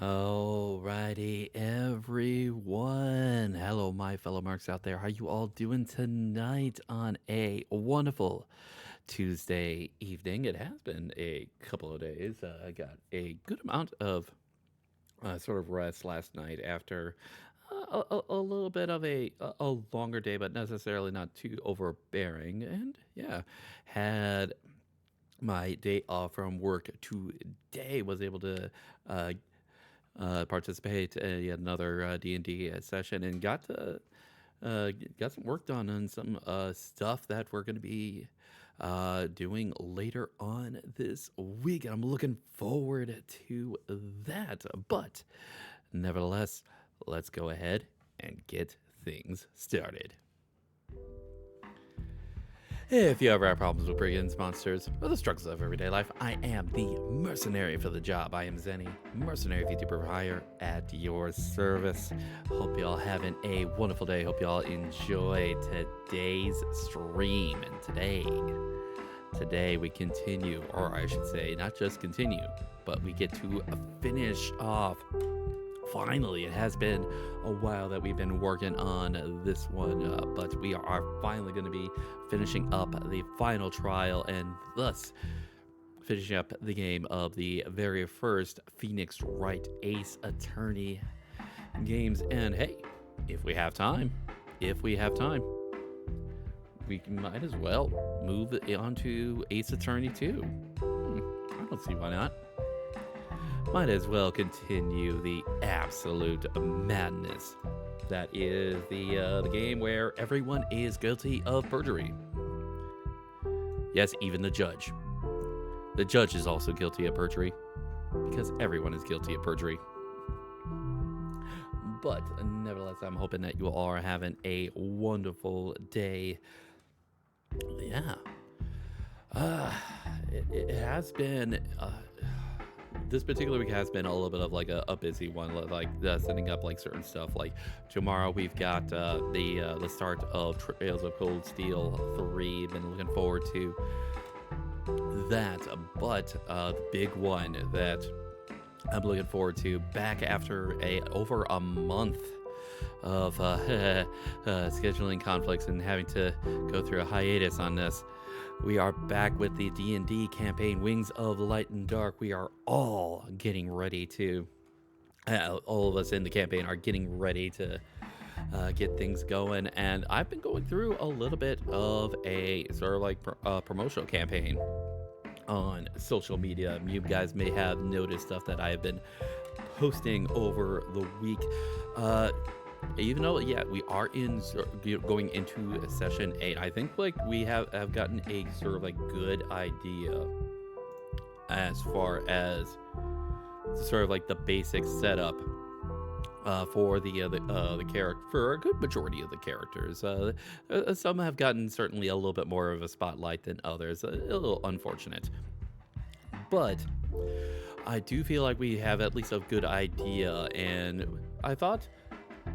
Alrighty, everyone. Hello, my fellow marks out there. How you all doing tonight on a wonderful Tuesday evening? It has been a couple of days. I got a good amount of sort of rest last night after a little bit of a longer day, but necessarily not too overbearing. And yeah, had my day off from work today. Was able to uh, participate in yet another D&D session and got some work done on some stuff that we're going to be doing later on this week. I'm looking forward to that. But nevertheless, let's go ahead and get things started. If you ever have problems with brigands, monsters, or the struggles of everyday life, I am the mercenary for the job. I am Zenny, mercenary VTuber for hire at your service. Hope y'all having a wonderful day. Hope y'all enjoy today's stream. And today we continue, or I should say, not just continue, but we get to finish off. Finally, it has been a while that we've been working on this one, but we are finally going to be finishing up the final trial and thus finishing up the game of the very first Phoenix Wright Ace Attorney games. And hey, if we have time, we might as well move on to Ace Attorney 2. I don't see why not. Might as well continue the absolute madness that is the game where everyone is guilty of perjury. Yes, even the judge. The judge is also guilty of perjury because everyone is guilty of perjury. But nevertheless, I'm hoping that you all are having a wonderful day. Yeah. It has been... this particular week has been a little bit of like a busy one, like setting up like certain stuff. Like tomorrow we've got the start of Trails of Cold Steel 3. Been looking forward to that. But the big one that I'm looking forward to, back after over a month of scheduling conflicts and having to go through a hiatus on this, we are back with the D&D campaign, Wings of Light and Dark. We are all getting ready to, all of us in the campaign are getting ready to get things going. And I've been going through a little bit of a sort of like promotional campaign on social media. You guys may have noticed stuff that I have been posting over the week. Even though, yeah, we are going into session 8, I think like we have gotten a sort of like good idea as far as sort of like the basic setup for the character, for a good majority of the characters. Some have gotten certainly a little bit more of a spotlight than others. A little unfortunate, but I do feel like we have at least a good idea, and I thought,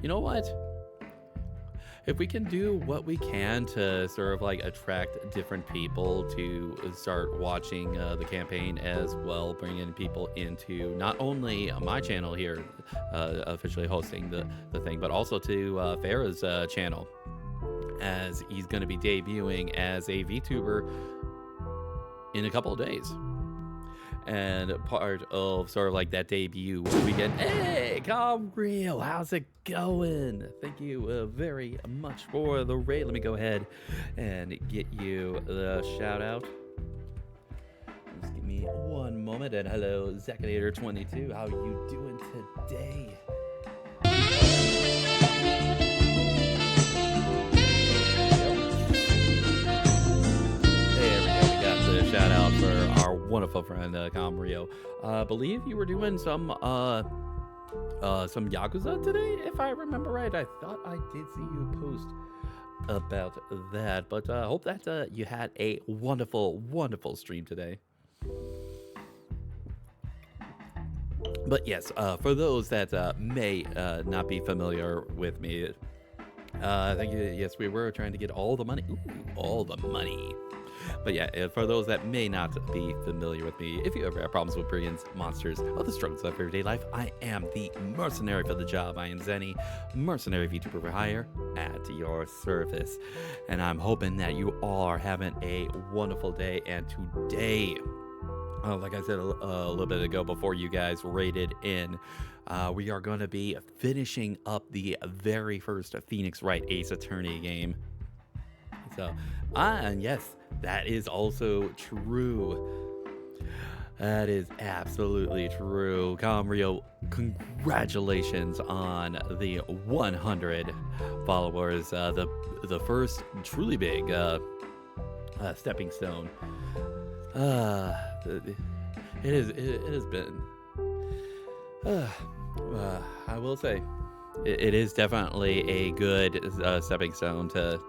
you know what? If we can do what we can to sort of like attract different people to start watching the campaign as well, bringing people into not only my channel here, officially hosting the thing, but also to Farah's channel, as he's going to be debuting as a VTuber in a couple of days. And part of sort of like that debut weekend. Hey, Real, how's it going? Thank you very much for the raid. Let me go ahead and get you the shout out. Just give me one moment. And hello, Zakinator22. How you doing today? Shout out for our wonderful friend Rio. Believe you were doing some Yakuza today, if I remember right. I thought I did see you post about that, but hope that you had a wonderful stream today. But yes, for those that may not be familiar with me, thank you. Yes, we were trying to get all the money. Ooh, all the money But yeah, for those that may not be familiar with me, if you ever have problems with brigands, monsters, or the struggles of everyday life, I am the mercenary for the job. I am Zenny, mercenary VTuber for hire, at your service. And I'm hoping that you all are having a wonderful day. And today, like I said a little bit ago before you guys raided in, we are going to be finishing up the very first Phoenix Wright Ace Attorney game. So, and yes, that is also true. That is absolutely true. Comrio, congratulations on the 100 followers. The first truly big stepping stone. It has been. I will say, it is definitely a good stepping stone to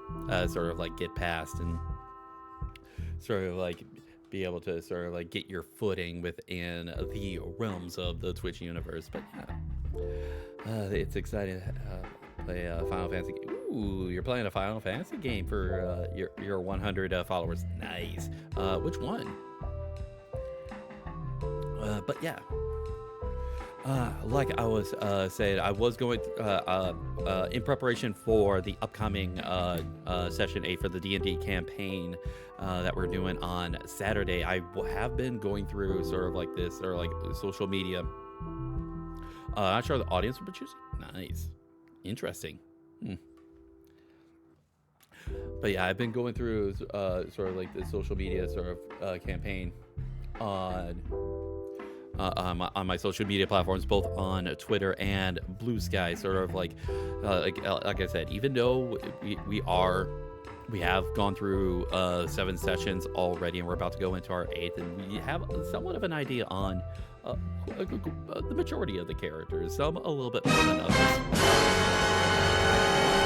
sort of like get past and sort of like be able to sort of like get your footing within the realms of the Twitch universe. But yeah, it's exciting to play a Final Fantasy game. Ooh, you're playing a Final Fantasy game for your 100 followers. Nice. Which one? But yeah. Like I was saying, I was going in preparation for the upcoming session 8 for the D&D campaign that we're doing on Saturday. I have been going through sort of like this, or like social media. Not sure the audience will be choosing. Nice, interesting. But yeah, I've been going through sort of like the social media sort of campaign on my social media platforms, both on Twitter and Blue Sky. Sort of like I said, even though we have gone through 7 sessions already, and we're about to go into our 8th, and we have somewhat of an idea on the majority of the characters, some a little bit more than others.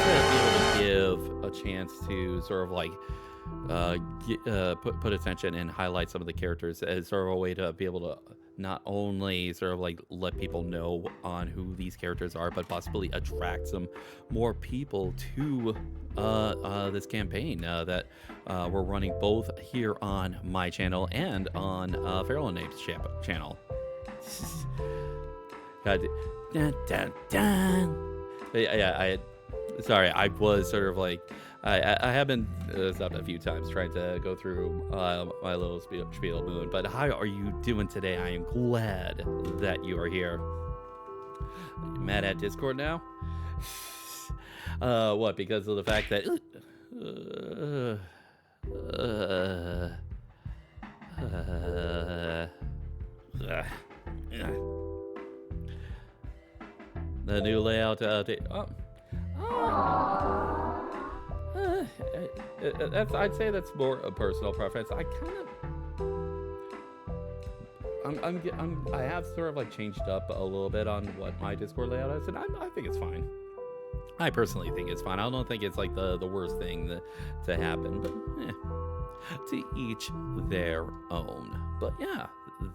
To be able to give a chance to sort of like put attention and highlight some of the characters as sort of a way to be able to not only sort of like let people know on who these characters are, but possibly attract some more people to this campaign that we're running both here on my channel and on Feral Name's channel. God, dun, dun, dun. Yeah, sorry, I was sort of like, I have been stopped a few times trying to go through my little spiel moon, but how are you doing today? I am glad that you are here. Are you mad at Discord now? What, because of the fact that... the new layout I'd say that's more a personal preference. I kind of I have sort of like changed up a little bit on what my Discord layout is, and I think it's fine. I personally think it's fine. I don't think it's like the worst thing to happen, but to each their own. But yeah,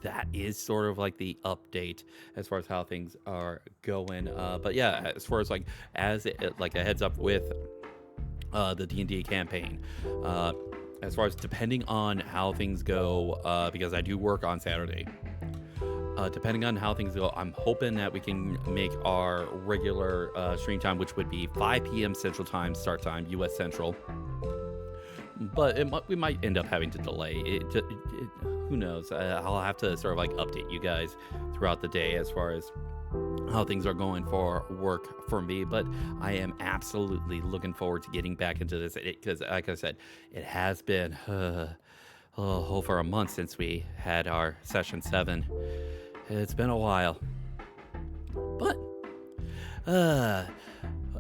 that is sort of like the update as far as how things are going. But yeah, as far as like like a heads up with the D&D campaign, as far as depending on how things go, because I do work on Saturday, depending on how things go, I'm hoping that we can make our regular stream time, which would be 5 p.m. Central Time start time, US Central. But we might end up having to delay it. Who knows? I'll have to sort of like update you guys throughout the day as far as how things are going for work for me. But I am absolutely looking forward to getting back into this, because like I said, it has been over a month since we had our session 7. It's been a while, but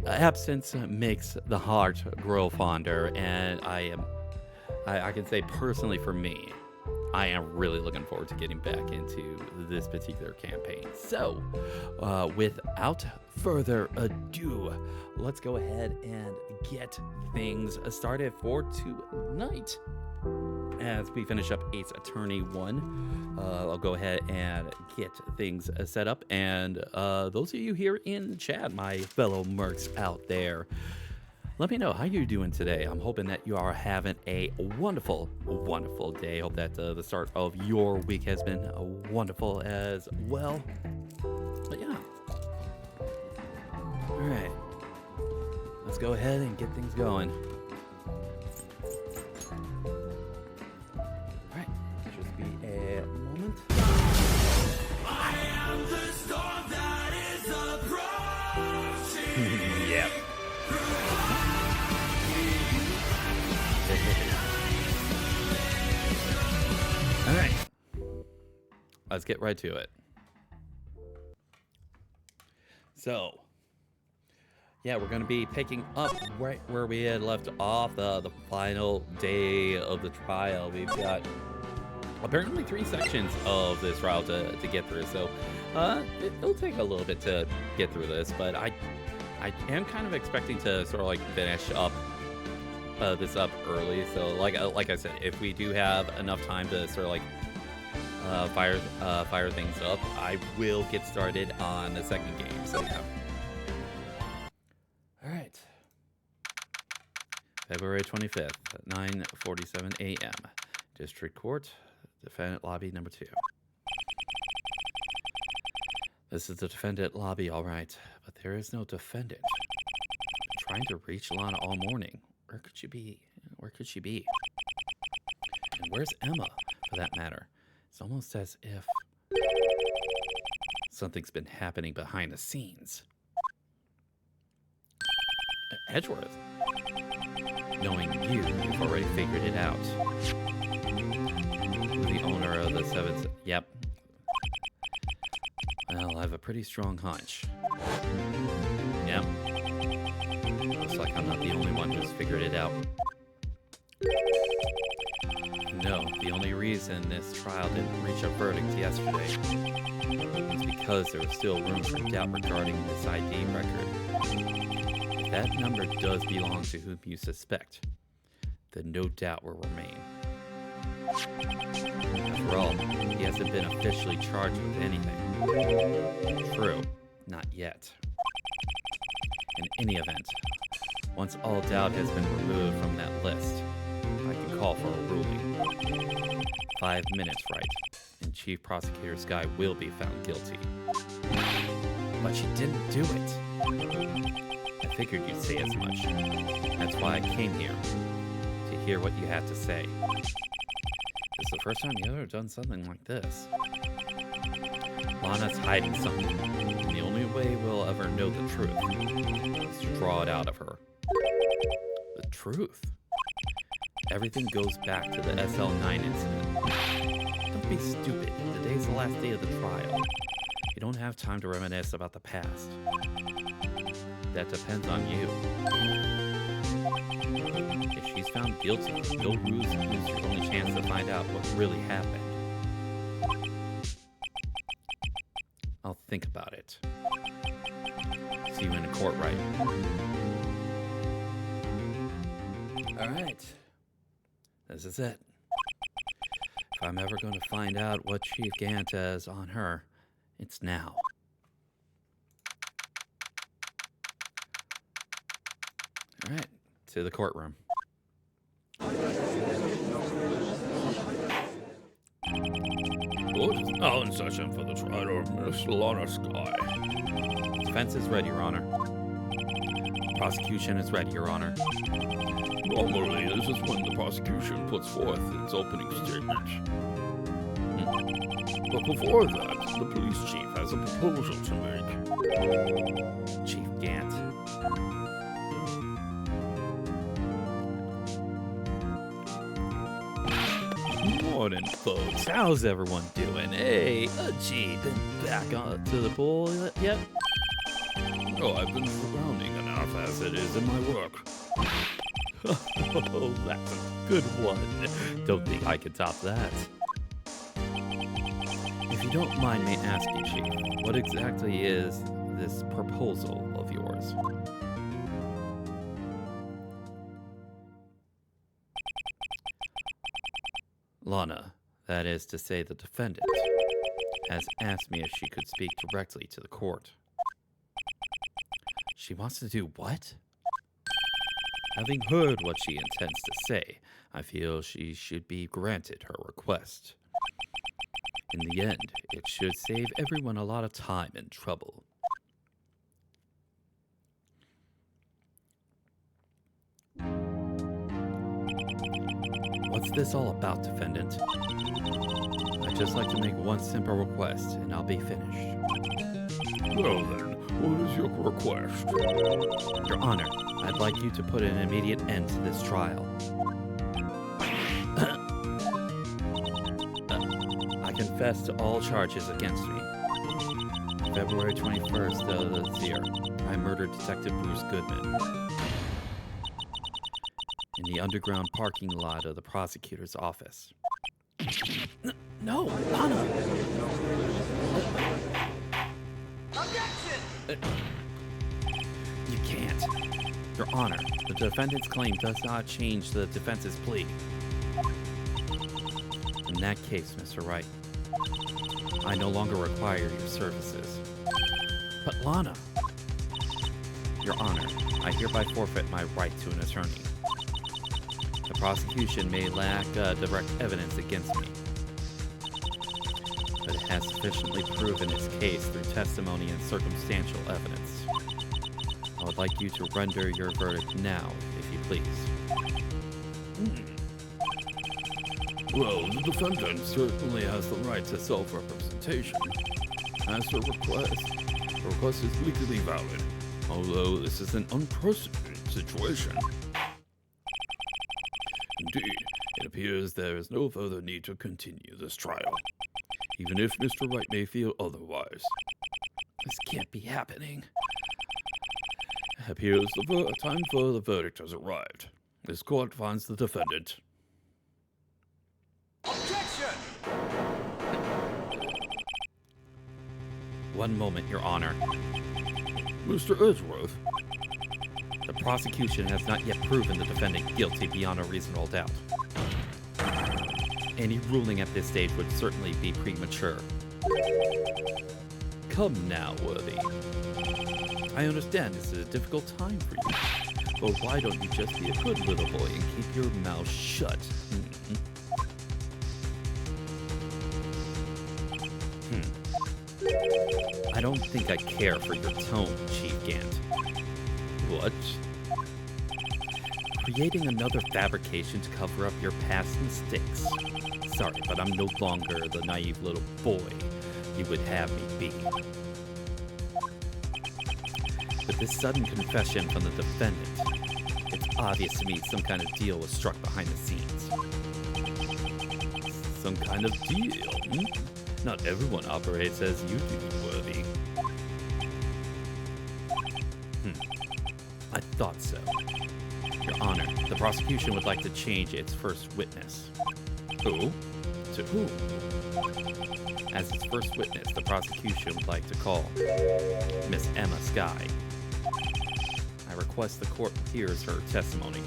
absence makes the heart grow fonder, and I can say personally for me, I am really looking forward to getting back into this particular campaign. So, without further ado, let's go ahead and get things started for tonight. As we finish up Ace Attorney 1, I'll go ahead and get things set up. And those of you here in chat, my fellow mercs out there, Let me know how you're doing today. I'm hoping that you are having a wonderful, wonderful day. Hope that the start of your week has been wonderful as well. But yeah, all right, let's go ahead and get things going. All right, just be a moment. I am the storm that is approaching. Yep. All right, let's get right to it. So, yeah, we're going to be picking up right where we had left off, the final day of the trial. We've got apparently 3 sections of this trial to get through, so it'll take a little bit to get through this, but I am kind of expecting to sort of like finish up this up early. So like I said, if we do have enough time to sort of like fire things up, I will get started on the second game. So yeah. All right. February 25th, 9:47 a.m. District Court, defendant lobby number 2. This is the defendant lobby, all right, but there is no defendant. I'm trying to reach Lana all morning. Where could she be? Where could she be? And where's Emma, for that matter? It's almost as if something's been happening behind the scenes. Edgeworth, knowing you've already figured it out. The owner of the 7th. Yep. Well, I have a pretty strong hunch. Yep. Looks like I'm not the only one who's figured it out. No, the only reason this trial didn't reach a verdict yesterday is because there was still room for doubt regarding this ID record. If that number does belong to whom you suspect, then no doubt will remain. After all, he hasn't been officially charged with anything. True, not yet. In any event, once all doubt has been removed from that list, I can call for a ruling. 5 minutes, Wright, and Chief Prosecutor Skye will be found guilty. But she didn't do it. I figured you'd say as much. That's why I came here, to hear what you had to say. It's the first time you've ever done something like this. Lana's hiding something, and the only way we'll ever know the truth is to draw it out of her. The truth? Everything goes back to the SL9 incident. Don't be stupid. Today's the last day of the trial. You don't have time to reminisce about the past. That depends on you. If she's found guilty, you'll lose your only chance to find out what really happened. I'll think about it. See you in the court, Wright. All right. This is it. If I'm ever going to find out what Chief Gant has on her, it's now. All right, to the courtroom. Court is now in session for the trial of Miss Lana Skye. Defense is ready, Your Honor. Prosecution is ready, Your Honor. Normally, this is when the prosecution puts forth its opening statement. But before that, the police chief has a proposal to make. Chief Gant. Morning, folks. How's everyone doing? Hey, gee, been back to the pool yet? Oh, I've been drowning enough as it is in my work. Oh, that's a good one. Don't think I can top that. If you don't mind me asking, Chief, what exactly is this proposal of yours? Lana, that is to say the defendant, has asked me if she could speak directly to the court. She wants to do what? Having heard what she intends to say, I feel she should be granted her request. In the end, it should save everyone a lot of time and trouble. What's this all about, defendant? I'd just like to make one simple request, and I'll be finished. Well then, what is your request? Your Honor, I'd like you to put an immediate end to this trial. I confess to all charges against me. On February 21st of this year, I murdered Detective Bruce Goodman in the underground parking lot of the prosecutor's office. No, Lana! You can't. Your Honor, the defendant's claim does not change the defense's plea. In that case, Mr. Wright, I no longer require your services. But Lana! Your Honor, I hereby forfeit my right to an attorney. The prosecution may lack direct evidence against me, but it has sufficiently proven its case through testimony and circumstantial evidence. I would like you to render your verdict now, if you please. Well, the defendant certainly has the right to self-representation. As for the request is legally valid, although this is an unprecedented situation. Indeed, it appears there is no further need to continue this trial, even if Mr. Wright may feel otherwise. This can't be happening. It appears the time for the verdict has arrived. This court finds the defendant. Objection! One moment, Your Honor. Mr. Edgeworth, The prosecution has not yet proven the defendant guilty beyond a reasonable doubt. Any ruling at this stage would certainly be premature. Come now, Worthy. I understand this is a difficult time for you, but why don't you just be a good little boy and keep your mouth shut? I don't think I care for your tone, Chief Gant. what? Creating another fabrication to cover up your past mistakes. Sorry, but I'm no longer the naive little boy you would have me be. With this sudden confession from the defendant, it's obvious to me some kind of deal was struck behind the scenes. Some kind of deal? Not everyone operates as you do, Worthy. I thought so. Your Honor, the prosecution would like to change its first witness. Who? To whom? As its first witness, the prosecution would like to call Miss Emma Skye. I request the court hears her testimony.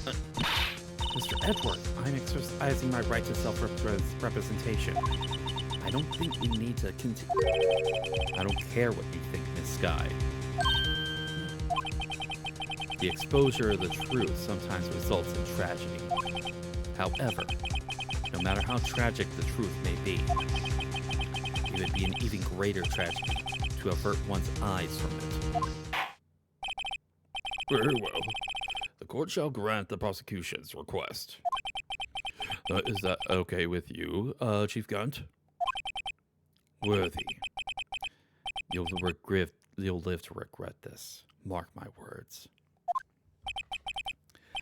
Mr. Edward, I'm exercising my right to self-representation. I don't think we need to continue. I don't care what you think, Miss Skye. The exposure of the truth sometimes results in tragedy. However, no matter how tragic the truth may be, it would be an even greater tragedy to avert one's eyes from it. Very well. The court shall grant the prosecution's request. Is that okay with you, Chief Gant? Worthy. You'll live to regret this. Mark my words.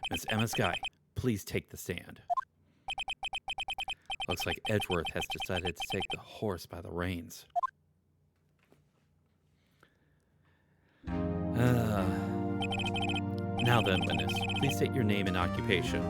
Miss Emma Skye, please take the stand. Looks like Edgeworth has decided to take the horse by the reins. Now then, witness, please state your name and occupation.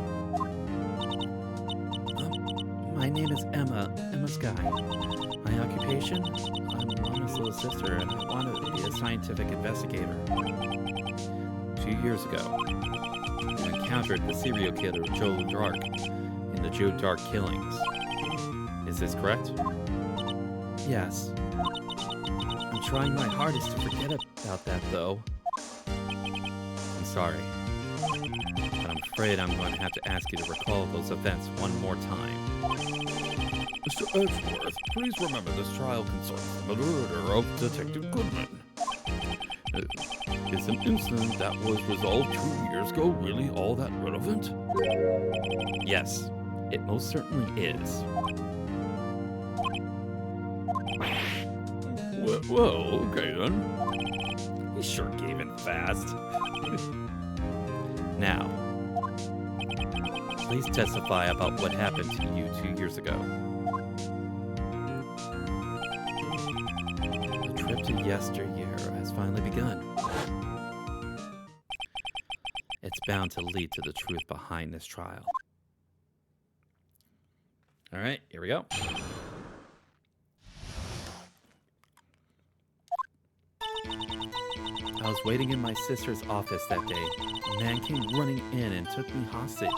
My name is Emma Skye. My occupation? I'm Lana's little sister, and I wanted to be a scientific investigator. 2 years ago, you encountered the serial killer Joe Dark in the Joe Dark killings. Is this correct? Yes. I'm trying my hardest to forget about that, though. sorry. But I'm afraid I'm going to have to ask you to recall those events one more time. Mr. Edgeworth, please remember this trial concerns the murder of Detective Goodman. Is an incident that was resolved 2 years ago really all that relevant? Yes, it most certainly is. Well, okay then. He sure gave in fast. Now, please testify about what happened to you 2 years ago. The trip to yesteryear has finally begun. It's bound to lead to the truth behind this trial. All right, here we go. I was waiting in my sister's office that day. A man came running in and took me hostage.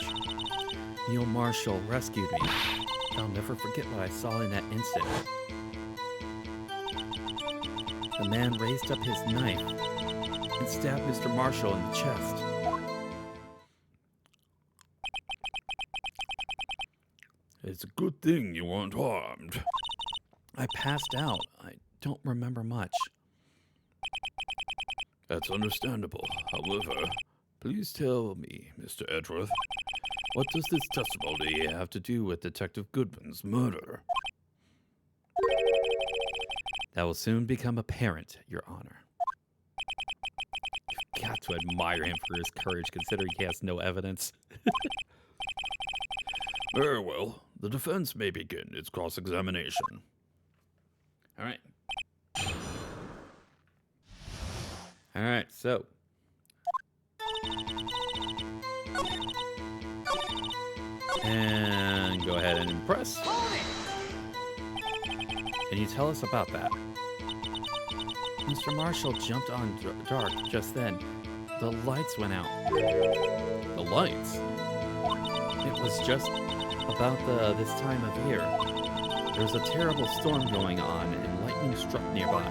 Neil Marshall rescued me. I'll never forget what I saw in that instant. The man raised up his knife and stabbed Mr. Marshall in the chest. It's a good thing you weren't harmed. I passed out. I don't remember much. That's understandable. However, please tell me, Mr. Edgeworth, what does this testimony have to do with Detective Goodman's murder? That will soon become apparent, Your Honor. You've got to admire him for his courage, considering he has no evidence. Very well. The defense may begin its cross-examination. All right. All right, so. And go ahead and press. Can you tell us about that? Mr. Marshall jumped on dark just then. The lights went out. The lights? It was just about this time of year. There was a terrible storm going on and lightning struck nearby.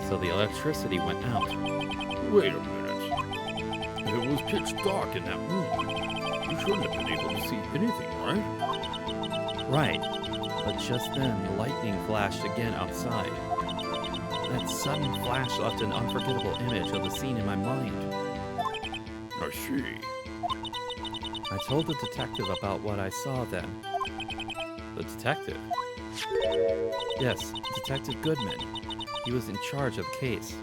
So the electricity went out. Wait a minute. If it was pitch dark in that room, you shouldn't have been able to see anything, right? Right. But just then, the lightning flashed again outside. That sudden flash left an unforgettable image of the scene in my mind. I see. I told the detective about what I saw then. The detective? Yes, Detective Goodman. He was in charge of the case.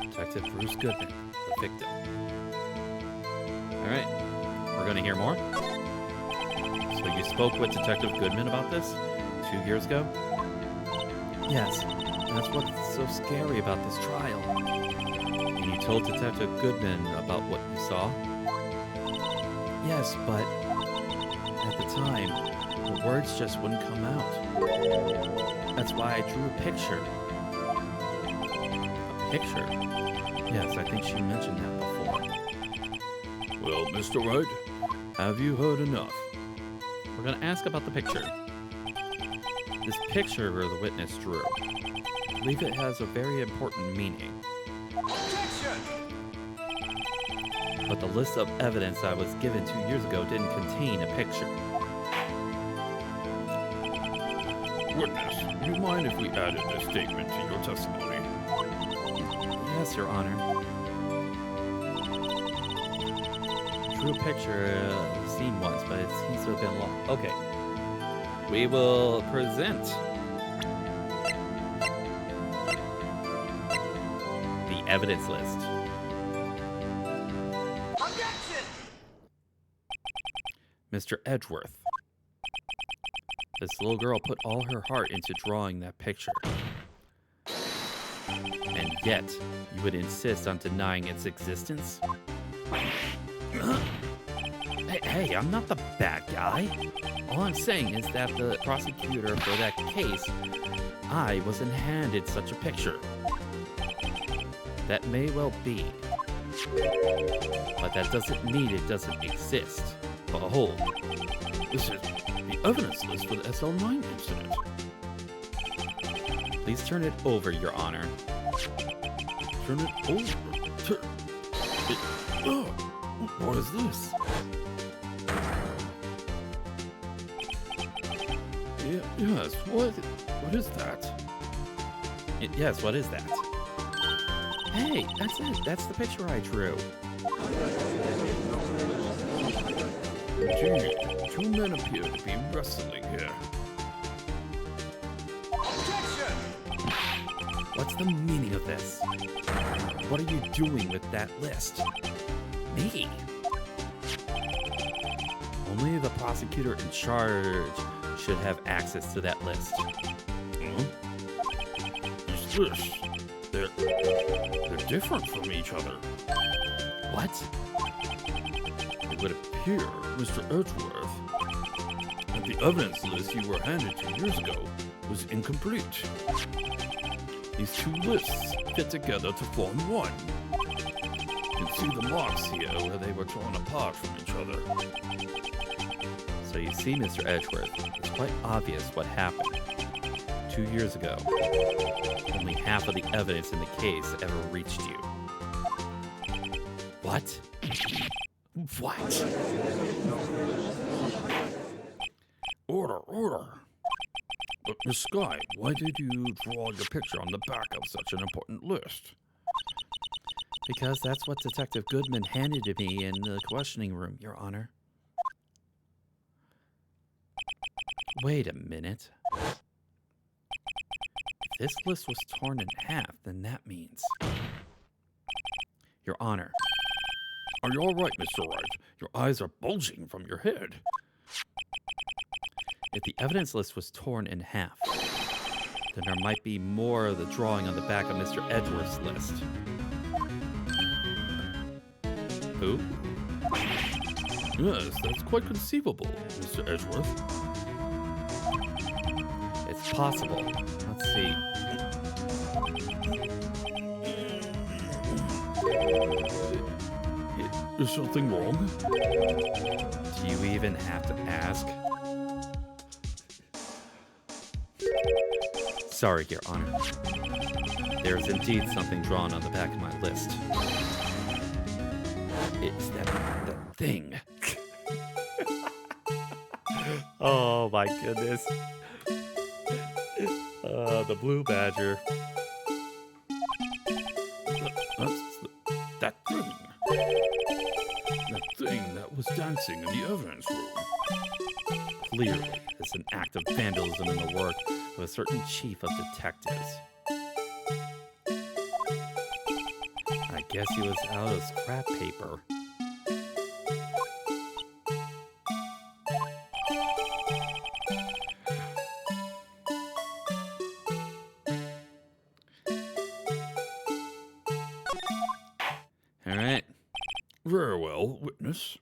Detective Bruce Goodman, the victim. All right, we're going to hear more. So you spoke with Detective Goodman about this 2 years ago? Yes, that's what's so scary about this trial. And you told Detective Goodman about what you saw? Yes, but at the time, the words just wouldn't come out. That's why I drew a picture. A picture? Yes, I think she mentioned that before. Well, Mr. Wright, have you heard enough? We're going to ask about the picture. This picture the witness drew. I believe it has a very important meaning. Objection! But the list of evidence I was given 2 years ago didn't contain a picture. Witness, do you mind if we added this statement to your testimony? Yes, Your Honor. Drew a picture seen once, but it seems to have been long. Okay. We will present the evidence list. Objection! Mr. Edgeworth. This little girl put all her heart into drawing that picture. And yet, you would insist on denying its existence? Hey, I'm not the bad guy. All I'm saying is that the prosecutor for that case, I wasn't handed such a picture. That may well be. But that doesn't mean it doesn't exist. Behold, This is the evidence list for the SL9 incident. please turn it over, Your Honor. Turn it over. Oh, what is this? Yes, what is that? Yes, what is that? Hey, that's it. That's the picture I drew. Indeed, two men appear to be wrestling here. Objection! What's the meaning of this? What are you doing with that list? Me? Only the prosecutor in charge should have access to that list. Huh? What's this? They're different from each other. What? It would appear, Mr. Edgeworth, that the evidence list you were handed 2 years ago was incomplete. These two lists fit together to form one. You can see the marks here where they were torn apart from each other. So you see, Mr. Edgeworth, it's quite obvious what happened. 2 years ago, only half of the evidence in the case ever reached you. What? What? Order. But, Miss Sky, why did you draw your picture on the back of such an important list? Because that's what Detective Goodman handed to me in the questioning room, Your Honor. Wait a minute. If this list was torn in half, then that means... Your Honor. Are you all right, Mr. Wright? Your eyes are bulging from your head. If the evidence list was torn in half, then there might be more of the drawing on the back of Mr. Edgeworth's list. Who? Yes, that's quite conceivable, Mr. Edgeworth. It's possible. Let's see. Is something wrong? Do you even have to ask? Sorry, Your Honor. There is indeed something drawn on the back of my list. It's that thing. Oh my goodness. The blue badger. That thing. That thing that was dancing in the evidence room. Clearly, it's an act of vandalism in the work of a certain chief of detectives. I guess he was out of scrap paper. All right. Very well, witness.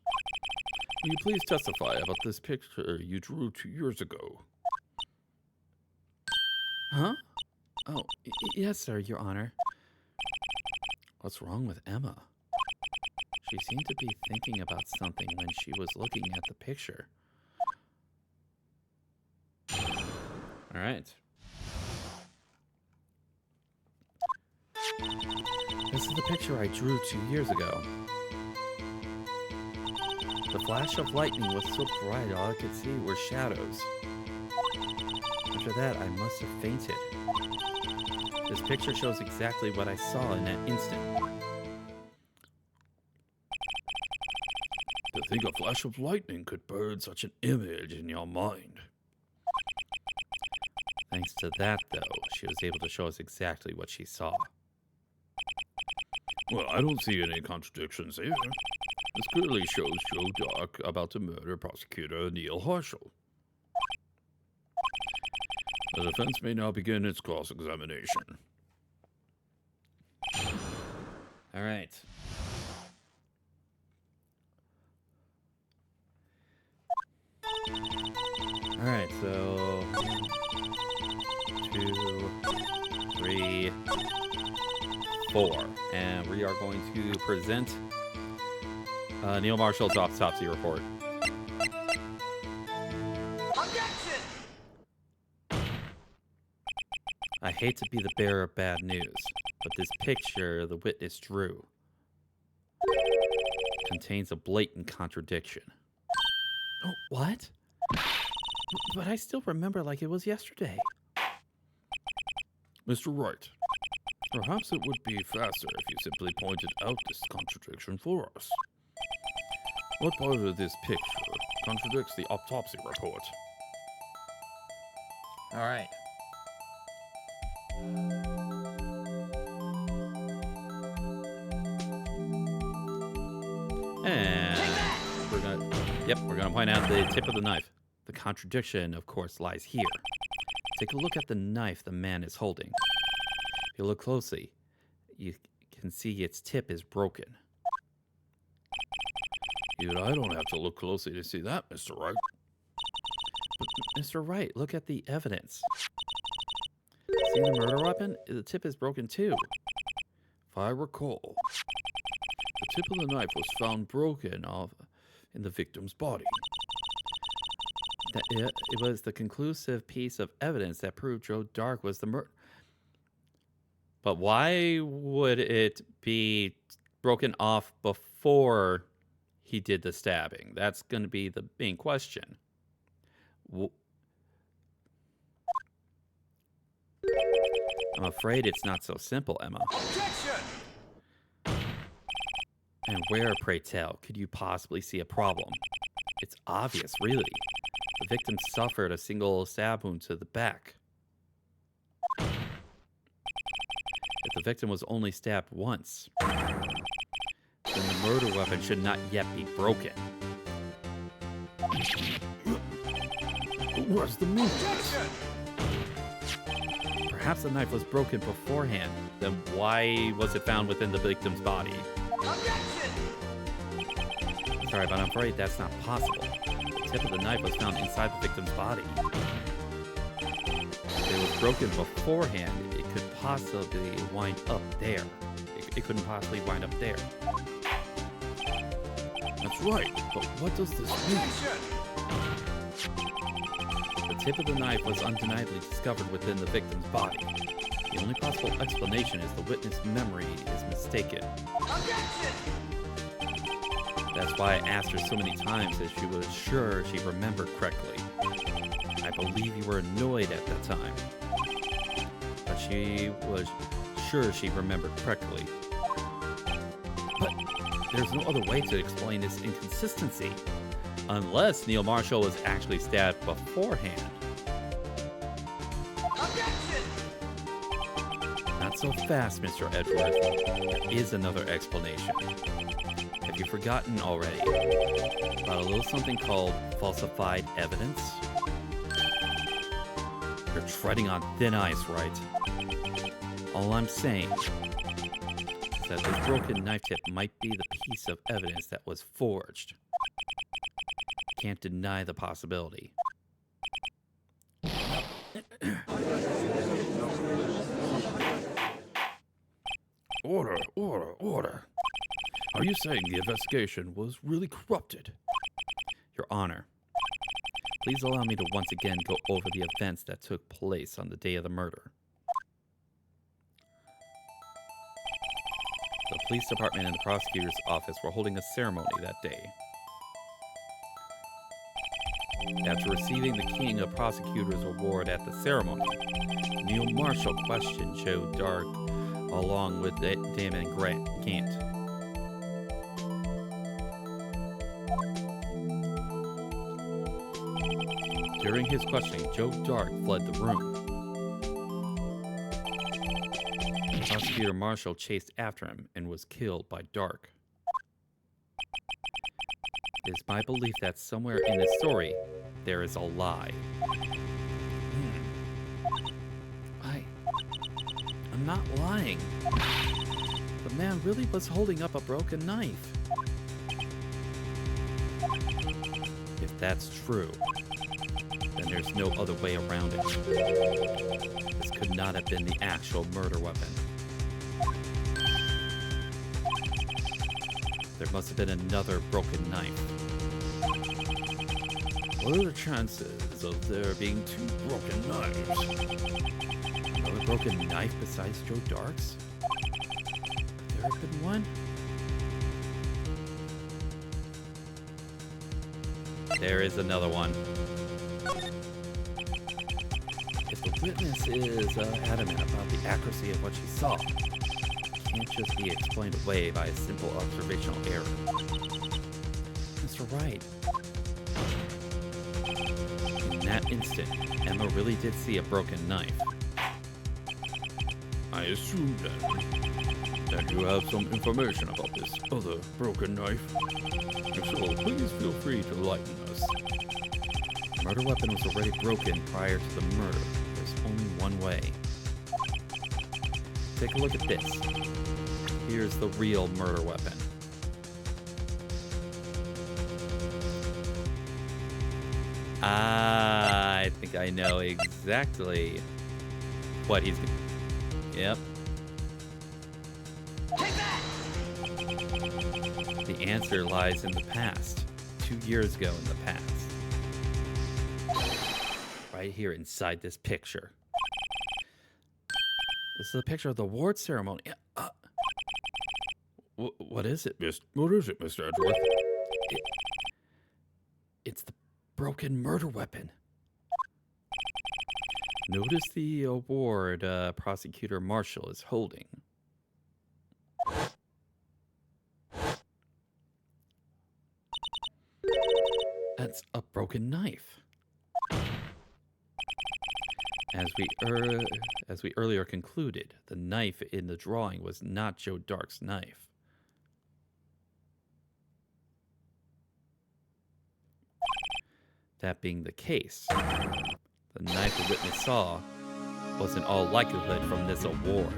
Will you please testify about this picture you drew 2 years ago? Huh? Oh, yes, sir, Your Honor. What's wrong with Emma? She seemed to be thinking about something when she was looking at the picture. All right. This is the picture I drew 2 years ago. The flash of lightning was so bright all I could see were shadows. After that, I must have fainted. This picture shows exactly what I saw in that instant. To think a flash of lightning could burn such an image in your mind. Thanks to that, though, she was able to show us exactly what she saw. Well, I don't see any contradictions here. This clearly shows Joe Dark about to murder prosecutor Neil Harshall. The defense may now begin its cross-examination. All right. All right, so 2, 3, 4. And we are going to present Neil Marshall's autopsy report. Objection! I hate to be the bearer of bad news, but this picture the witness drew contains a blatant contradiction. Oh, what? But I still remember like it was yesterday. Mr. Wright, perhaps it would be faster if you simply pointed out this contradiction for us. What part of this picture contradicts the autopsy report? All right. And we're gonna point out the tip of the knife. The contradiction, of course, lies here. Take a look at the knife the man is holding. If you look closely, you can see its tip is broken. Even I don't have to look closely to see that, Mr. Wright. But, Mr. Wright, look at the evidence. See the murder weapon? The tip is broken too. If I recall, the tip of the knife was found broken off in the victim's body. It was the conclusive piece of evidence that proved Joe Dark was the murderer. But why would it be broken off before he did the stabbing? That's going to be the main question. I'm afraid it's not so simple, Emma. Objection! And where, pray tell, could you possibly see a problem? It's obvious, really. The victim suffered a single stab wound to the back. If the victim was only stabbed once, then the murder weapon should not yet be broken. What's the meaning? Objection! Perhaps the knife was broken beforehand. Then why was it found within the victim's body? Objection! Sorry, but I'm afraid that's not possible. The tip of the knife was found inside the victim's body. If it was broken beforehand, it could possibly wind up there. It couldn't possibly wind up there. That's right, but what does this mean? Objection! The tip of the knife was undeniably discovered within the victim's body. The only possible explanation is the witness' memory is mistaken. Objection! That's why I asked her so many times if she was sure she remembered correctly. I believe you were annoyed at that time. But she was sure she remembered correctly. But there's no other way to explain this inconsistency. Unless Neil Marshall was actually stabbed beforehand. Objection! Not so fast, Mr. Edwards. There is another explanation. Have you forgotten already about a little something called falsified evidence? You're treading on thin ice, right? All I'm saying is that this broken knife tip might be the piece of evidence that was forged. Can't deny the possibility. Order, order, order. Are you saying the investigation was really corrupted? Your Honor, please allow me to once again go over the events that took place on the day of the murder. The police department and the prosecutor's office were holding a ceremony that day. After receiving the King of Prosecutors Award at the ceremony, Neil Marshall questioned Joe Dark along with Damon Gant. During his questioning, Joe Dark fled the room. Prosecutor Marshall chased after him and was killed by Dark. It is my belief that somewhere in this story, there is a lie. I'm not lying. The man really was holding up a broken knife. If that's true, then there's no other way around it. This could not have been the actual murder weapon. There must have been another broken knife. What are the chances of there being two broken knives? Another broken knife besides Joe Dark's? Could there have been one? There is another one. If the witness is adamant about the accuracy of what she saw, it can't just be explained away by a simple observational error. Mr. Wright. In that instant, Emma really did see a broken knife. I assume then that you have some information about this other broken knife. If so, please feel free to enlighten us. The murder weapon was already broken prior to the murder. There's only one way. Take a look at this. Here's the real murder weapon. I think I know exactly what he's... Yep. Take that! The answer lies in the past. 2 years ago in the past. Right here inside this picture. This is a picture of the award ceremony. What is it? What is it, Mr. Edgeworth? It's the broken murder weapon. Notice the award Prosecutor Marshall is holding. That's a broken knife. As we earlier concluded, the knife in the drawing was not Joe Dark's knife. That being the case, the knife the witness saw was in all likelihood from this award.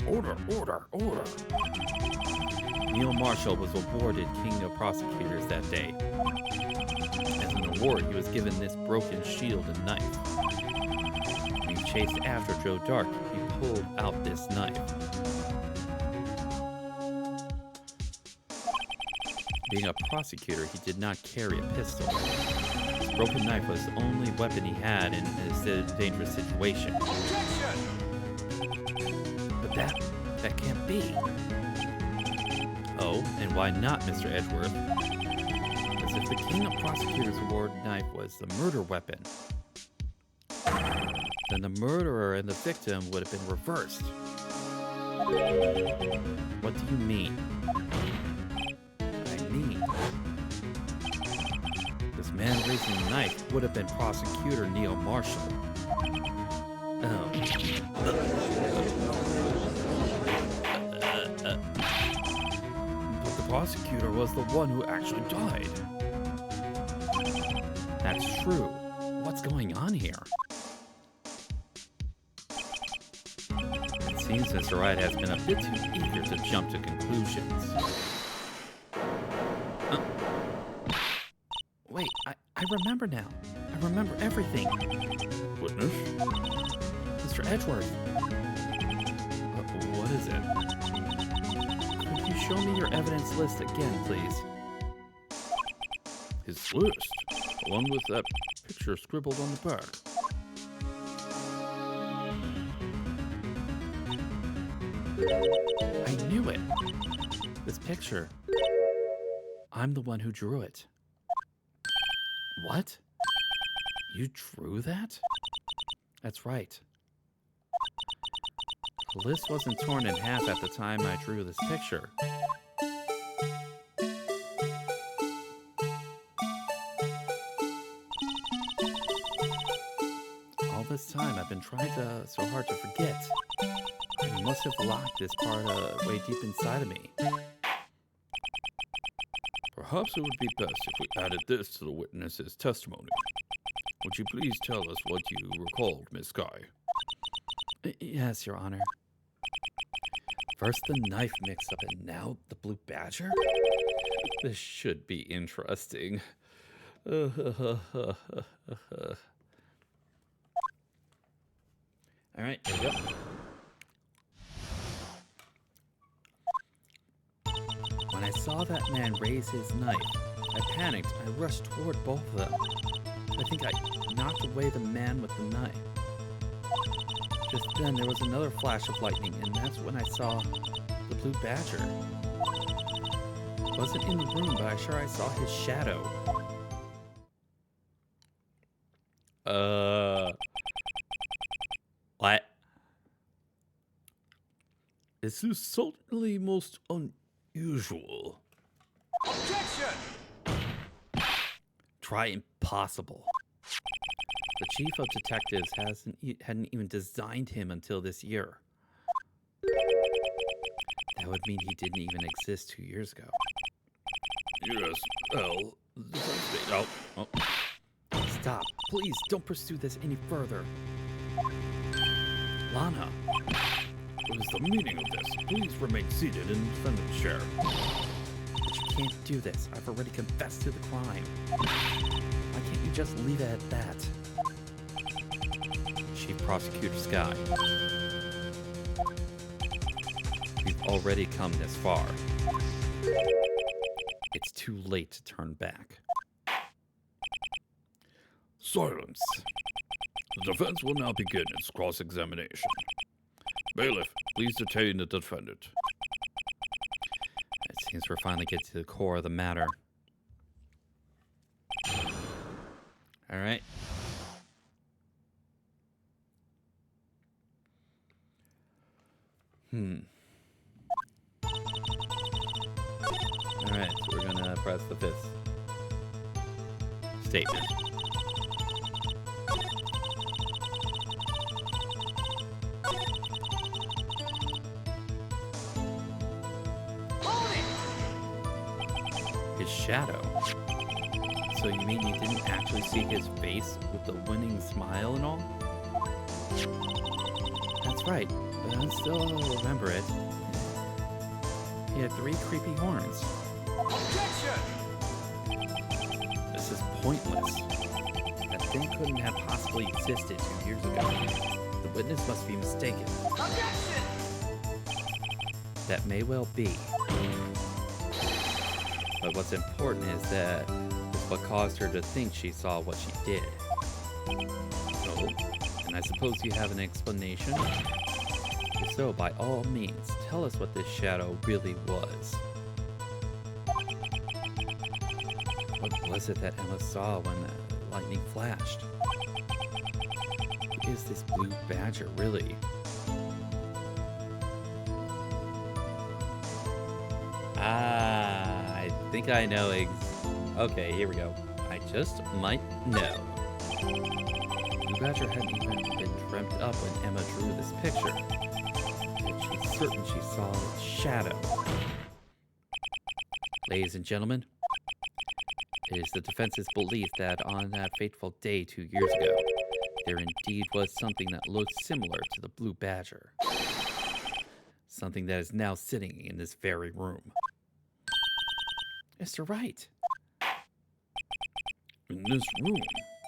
Order, order, order. Neil Marshall was awarded King of Prosecutors that day. As an award, he was given this broken shield and knife. When he chased after Joe Dark, he pulled out this knife. Being a prosecutor, he did not carry a pistol. His broken knife was the only weapon he had in this dangerous situation. Objection! But that can't be. Oh, and why not, Mr. Edgeworth? Because if the King of Prosecutors Award knife was the murder weapon, then the murderer and the victim would have been reversed. What do you mean? This man raising the knife would have been Prosecutor Neil Marshall. Oh. But the prosecutor was the one who actually died. That's true. What's going on here? It seems Mr. Wright has been a bit too eager to jump to conclusions. Wait, I remember now. I remember everything. Witness? Mr. Edgeworth. What is it? Could you show me your evidence list again, please? His list? The one with that picture scribbled on the back. I knew it. This picture. I'm the one who drew it. What? You drew that? That's right. The list wasn't torn in half at the time I drew this picture. All this time I've been trying so hard to forget. I must have locked this part way deep inside of me. Perhaps it would be best if we added this to the witness's testimony. Would you please tell us what you recalled, Miss Skye? Yes, Your Honor. First the knife mix-up and now the blue badger? This should be interesting. Alright, here we go. When I saw that man raise his knife, I panicked. I rushed toward both of them. I think I knocked away the man with the knife. Just then, there was another flash of lightning, and that's when I saw the blue badger. Wasn't in the room, but I saw his shadow. What? This is certainly most unusual. Objection! Try impossible. The chief of detectives hadn't even designed him until this year. That would mean he didn't even exist 2 years ago. Yes, well, oh. Stop. Please don't pursue this any further. Lana. What is the meaning of this? Please remain seated in the defendant's chair. But you can't do this. I've already confessed to the crime. Why can't you just leave it at that? Chief Prosecutor Sky. We've already come this far. It's too late to turn back. Silence. The defense will now begin its cross-examination. Bailiff, please detain the defendant. It seems we're finally getting to the core of the matter. All right. All right, so we're gonna press the fifth statement. Hold it! His shadow. So you mean you didn't actually see his face with the winning smile and all? That's right, but I still remember it. He had 3 creepy horns. Objection! This is pointless. That thing couldn't have possibly existed 2 years ago. The witness must be mistaken. Objection! That may well be. But what's important is that it's what caused her to think she saw what she did. Oh, and I suppose you have an explanation? If so, by all means, tell us what this shadow really was. What was it that Emma saw when the lightning flashed? Who is this blue badger, really? I think I know okay, here we go. I just might know. Blue badger hadn't even been dreamt up when Emma drew this picture. Yet she's certain she saw its shadow. Ladies and gentlemen, it is the defense's belief that on that fateful day 2 years ago, there indeed was something that looked similar to the blue badger. Something that is now sitting in this very room. Mr. Wright. In this room?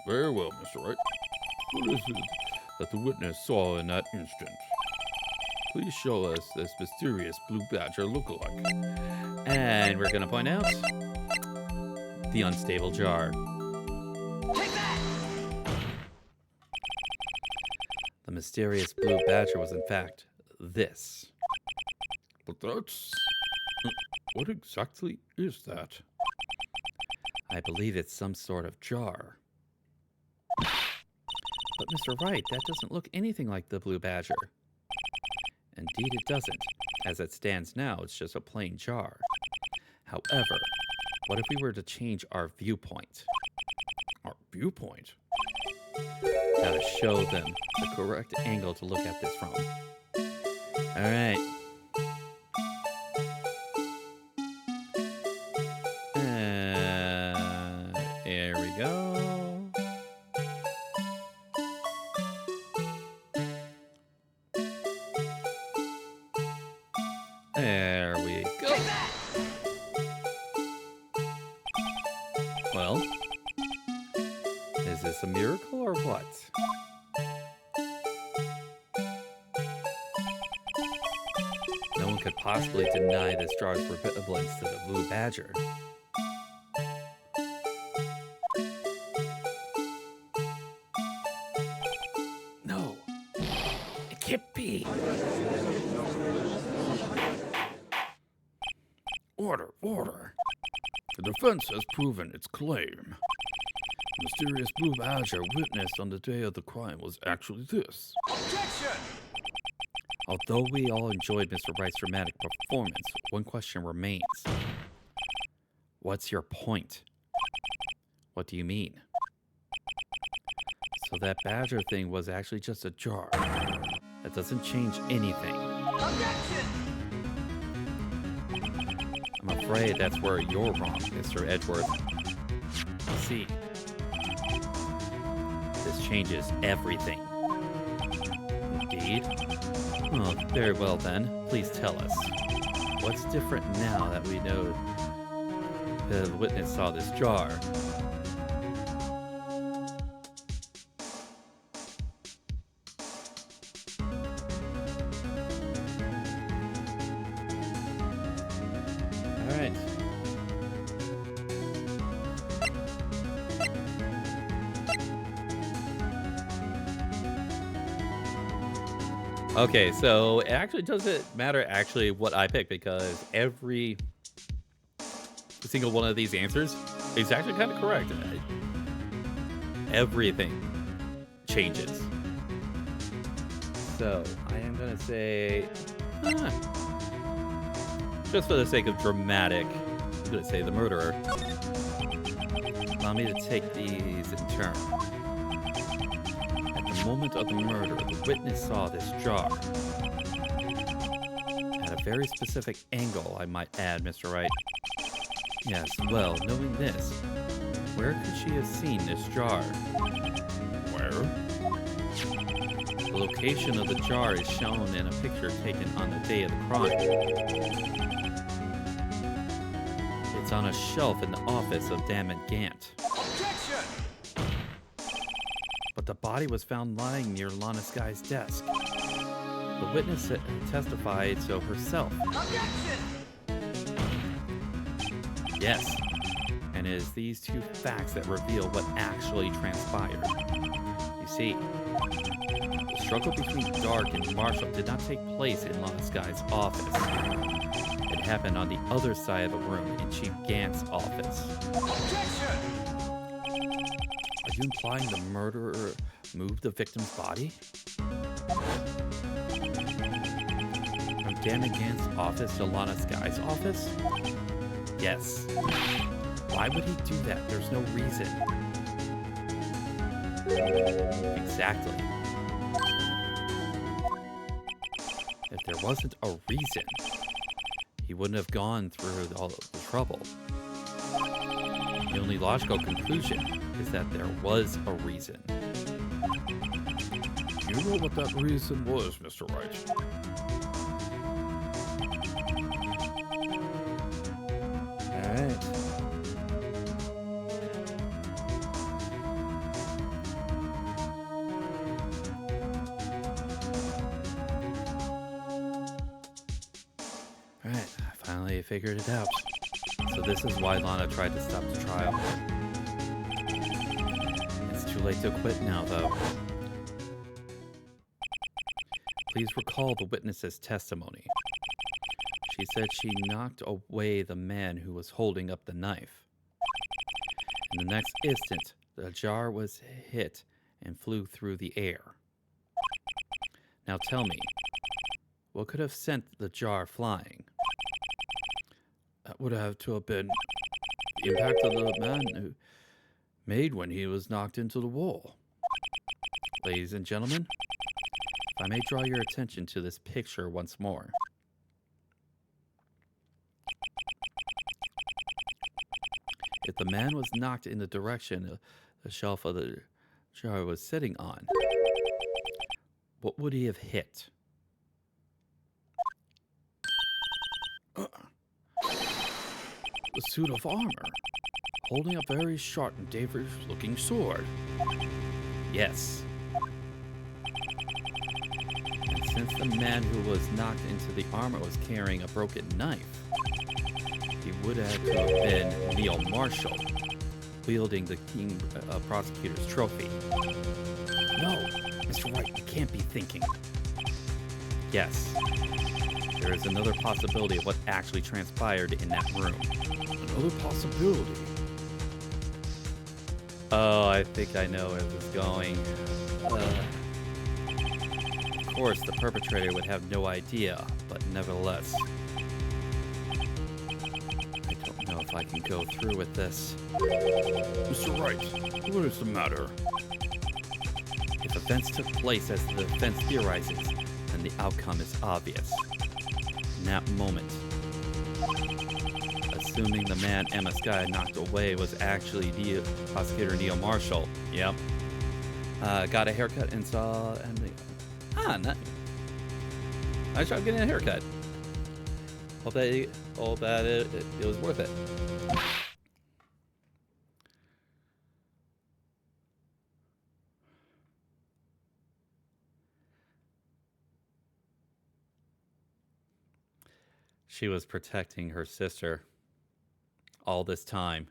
Very well, Mr. Wright. What is it that the witness saw in that instant? Please show us this mysterious blue badger lookalike. And we're going to point out the unstable jar. Take that! The mysterious blue badger was in fact this. But that's... What exactly is that? I believe it's some sort of jar. But Mr. Wright, that doesn't look anything like the blue badger. Indeed it doesn't. As it stands now, it's just a plain jar. However, what if we were to change our viewpoint? Our viewpoint? Gotta show them the correct angle to look at this from. Alright. Here we go. There we go. Take that! Well, is this a miracle or what? No one could possibly deny this jar's resemblance to the blue badger. No, it can't be. Order, order. The defense has proven its claim. The mysterious blue badger witnessed on the day of the crime was actually this. Objection! Although we all enjoyed Mr. Wright's dramatic performance, one question remains. What's your point? What do you mean? So that badger thing was actually just a jar. That doesn't change anything. Objection! I'm afraid that's where you're wrong, Mr. Edgeworth. You see, this changes everything. Indeed? Oh, very well then. Please tell us. What's different now that we know the witness saw this jar? All right. Okay, so it actually doesn't matter actually what I pick because every single one of these answers is actually kind of correct. Everything changes. So I am gonna say, just for the sake of dramatic, I'm gonna say the murderer. Allow me to take these in turn. At the moment of the murder, the witness saw this jar. At a very specific angle, I might add, Mr. Wright. Yes, well, knowing this, where could she have seen this jar? Where? The location of the jar is shown in a picture taken on the day of the crime. It's on a shelf in the office of Dammit Gant. Objection! But the body was found lying near Lana Sky's desk. The witness testified so herself. Objection! Yes, and it is these two facts that reveal what actually transpired. You see, the struggle between Dark and Marshall did not take place in Lana Sky's office. It happened on the other side of the room in Chief Gant's office. Objection! Are you implying the murderer moved the victim's body? From Dammit Gant's office to Lana Sky's office? Yes. Why would he do that? There's no reason. Exactly. If there wasn't a reason, he wouldn't have gone through all of the trouble. The only logical conclusion is that there was a reason. You know what that reason was, Mr. Wright? Alright. Alright, I finally figured it out. So this is why Lana tried to stop the trial. It's too late to quit now, though. Please recall the witness's testimony. She said she knocked away the man who was holding up the knife. In the next instant, the jar was hit and flew through the air. Now tell me, what could have sent the jar flying? That would have to have been the impact of the man who made when he was knocked into the wall. Ladies and gentlemen, if I may draw your attention to this picture once more. If the man was knocked in the direction the shelf of the jar was sitting on, what would he have hit? The suit of armor, holding a very sharp and dangerous-looking sword. Yes. And since the man who was knocked into the armor was carrying a broken knife, he would have to have been Neil Marshall, wielding the King Prosecutor's trophy. No, Mr. Wright, you can't be thinking. Yes. There is another possibility of what actually transpired in that room. Another possibility. Oh, I think I know where this is going. Of course, the perpetrator would have no idea, but nevertheless, I don't know if I can go through with this. Mr. Wright, what is the matter? If events took place as the defense theorizes, then the outcome is obvious. In that moment, assuming the man Emma Sky knocked away was actually Prosecutor Neil Marshall. Yep. Got a haircut and saw... nice. Nice job getting a haircut. Hope that it was worth it. She was protecting her sister all this time.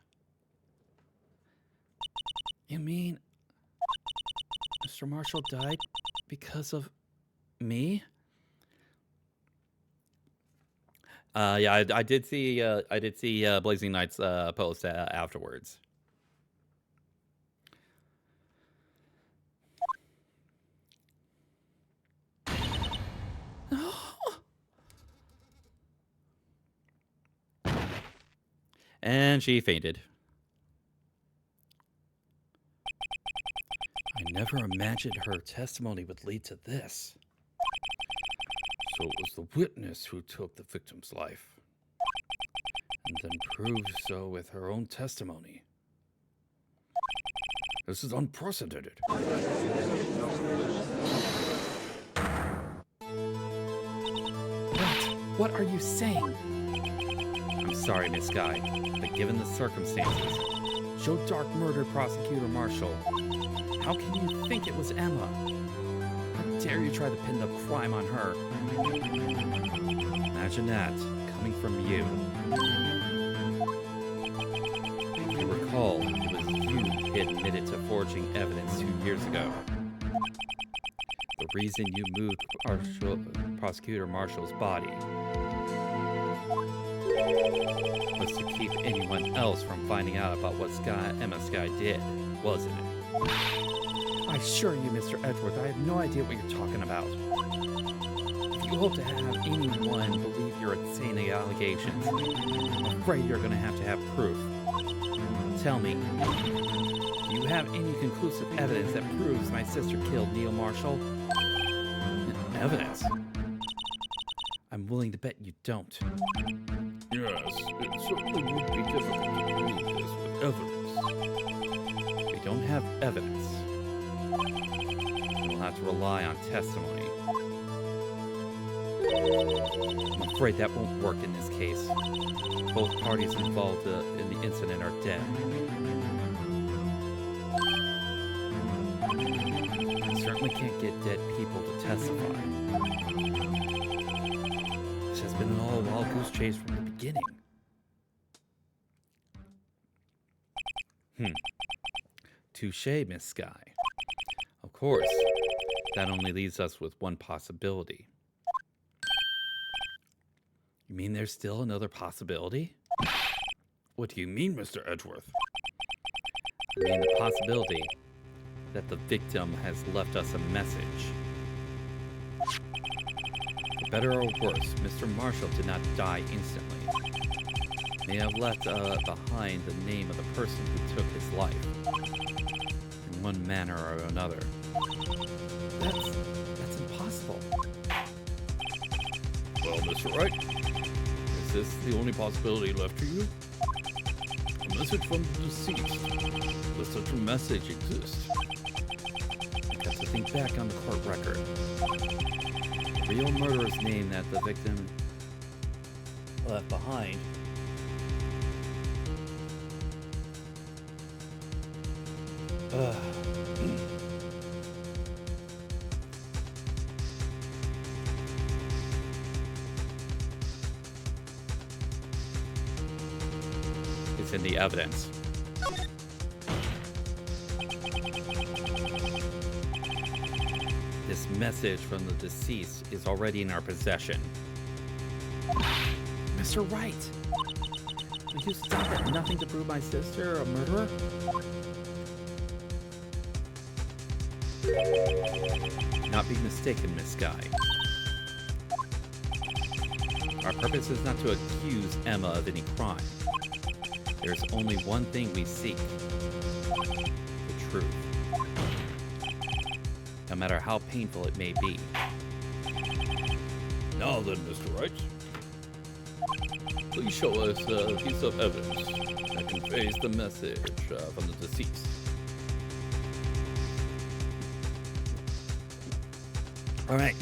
You mean Mr. Marshall died because of me? Yeah, I did see Blazing Knight's post afterwards. And she fainted. I never imagined her testimony would lead to this. So it was the witness who took the victim's life, and then proved so with her own testimony. This is unprecedented. What are you saying? I'm sorry, Miss Guy, but given the circumstances, Joe Dark murdered Prosecutor Marshall. How can you think it was Emma? How dare you try to pin the crime on her? Imagine that, coming from you. If you recall, it was you who admitted to forging evidence 2 years ago. The reason you moved Prosecutor Marshall's body was to keep anyone else from finding out about what Emma Sky did, wasn't it? I assure you, Mr. Edgeworth, I have no idea what you're talking about. If you hope to have anyone believe your insane allegations, I'm afraid you're going to have proof. Tell me, do you have any conclusive evidence that proves my sister killed Neil Marshall? Evidence? I'm willing to bet you don't. Yes, it certainly would be difficult to prove this with evidence. We don't have evidence. We'll have to rely on testimony. I'm afraid that won't work in this case. Both parties involved in the incident are dead. I certainly can't get dead people to testify. This has been an all-wild goose chase from the beginning. Touché, Miss Sky. Of course, that only leaves us with one possibility. You mean there's still another possibility? What do you mean, Mr. Edgeworth? I mean the possibility that the victim has left us a message. For better or worse, Mr. Marshall did not die instantly. He may have left behind the name of the person who took his life, in one manner or another. That's impossible. Well, Mr. Wright, is this the only possibility left for you? A message from the deceased. Does such a message exist? I have to think back on the court record. The real murderer's name that the victim left behind is in the evidence. This message from the deceased is already in our possession. Mr. Wright! Will you stop at nothing to prove my sister a murderer? Do not be mistaken, Miss Guy. Our purpose is not to accuse Emma of any crime. There's only one thing we seek. The truth. No matter how painful it may be. Now then, Mr. Wright, please show us a piece of evidence that conveys the message from the deceased. Alright.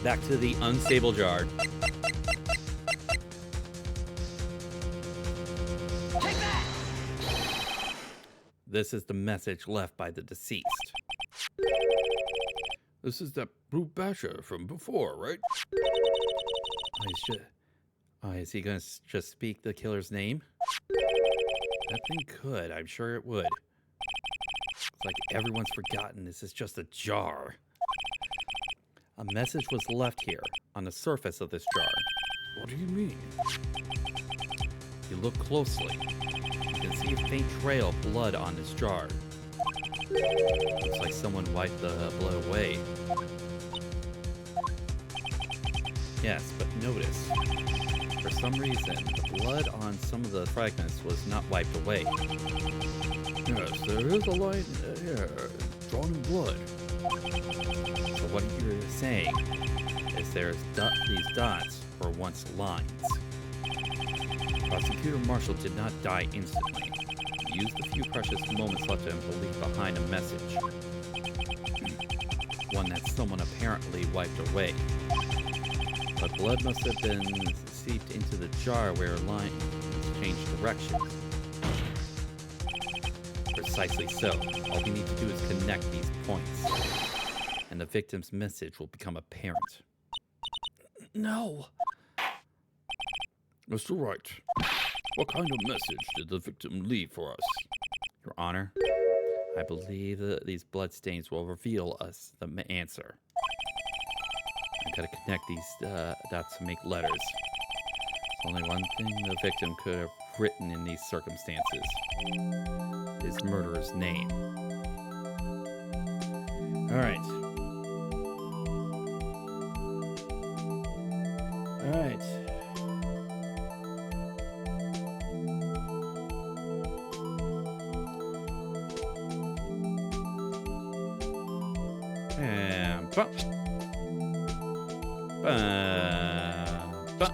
Back to the unstable jar. Take that! This is the message left by the deceased. This is that brute basher from before, right? Is he gonna just speak the killer's name? That thing could. I'm sure it would. It's like everyone's forgotten this is just a jar. A message was left here, on the surface of this jar. What do you mean? If you look closely, you can see a faint trail of blood on this jar. Looks like someone wiped the blood away. Yes, but notice, for some reason, the blood on some of the fragments was not wiped away. Yes, there is a line here, drawn in blood. So what you're saying is these dots were once lines. Prosecutor Marshall did not die instantly. He used the few precious moments left to him to leave behind a message. One that someone apparently wiped away. But blood must have been seeped into the jar where lines changed directions. Precisely so. All we need to do is connect these points. And the victim's message will become apparent. No! Mr. Wright, what kind of message did the victim leave for us? Your Honor, I believe that these bloodstains will reveal us the answer. I gotta connect these dots to make letters. There's only one thing the victim could have written in these circumstances. His murderer's name. Alright. Alright. And bump. Bump. Bump.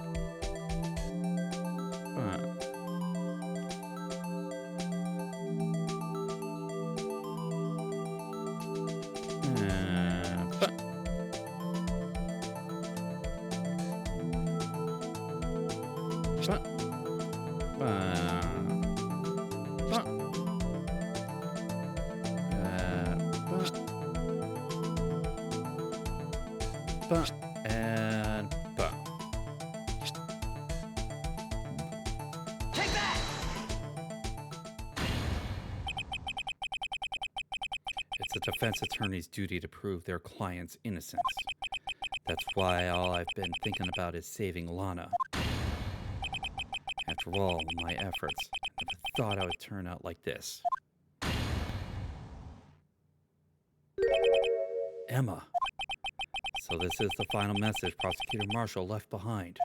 And Take that! it's a defense attorney's duty to prove their client's innocence. That's why all I've been thinking about is saving Lana. After all my efforts, I never thought I would turn out like this. Emma. So this is the final message Prosecutor Marshall left behind.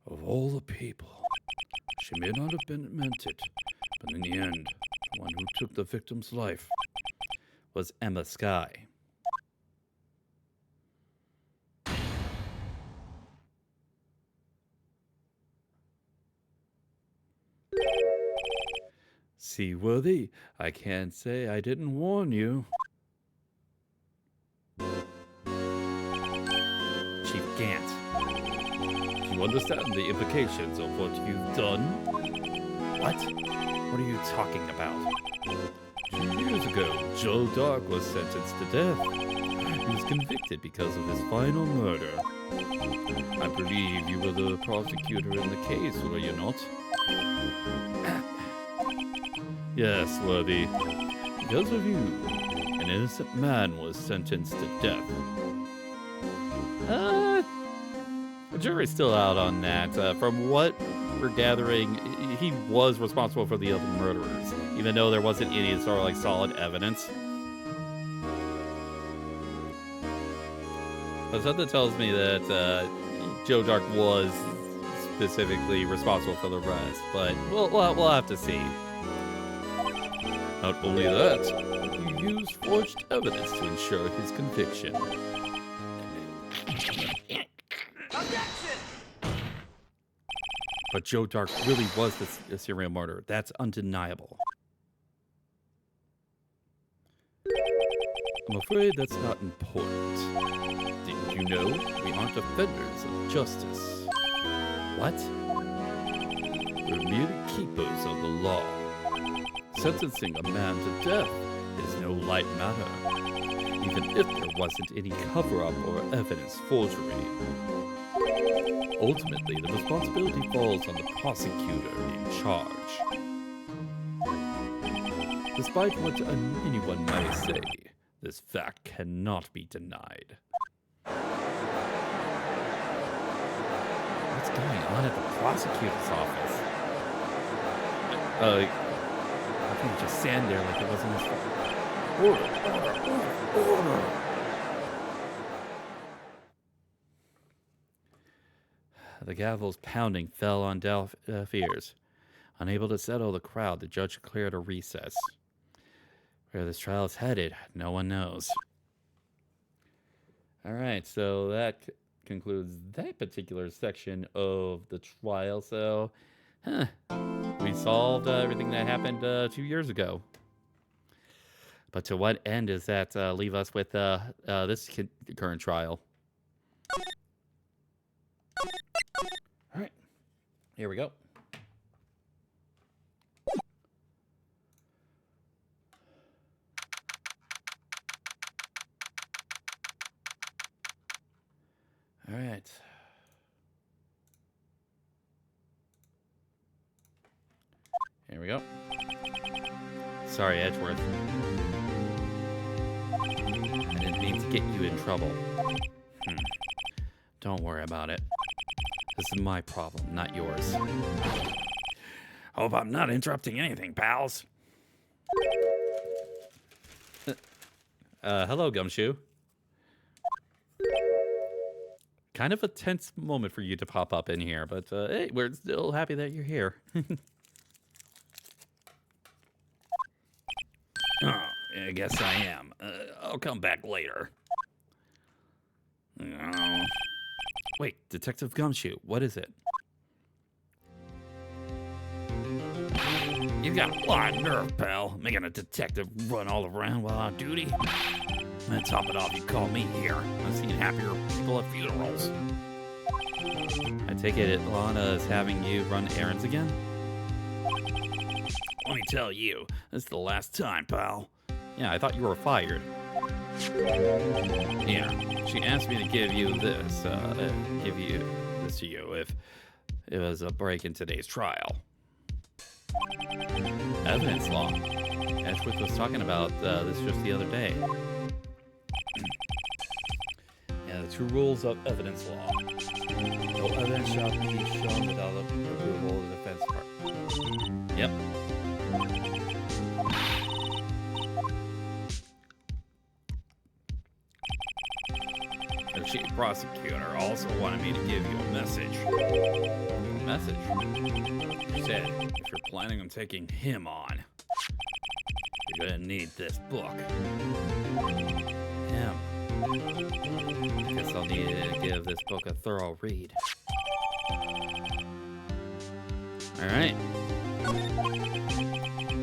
Of all the people, she may not have been meant it, but in the end, the one who took the victim's life Was Emma Sky. Seaworthy, I can't say I didn't warn you. Chief Gant. Do you understand the implications of what you've done? What? What are you talking about? 2 years ago, Joe Dark was sentenced to death. He was convicted because of his final murder. I believe you were the prosecutor in the case, were you not? Yes, Worthy. Because of you, an innocent man was sentenced to death. The jury's still out on that. From what we're gathering, he was responsible for the other murderers, even though there wasn't any sort of like solid evidence. But something tells me that Joe Dark was specifically responsible for the rest, but we'll have to see. Not only that, but you used forged evidence to ensure his conviction. Objection! But Joe Dark really was the serial murderer. That's undeniable. I'm afraid that's not important. Didn't you know we aren't defenders of justice? What? We're merely keepers of the law. Sentencing a man to death is no light matter, even if there wasn't any cover-up or evidence forgery. Ultimately, the responsibility falls on the prosecutor in charge. Despite what anyone may say, this fact cannot be denied. What's going on at the prosecutor's office? I think just stand there like it wasn't his fault. Order! The gavel's pounding fell on deaf ears. Unable to settle the crowd, the judge declared a recess. Where this trial is headed, no one knows. All right, so that concludes that particular section of the trial. So, we solved everything that happened 2 years ago. But to what end does that leave us with this current trial? All right, here we go. All right. Here we go. Sorry, Edgeworth. I didn't mean to get you in trouble. Don't worry about it. This is my problem, not yours. Hope I'm not interrupting anything, pals. Hello, Gumshoe. Kind of a tense moment for you to pop up in here, but hey, we're still happy that you're here. Oh, I guess I am. I'll come back later. Oh. Wait, Detective Gumshoe, what is it? You got a lot of nerve, pal, making a detective run all around while on duty. And top it off, you call me here. I've seen happier people at funerals. I take it Lana is having you run errands again? Let me tell you, this is the last time, pal. Yeah, I thought you were fired. Here, she asked me to give you this to you if it was a break in today's trial. Evidence law. Edgeworth was talking about this just the other day. Yeah, the two rules of evidence law. No evidence shall be shown without the approval of the defense part. Yep. The chief prosecutor also wanted me to give you a message. A message. She said, if you're planning on taking him on, you're gonna need this book. Yeah. I guess I'll need to give this book a thorough read. Alright.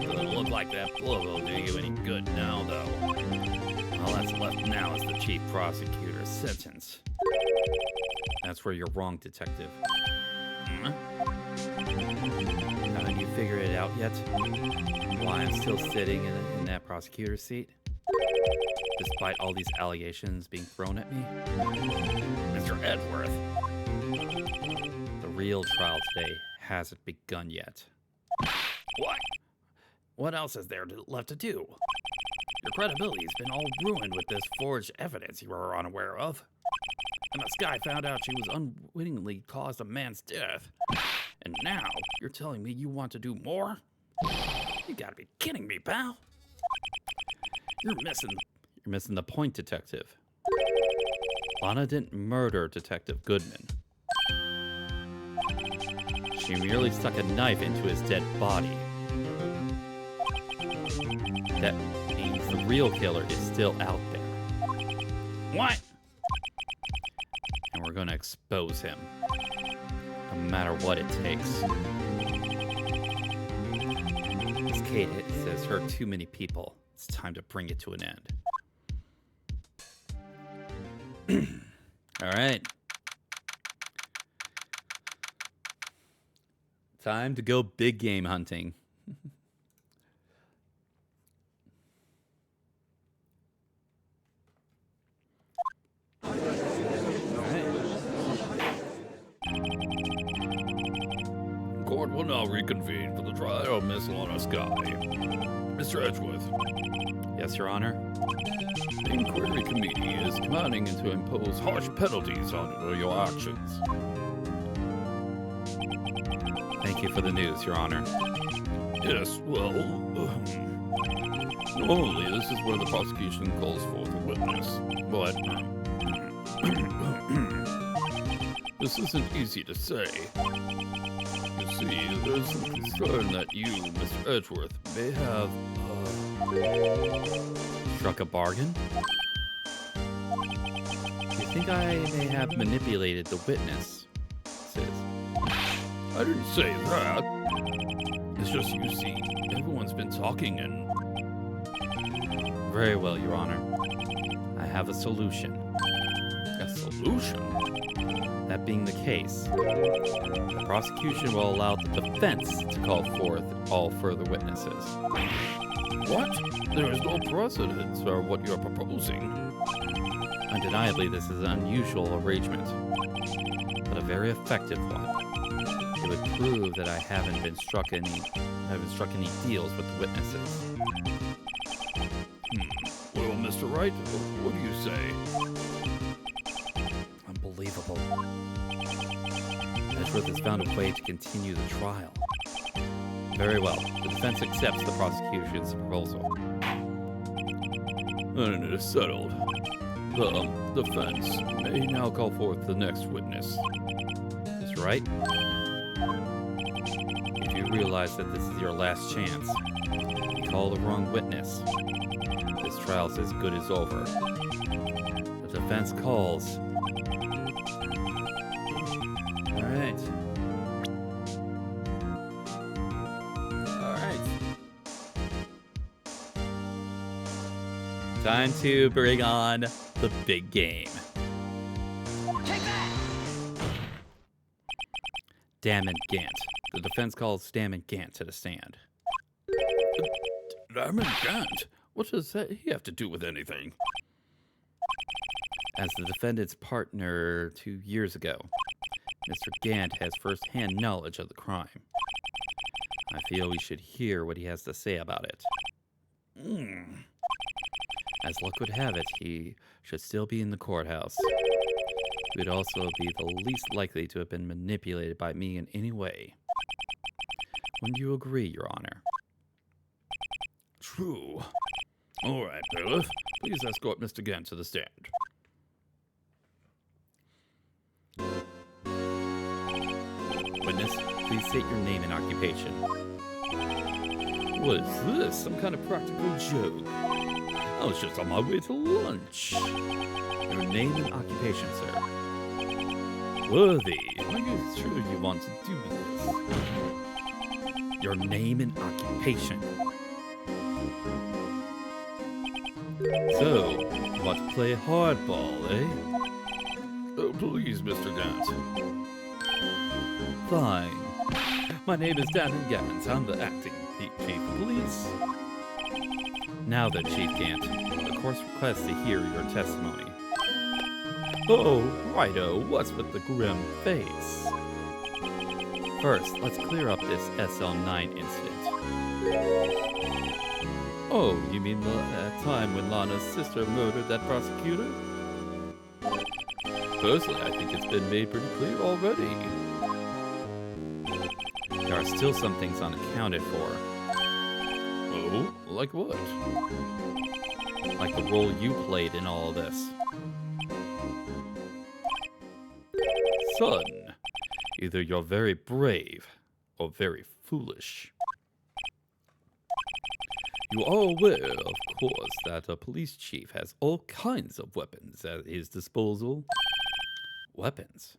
Doesn't look like that book will do you any good now, though. All that's left now is the chief prosecutor's sentence. That's where you're wrong, Detective. Huh? Haven't you figured it out yet? Why I'm still sitting in that prosecutor's seat? Despite all these allegations being thrown at me? Mr. Edgeworth. The real trial today hasn't begun yet. What? What else is there left to do? Your credibility's been all ruined with this forged evidence you were unaware of. And this guy found out she was unwittingly caused a man's death. And now you're telling me you want to do more? You gotta be kidding me, pal. You're missing the point, Detective. Lana didn't murder Detective Goodman. She merely stuck a knife into his dead body. That means the real killer is still out there. What? And we're gonna expose him. No matter what it takes. This Kate has hurt too many people. It's time to bring it to an end. All right. Time to go big game hunting. Court will now reconvene for the trial of Miss Lana Sky. Mr. Edgeworth. Yes, Your Honor. The inquiry committee is planning to impose harsh penalties on your actions. Thank you for the news, Your Honor. Yes, well, normally this is where the prosecution calls forth a witness, but this isn't easy to say. You see, there's some concern that you, Mr. Edgeworth, may have, Struck a bargain? You think I may have manipulated the witness? I didn't say that. It's just, you see, everyone's been talking and... Very well, Your Honor. I have a solution. A solution? That being the case, the prosecution will allow the defense to call forth all further witnesses. What? There is no precedent for what you're proposing. Undeniably, this is an unusual arrangement, but a very effective one. It would prove that I haven't struck any deals with the witnesses. Well, Mr. Wright, what do you say? Unbelievable. Edgeworth has found a way to continue the trial. Very well. The defense accepts the prosecution's proposal. Then it is settled. The defense may now call forth the next witness. Mr. Wright? You do realize that this is your last chance. You call the wrong witness. This trial's as good as over. The defense calls. All right. Time to bring on the big game. Take that! Damon Gant. The defense calls Damon Gant to the stand. Damon Gant? What does that he have to do with anything? As the defendant's partner 2 years ago, Mr. Gant has first-hand knowledge of the crime. I feel we should hear what he has to say about it. As luck would have it, he should still be in the courthouse. He would also be the least likely to have been manipulated by me in any way. Wouldn't you agree, Your Honor? True. All right, bailiff. Please escort Mr. Gant to the stand. Witness, please state your name and occupation. What is this? Some kind of practical joke? I was just on my way to lunch. Your name and occupation, sir. Worthy, are you sure you want to do this? Your name and occupation. So, you want to play hardball, eh? Oh, please, Mr. Gant. Fine. My name is Damon Gant. I'm the acting chief of police. Now then, Chief Gant, the court requests to hear your testimony. Oh, righto, what's with the grim face? First, let's clear up this SL9 incident. Oh, you mean that time when Lana's sister murdered that prosecutor? Personally, I think it's been made pretty clear already. There are still some things unaccounted for. Oh, like what? Like the role you played in all of this. Son, either you're very brave or very foolish. You are aware, of course, that a police chief has all kinds of weapons at his disposal. Weapons?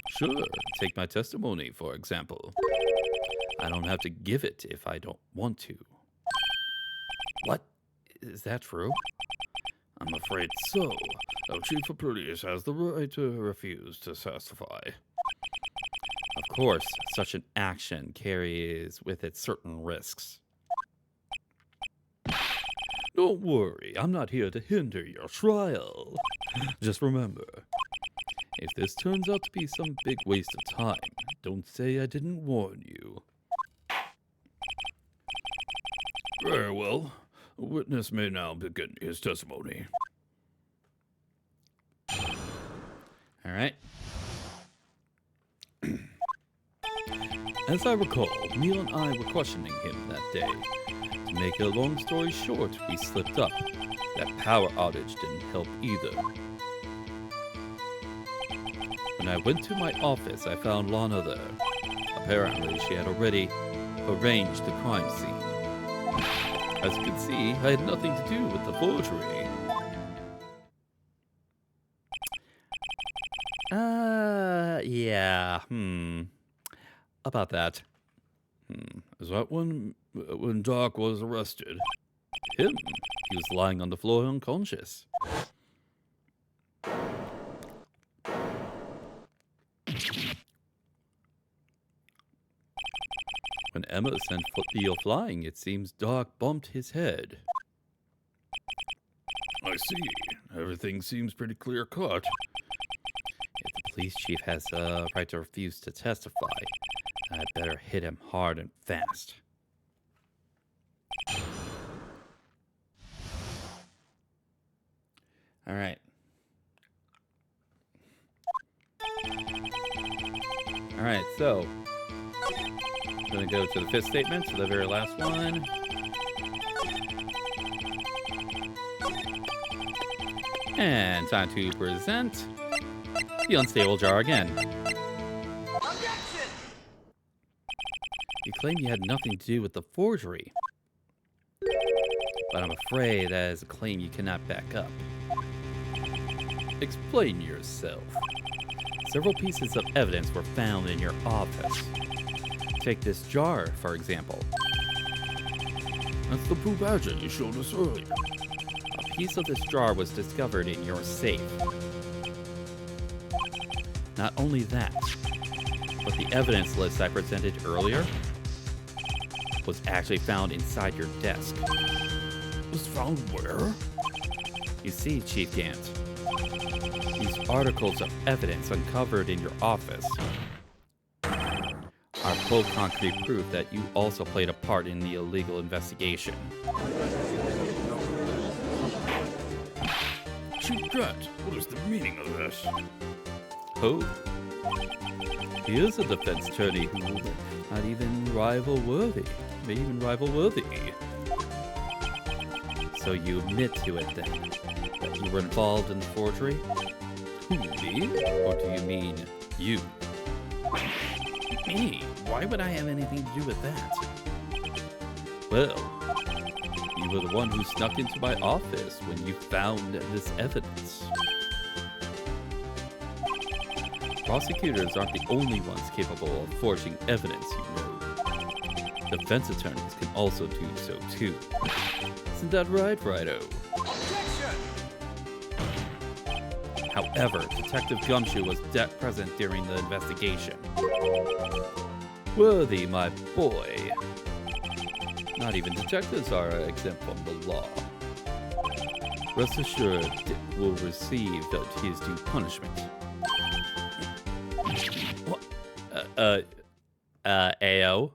Sure, take my testimony, for example. I don't have to give it if I don't want to. What? Is that true? I'm afraid so. The chief of police has the right to refuse to testify. Of course, such an action carries with it certain risks. Don't worry, I'm not here to hinder your trial. Just remember, if this turns out to be some big waste of time, don't say I didn't warn you. Very well. The witness may now begin his testimony. All right. As I recall, Neil and I were questioning him that day. To make a long story short, we slipped up. That power outage didn't help either. When I went to my office, I found Lana there. Apparently, she had already arranged the crime scene. As you can see, I had nothing to do with the forgery. Yeah, about that. Is that when Doc was arrested? Him? He was lying on the floor unconscious. When Emma sent Neil flying, it seems Doc bumped his head. I see. Everything seems pretty clear-cut. If the police chief has a right to refuse to testify, I'd better hit him hard and fast. All right. All right, so I'm going to go to the fifth statement, so the very last one. And time to present the unstable jar again. Objection! You claim you had nothing to do with the forgery, but I'm afraid that is a claim you cannot back up. Explain yourself. Several pieces of evidence were found in your office. Take this jar, for example. That's the blue badge you showed us earlier. A piece of this jar was discovered in your safe. Not only that, but the evidence list I presented earlier was actually found inside your desk. Was found where? You see, Chief Gant, these articles of evidence uncovered in your office are full concrete proof that you also played a part in the illegal investigation. Chief Grant, what is the meaning of this? Oh, he is a defense attorney who not even rival-worthy. Maybe even rival-worthy. So you admit to it then, that you were involved in the forgery? Who, me? Or do you mean you? Me? Why would I have anything to do with that? Well, you were the one who snuck into my office when you found this evidence. Prosecutors aren't the only ones capable of forging evidence, you know. Defense attorneys can also do so too. Isn't that right, Righto? Objection! However, Detective Gumshoe was present during the investigation. Worthy, my boy. Not even detectives are exempt from the law. Rest assured, Dick will receive his due punishment. What? AO?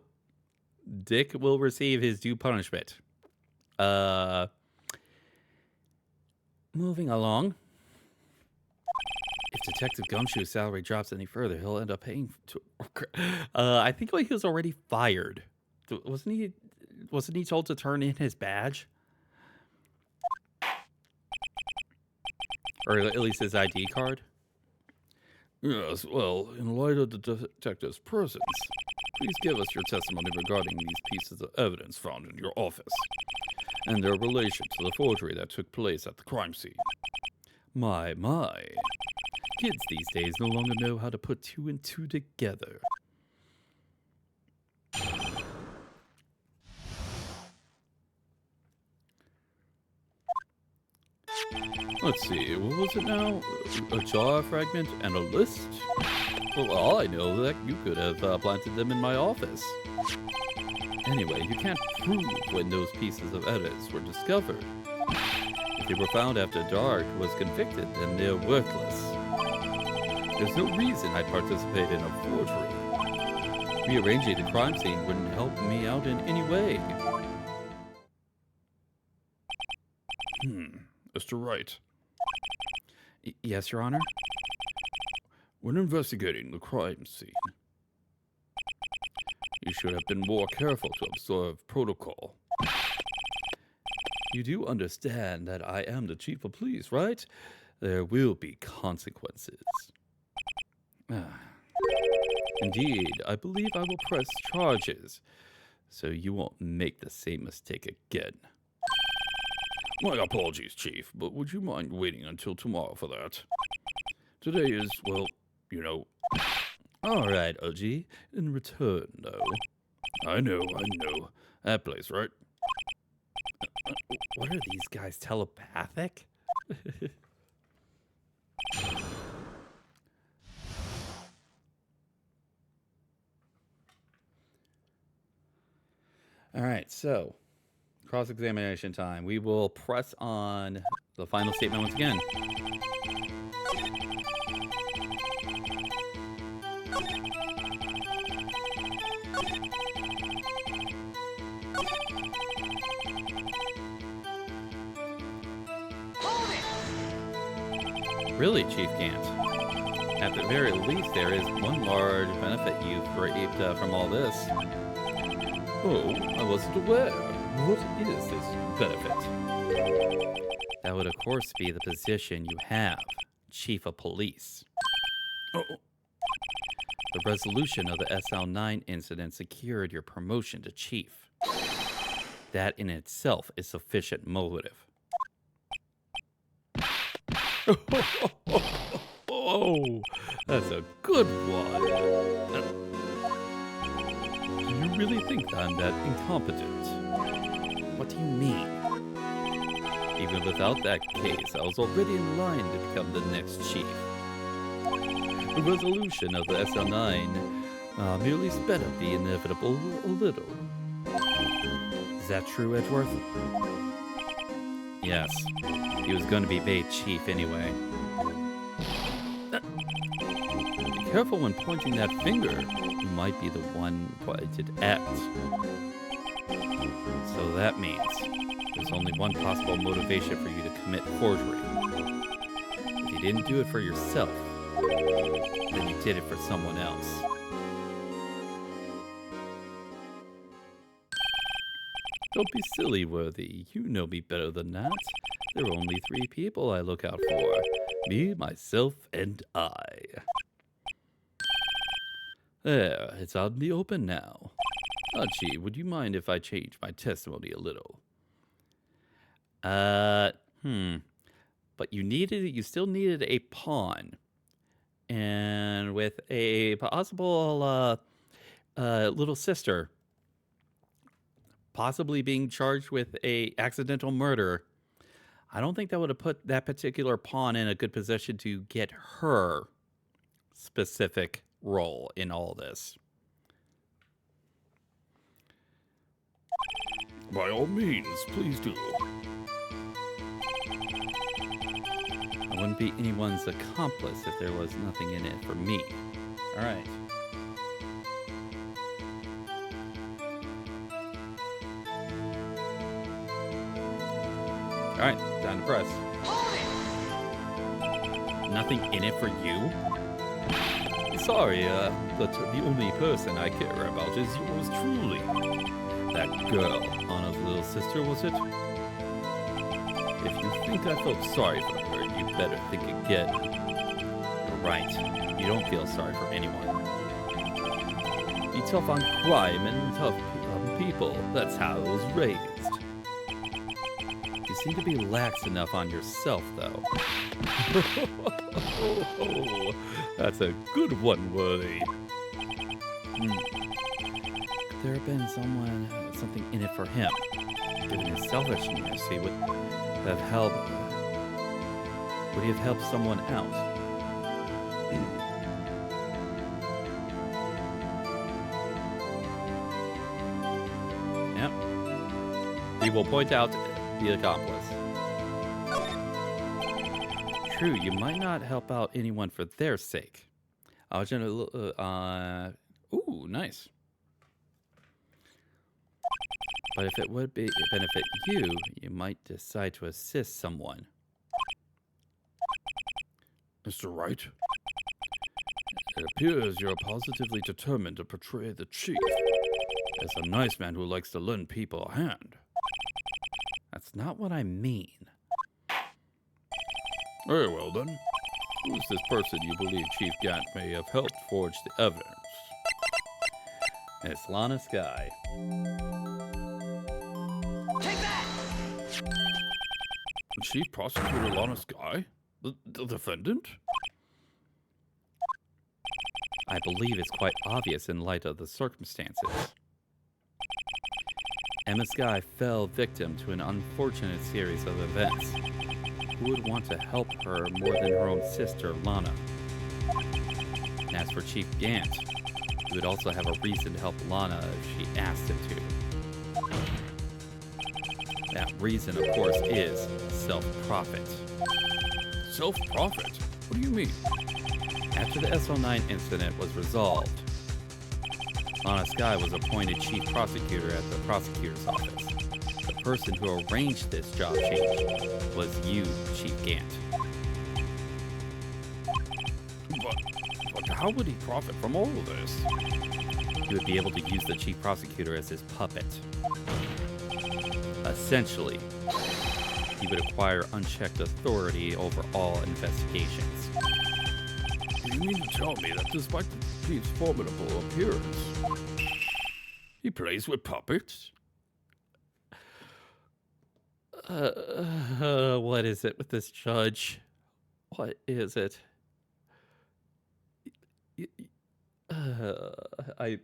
Dick will receive his due punishment. Uh, moving along. If Detective Gumshoe's salary drops any further, he'll end up paying to. I think like he was already fired. Wasn't he? Wasn't he told to turn in his badge, or at least his ID card? Yes, well, in light of the detective's presence, please give us your testimony regarding these pieces of evidence found in your office and their relation to the forgery that took place at the crime scene. My. Kids these days no longer know how to put two and two together. Let's see, what was it now? A jar fragment and a list? For all I know, that you could have planted them in my office. Anyway, you can't prove when those pieces of evidence were discovered. If they were found after Dark was convicted, then they're worthless. There's no reason I'd participate in a forgery. Rearranging the crime scene wouldn't help me out in any way. Mr. Wright, Yes, Your Honor? when investigating the crime scene, you should have been more careful to observe protocol. You do understand that I am the chief of police, right? There will be consequences. Indeed, I believe I will press charges, so you won't make the same mistake again. My apologies, Chief, but would you mind waiting until tomorrow for that? Today is, well, you know. All right, OG. In return, though. I know. That place, right? What are these guys, telepathic? All right, so cross-examination time. We will press on the final statement once again. Hold it! Really, Chief Gant. At the very least, there is one large benefit you've reaped from all this. Oh, I wasn't aware. What is this benefit? That would, of course, be the position you have, Chief of Police. Oh, The resolution of the SL9 incident secured your promotion to Chief. That in itself is sufficient motive. Oh, that's a good one. Do you really think I'm that incompetent? What do you mean? Even without that case, I was already in line to become the next chief. The resolution of the SL9 merely sped up the inevitable a little. Is that true, Edgeworth? Yes. He was going to be made chief anyway. Be careful when pointing that finger. You might be the one pointed at. So that means there's only one possible motivation for you to commit forgery. If you didn't do it for yourself, then you did it for someone else. Don't be silly, Worthy. You know me better than that. There are only 3 people I look out for. Me, myself, and I. There, it's out in the open now. Archie, would you mind if I change my testimony a little? But you still needed a pawn. And with a possible little sister possibly being charged with a accidental murder, I don't think that would have put that particular pawn in a good position to get her specific role in all this. by all means, please do. I wouldn't be anyone's accomplice if there was nothing in it for me. All right. All right, time to press. Nothing in it for you? Sorry, the only person I care about is yours truly. That girl, Anna's little sister, was it? If you think I felt sorry for her, you better think again. You're right. You don't feel sorry for anyone. Be tough on crime and tough on people. That's how I was raised. You seem to be lax enough on yourself, though. Oh, that's a good one, Worthy. Could there have been something in it for him? Given his selfishness, he would have helped. Would he have helped someone out? Yep. He will point out the accomplice. True, you might not help out anyone for their sake. I was gonna. Ooh, nice. But if it would benefit you, you might decide to assist someone. Mr. Wright, it appears you're positively determined to portray the chief as a nice man who likes to lend people a hand. That's not what I mean. Very well, then. Who's this person you believe Chief Gant may have helped forge the evidence? It's Lana Sky. Take that! Chief Prosecutor Lana Sky? The defendant? I believe it's quite obvious in light of the circumstances. Emma Sky fell victim to an unfortunate series of events. Who would want to help her more than her own sister, Lana? And as for Chief Gant, he would also have a reason to help Lana if she asked him to. That reason, of course, is self-profit. Self-profit? What do you mean? After the SO9 incident was resolved, Lana Sky was appointed chief prosecutor at the prosecutor's office. The person who arranged this job change was you, Chief Gant. But how would he profit from all of this? He would be able to use the chief prosecutor as his puppet. Essentially, he would acquire unchecked authority over all investigations. You mean to tell me that despite the chief's formidable appearance, he plays with puppets? What is it with this judge? What is it?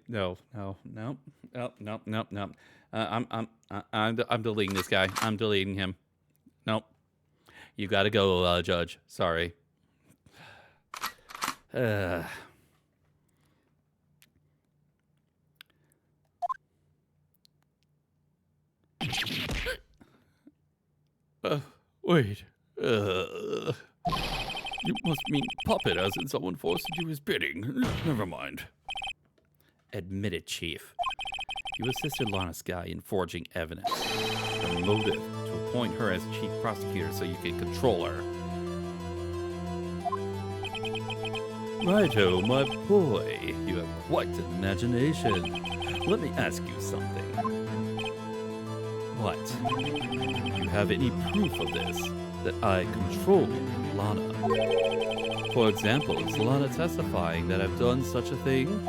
No. I'm deleting this guy. I'm deleting him. Nope. You gotta go, Judge. Sorry. Wait. You must mean puppet, as in someone forced to do his bidding. Never mind. Admit it, Chief. You assisted Lana Sky in forging evidence. Her motive to appoint her as chief prosecutor so you could control her. Righto, my boy. You have quite an imagination. Let me ask you something. What? Do you have any proof of this? That I control Lana? For example, is Lana testifying that I've done such a thing?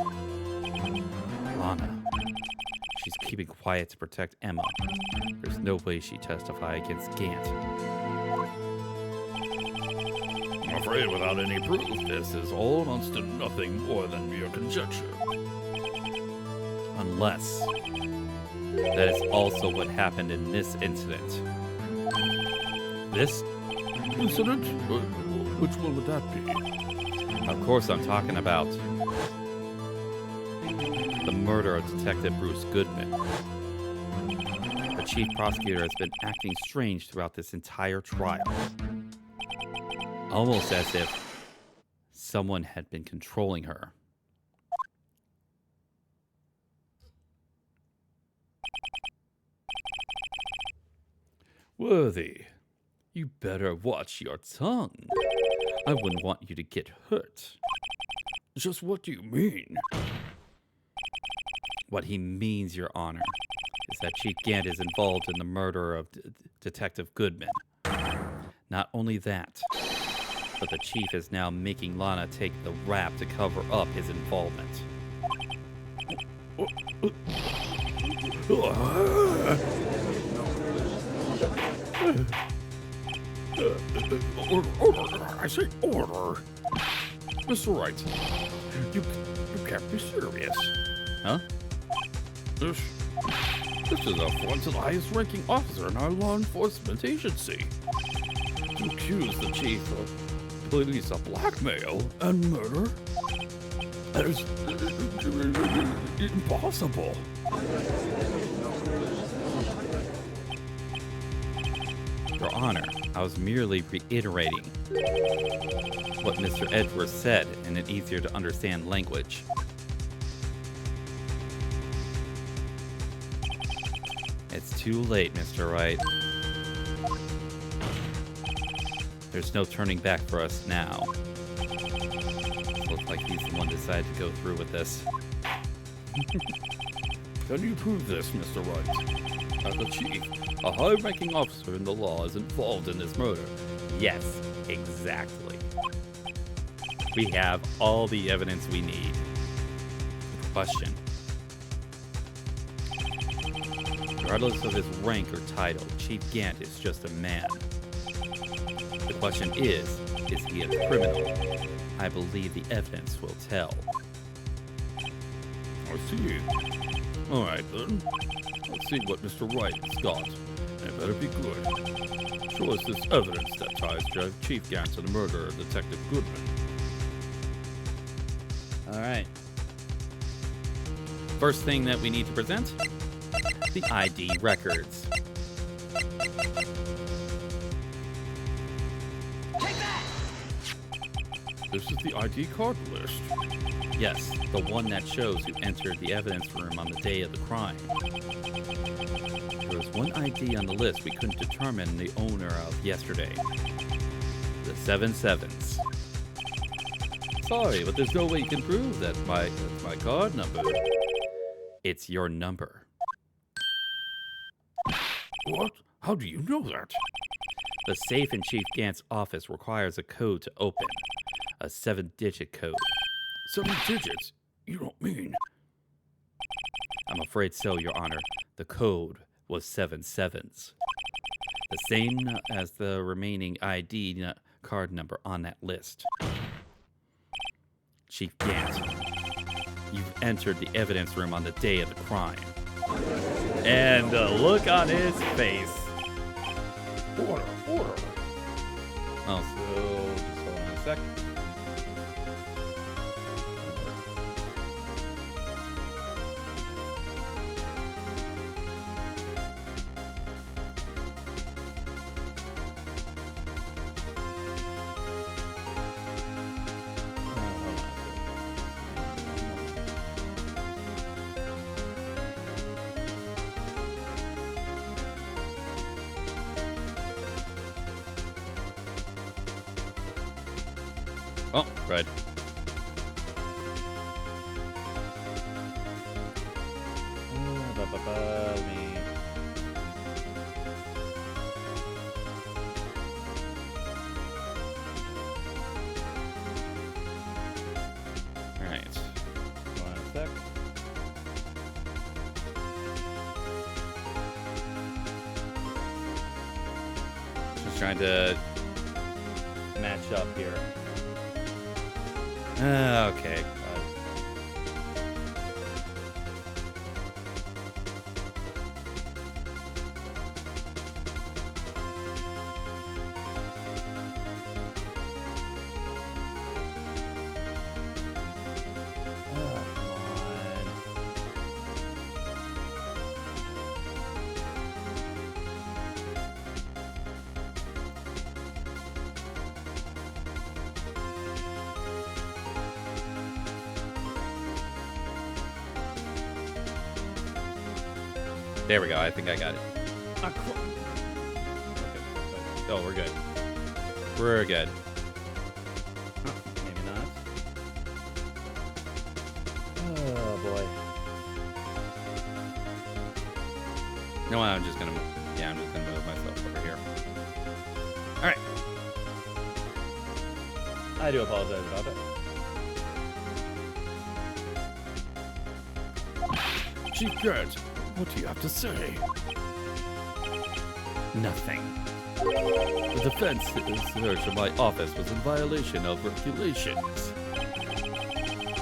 Lana. She's keeping quiet to protect Emma. There's no way she'd testify against Gant. I'm afraid without any proof, this is all amounts to nothing more than mere conjecture. Unless that is also what happened in this incident. This incident? Which one would that be? Of course I'm talking about the murder of Detective Bruce Goodman. The chief prosecutor has been acting strange throughout this entire trial. Almost as if someone had been controlling her. Worthy, You better watch your tongue. I wouldn't want you to get hurt. Just what do you mean? What he means, Your Honor, is that Chief Gant is involved in the murder of Detective Goodman. Not only that, but the Chief is now making Lana take the rap to cover up his involvement. Order. I say order. Mr. Wright, you can't be serious. Huh? This is an affront to the highest-ranking officer in our law enforcement agency. To accuse the chief of police of blackmail and murder is impossible. Your Honor, I was merely reiterating what Mr. Edwards said in an easier to understand language. It's too late, Mr. Wright. There's no turning back for us now. Looks like he's the one decided to go through with this. Can you prove this, Mr. Wright? As the chief, a high-ranking officer in the law is involved in this murder. Yes, exactly. We have all the evidence we need. Question. Regardless of his rank or title, Chief Gant is just a man. The question is he a criminal? I believe the evidence will tell. I see. All right, then. Let's see what Mr. Wright has got. It better be good. Show us this evidence that ties Chief Gant to the murder of Detective Goodman. All right. First thing that we need to present, the ID records. This is the ID card list. Yes, the one that shows who entered the evidence room on the day of the crime. There was one ID on the list we couldn't determine the owner of yesterday. The 77s. Sorry, but there's no way you can prove that's my card number. It's your number. What? How do you know that? The safe in Chief Gant's office requires a code to open. A 7-digit code. 7 digits? You don't mean... I'm afraid so, Your Honor. The code was 7 sevens. The same as the remaining ID card number on that list. Chief Gant, you've entered the evidence room on the day of the crime. And the look on his face. Order. Also, just hold on a sec. Oh, right. Let me... Alright. Hold on a sec. Just trying to match up here. Okay. There we go. I think I got it. Okay. So we're good. We're good. Maybe not. Oh boy. No, I'm just gonna move myself over here. Alright. I do apologize about that. Chief Grant, what do you have to say? Nothing. The defense search of my office was in violation of regulations.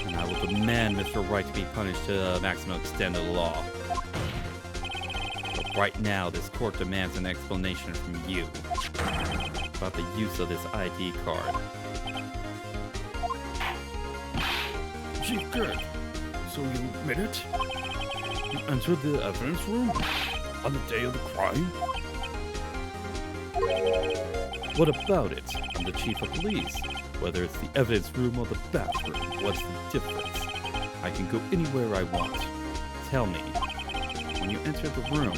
And I will demand Mr. Wright to be punished to the maximum extent of the law. But right now, this court demands an explanation from you about the use of this ID card. Chief Grant, so you admit it? You entered the evidence room on the day of the crime? What about it? I'm the chief of police. Whether it's the evidence room or the bathroom, what's the difference? I can go anywhere I want. Tell me, when you entered the room,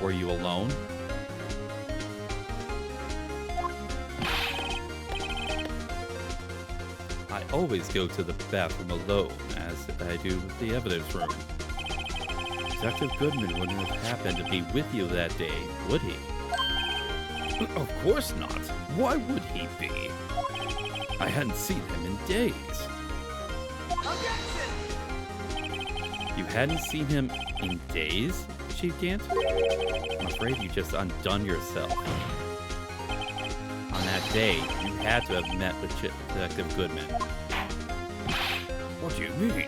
were you alone? I always go to the bathroom alone, as I do with the evidence room. Detective Goodman wouldn't have happened to be with you that day, would he? Of course not. Why would he be? I hadn't seen him in days. You hadn't seen him in days, Chief Gant? I'm afraid you just undone yourself. On that day, you had to have met with Detective Goodman. What do you mean?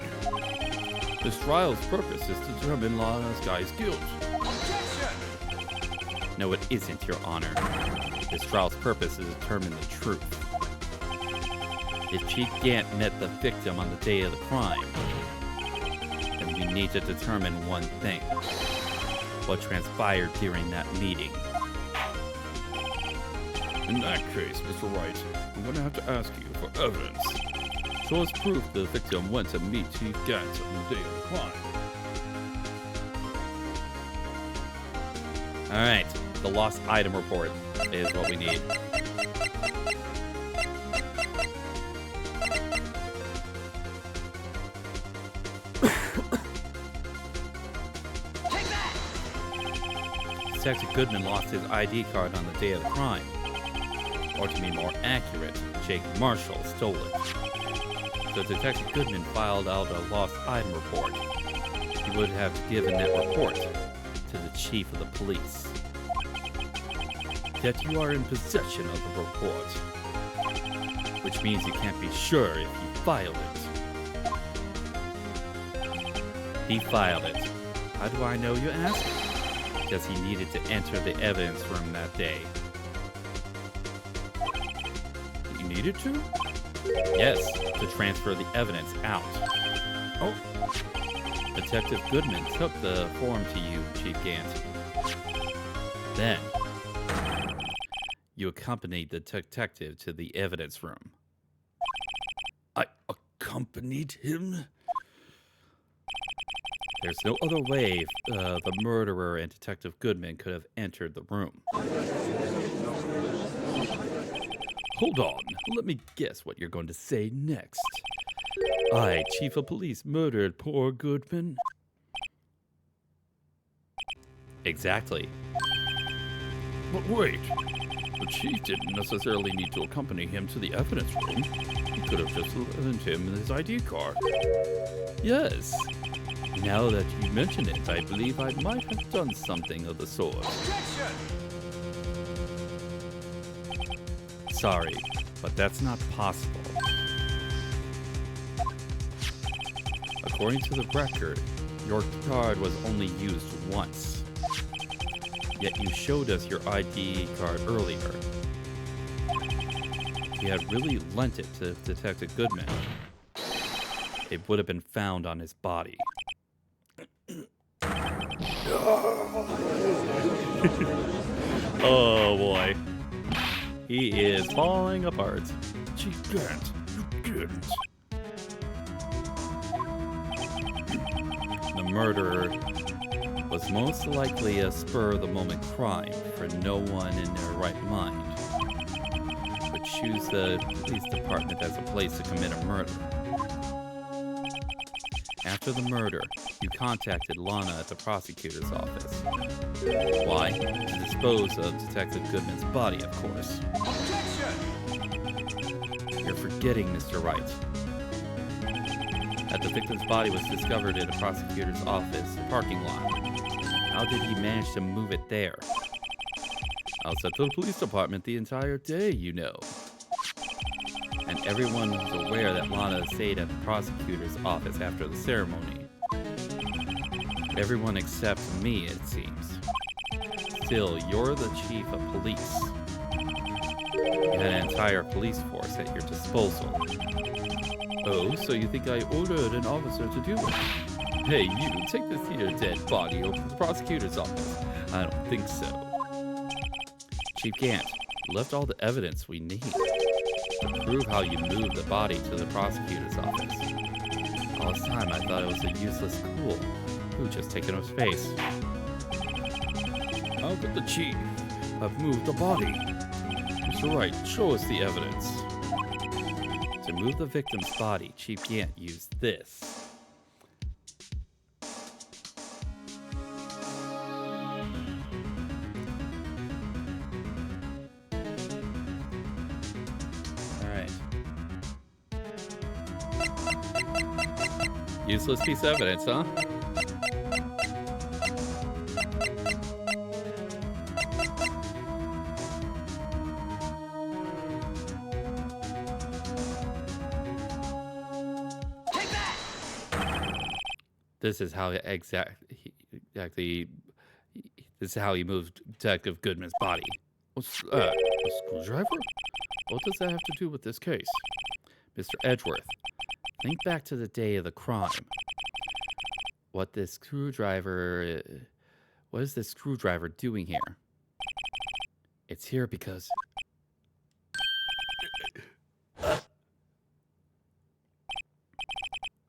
This trial's purpose is to determine Lana's guy's guilt. No, it isn't, Your Honor. This trial's purpose is to determine the truth. If Chief Gant met the victim on the day of the crime, then we need to determine one thing. What transpired during that meeting. In that case, Mr. Wright, I'm going to have to ask you for evidence. Show us proof the victim went to meet Chief Gant on the day of the crime. Alright, the lost item report is what we need. Detective Goodman lost his ID card on the day of the crime. Or to be more accurate, Jake Marshall stole it. So Detective Goodman filed out a lost item report. He would have given that report to the chief of the police. Yet you are in possession of the report, which means you can't be sure if you filed it. He filed it. How do I know, you ask? Because he needed to enter the evidence room that day. You needed to? Yes, to transfer the evidence out. Oh. Detective Goodman took the form to you, Chief Gant. Then, you accompanied the detective to the evidence room. I accompanied him? There's no other way the murderer and Detective Goodman could have entered the room. Hold on, let me guess what you're going to say next. I, Chief of Police, murdered poor Goodman? Exactly. But wait, the chief didn't necessarily need to accompany him to the evidence room. He could have just lent him his ID card. Yes. Now that you mention it, I believe I might have done something of the sort. Objection! Sorry, but that's not possible. According to the record, your card was only used once. Yet you showed us your ID card earlier. If you had really lent it to Detective Goodman, it would have been found on his body. Oh boy. He is falling apart. Chief Gant, you didn't. The murderer was most likely a spur-of-the-moment crime, for no one in their right mind would choose the police department as a place to commit a murder. After the murder, you contacted Lana at the prosecutor's office. Why? To dispose of Detective Goodman's body, of course. You're forgetting, Mr. Wright, that the victim's body was discovered in the prosecutor's office parking lot. How did he manage to move it there? I was at the police department the entire day, you know. And everyone was aware that Lana stayed at the prosecutor's office after the ceremony. Everyone except me, it seems. Still, you're the chief of police. You had an entire police force at your disposal. Oh, so you think I ordered an officer to do it? Hey, you, take this here dead body over to the prosecutor's office. I don't think so. Chief Gant, you left all the evidence we need to prove how you moved the body to the prosecutor's office. All this time, I thought it was a useless tool. Who just taken up space? How could the chief have moved the body? Mr. Wright, show us the evidence. To move the victim's body, Chief Gant used this. Alright. Useless piece of evidence, huh? This is how exactly. This is how he moved Detective Goodman's body. What's that? A screwdriver? What does that have to do with this case? Mr. Edgeworth, think back to the day of the crime. What is this screwdriver doing here? It's here because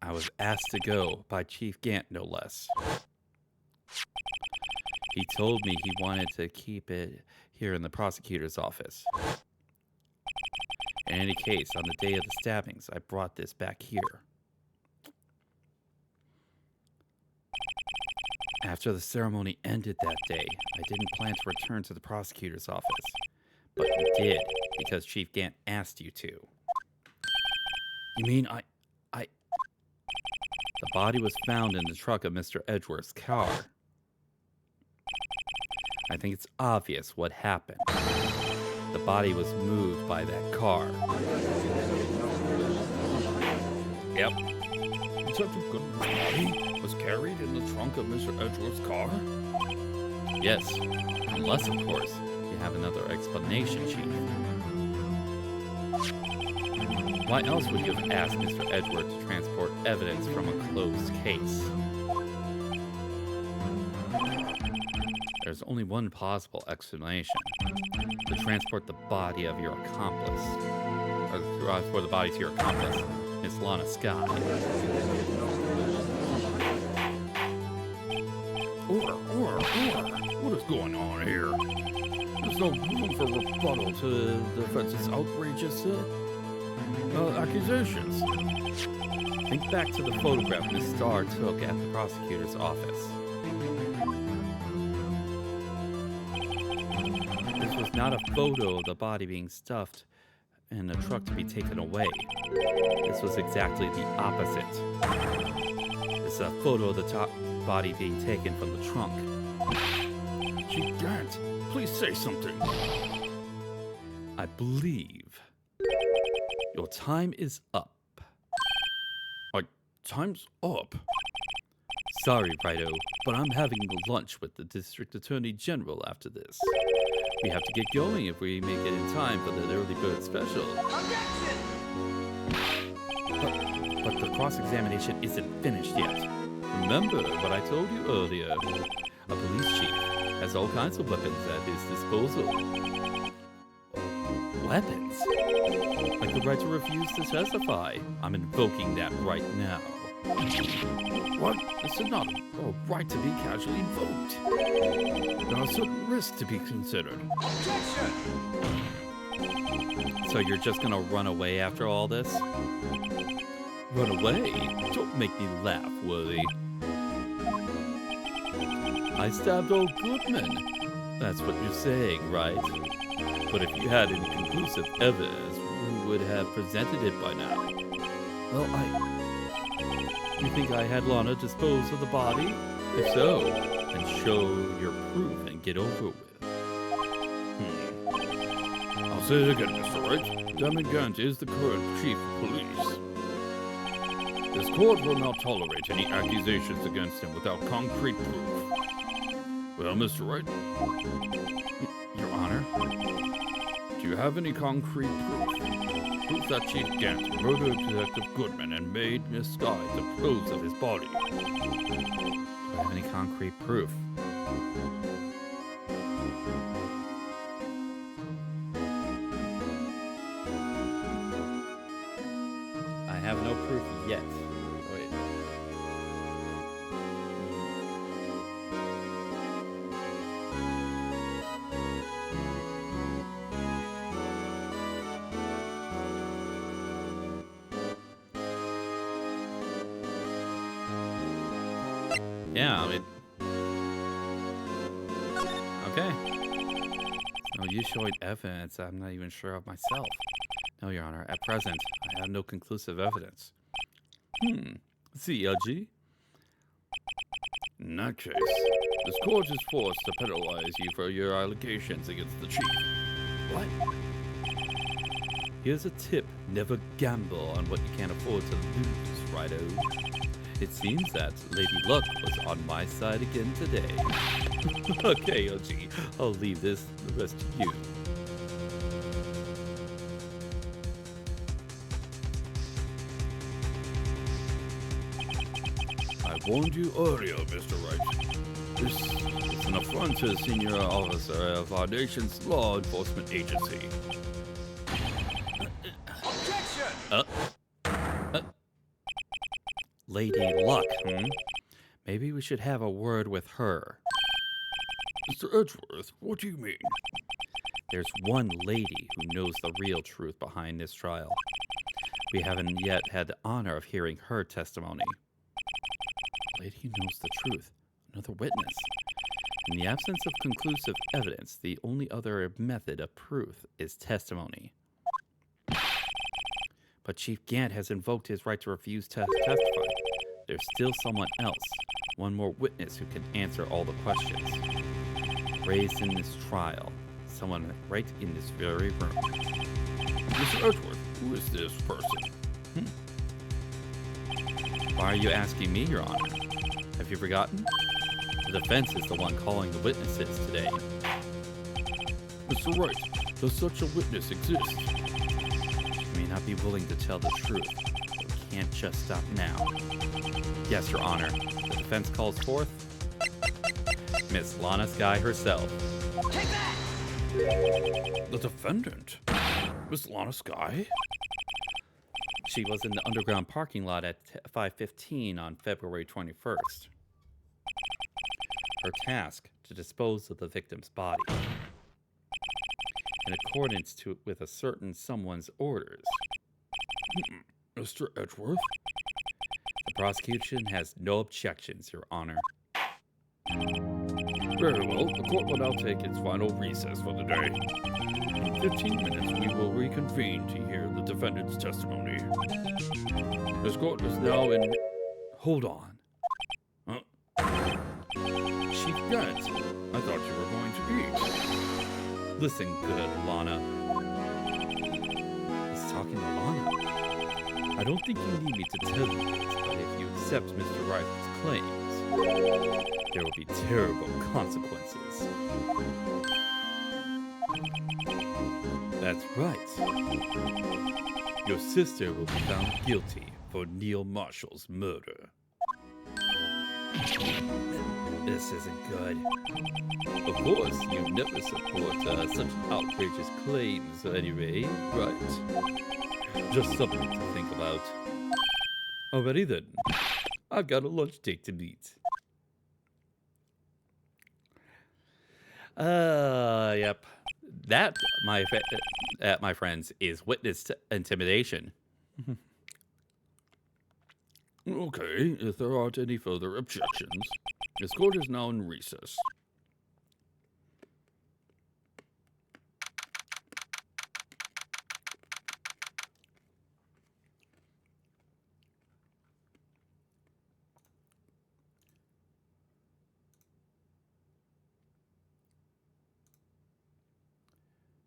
I was asked to go by Chief Gant, no less. He told me he wanted to keep it here in the prosecutor's office. In any case, on the day of the stabbings, I brought this back here. After the ceremony ended that day, I didn't plan to return to the prosecutor's office. But you did, because Chief Gant asked you to. You mean The body was found in the trunk of Mr. Edgeworth's car. I think it's obvious what happened. The body was moved by that car. Yep. Detective Goodman's body was carried in the trunk of Mr. Edgeworth's car? Yes, unless, of course, you have another explanation, Chief. Why else would you have asked Mr. Edgeworth to transport evidence from a closed case? There's only one possible explanation. To transport the body of your accomplice. Or to transport the body to your accomplice, Miss Lana Scott. Order. What is going on here? There's no room for rebuttal to the defense's outrageous accusations. Think back to the photograph Miss Starr took at the prosecutor's office. This was not a photo of the body being stuffed in a truck to be taken away. This was exactly the opposite. This is a photo of the body being taken from the trunk. Chief Gant, please say something. I believe your time is up. My time's up. Sorry, Righto, but I'm having lunch with the District Attorney General after this. We have to get going if we make it in time for the early bird special. But the cross-examination isn't finished yet. Remember what I told you earlier. A police chief has all kinds of weapons at his disposal. Weapons? Like the right to refuse to testify. I'm invoking that right now. What? This is not a right to be casually invoked. There are certain risks to be considered. So you're just gonna run away after all this? Run away? Don't make me laugh, Willie. I stabbed old Goodman. That's what you're saying, right? But if you had any conclusive evidence, we would have presented it by now. Well, You think I had Lana dispose of the body? If so, then show your proof and get over with. I'll say it again, Mr. Wright. Damon Gant is the current chief of police. This court will not tolerate any accusations against him without concrete proof. Well, Mr. Wright? Your Honor? Do you have any concrete proof? Proof that Chief Gant murdered Detective Goodman and made misguide the clothes of his body. Do I have any concrete proof? I have no proof yet. Wait. Yeah, I mean... Okay. No, you showing evidence I'm not even sure of myself. No, Your Honor. At present, I have no conclusive evidence. CLG? In that case, this court is forced to penalize you for your allegations against the chief. What? Here's a tip. Never gamble on what you can't afford to lose, righto. It seems that Lady Luck was on my side again today. Okay, OG. I'll leave the rest to you. I warned you earlier, Mr. Wright. This is an affront to a senior officer of our nation's law enforcement agency. Lady Luck, Maybe we should have a word with her. Mr. Edgeworth, what do you mean? There's one lady who knows the real truth behind this trial. We haven't yet had the honor of hearing her testimony. A lady who knows the truth. Another witness. In the absence of conclusive evidence, the only other method of proof is testimony. But Chief Gant has invoked his right to refuse to testify. There's still someone else, one more witness who can answer all the questions raised in this trial. Someone right in this very room. Mr. Edgeworth, who is this person? Why are you asking me, Your Honor? Have you forgotten? The defense is the one calling the witnesses today. Mr. Wright, does such a witness exist? She may not be willing to tell the truth, but we can't just stop now. Yes, Your Honor. The defense calls forth Miss Lana Sky herself. Take that! The defendant? Miss Lana Sky? She was in the underground parking lot at 5:15 on February 21st. Her task, to dispose of the victim's body. In accordance with a certain someone's orders. Mr. Edgeworth? The prosecution has no objections, Your Honor. Very well, the court will now take its final recess for the day. In 15 minutes, we will reconvene to hear the defendant's testimony. This court is now in... Hold on. Chief Gant, I thought you were going to eat. Listen good, Lana. He's talking to Lana. I don't think you need me to tell you this, but if you accept Mr. Wright's claims, there will be terrible consequences. That's right. Your sister will be found guilty for Neil Marshall's murder. This isn't good. Of course, you never support such outrageous claims anyway, right? Just something to think about. Alrighty then. I've got a lunch date to meet. Yep. That, my friends, is witness to intimidation. Okay, if there aren't any further objections, this court is now in recess.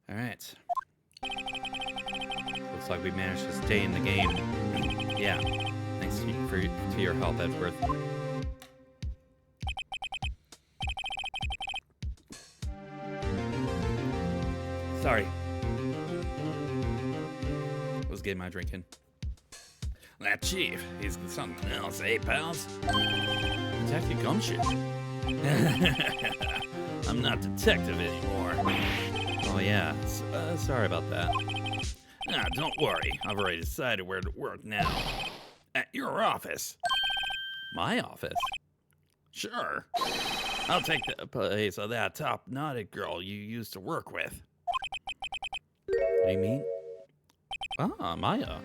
All right. Looks like we managed to stay in the game. Yeah. Thanks to your help, Edgeworth. Sorry. Was getting my drink in. That chief, he's something else, eh, pals? Detective Gumshoe. I'm not detective anymore. Oh, yeah. Sorry about that. Ah, don't worry. I've already decided where to work now. At your office. My office? Sure. I'll take the place of that top-knotted girl you used to work with. What do you mean? Ah, Maya.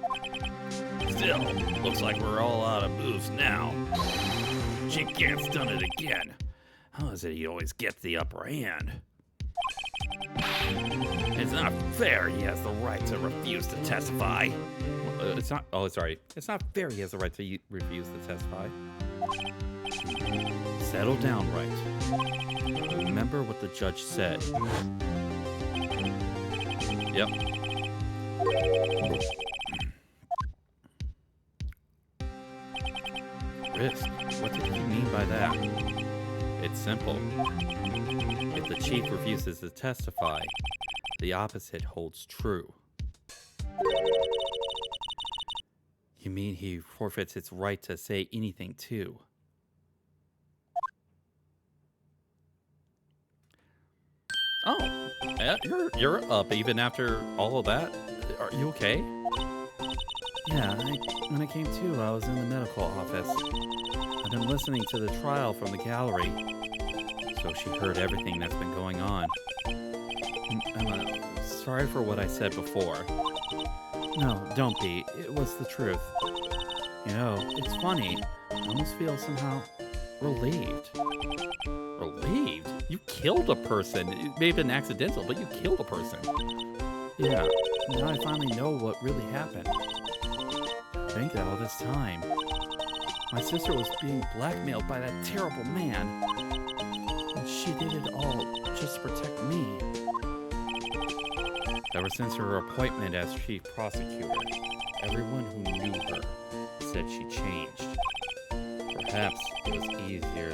Still, looks like we're all out of moves now. Chief Gant's done it again. How is it he always gets the upper hand? It's not fair he has the right to refuse to testify. It's not. Oh, sorry. It's not fair. He has the right to refuse to testify. Settle down, Wright. Remember what the judge said. Yep. Risk. What did he mean by that? It's simple. If the chief refuses to testify, the opposite holds true. You mean he forfeits its right to say anything too? Oh, yeah, you're up even after all of that. Are you okay? Yeah, when I came to, I was in the medical office. I've been listening to the trial from the gallery, so she heard everything that's been going on. I'm sorry for what I said before. No, don't be. It was the truth. You know, it's funny. I almost feel somehow relieved. Relieved? You killed a person. It may have been accidental, but you killed a person. Yeah, now I finally know what really happened. Think that all this time, my sister was being blackmailed by that terrible man. And she did it all just to protect me. Ever since her appointment as chief prosecutor, everyone who knew her said she changed. Perhaps it was easier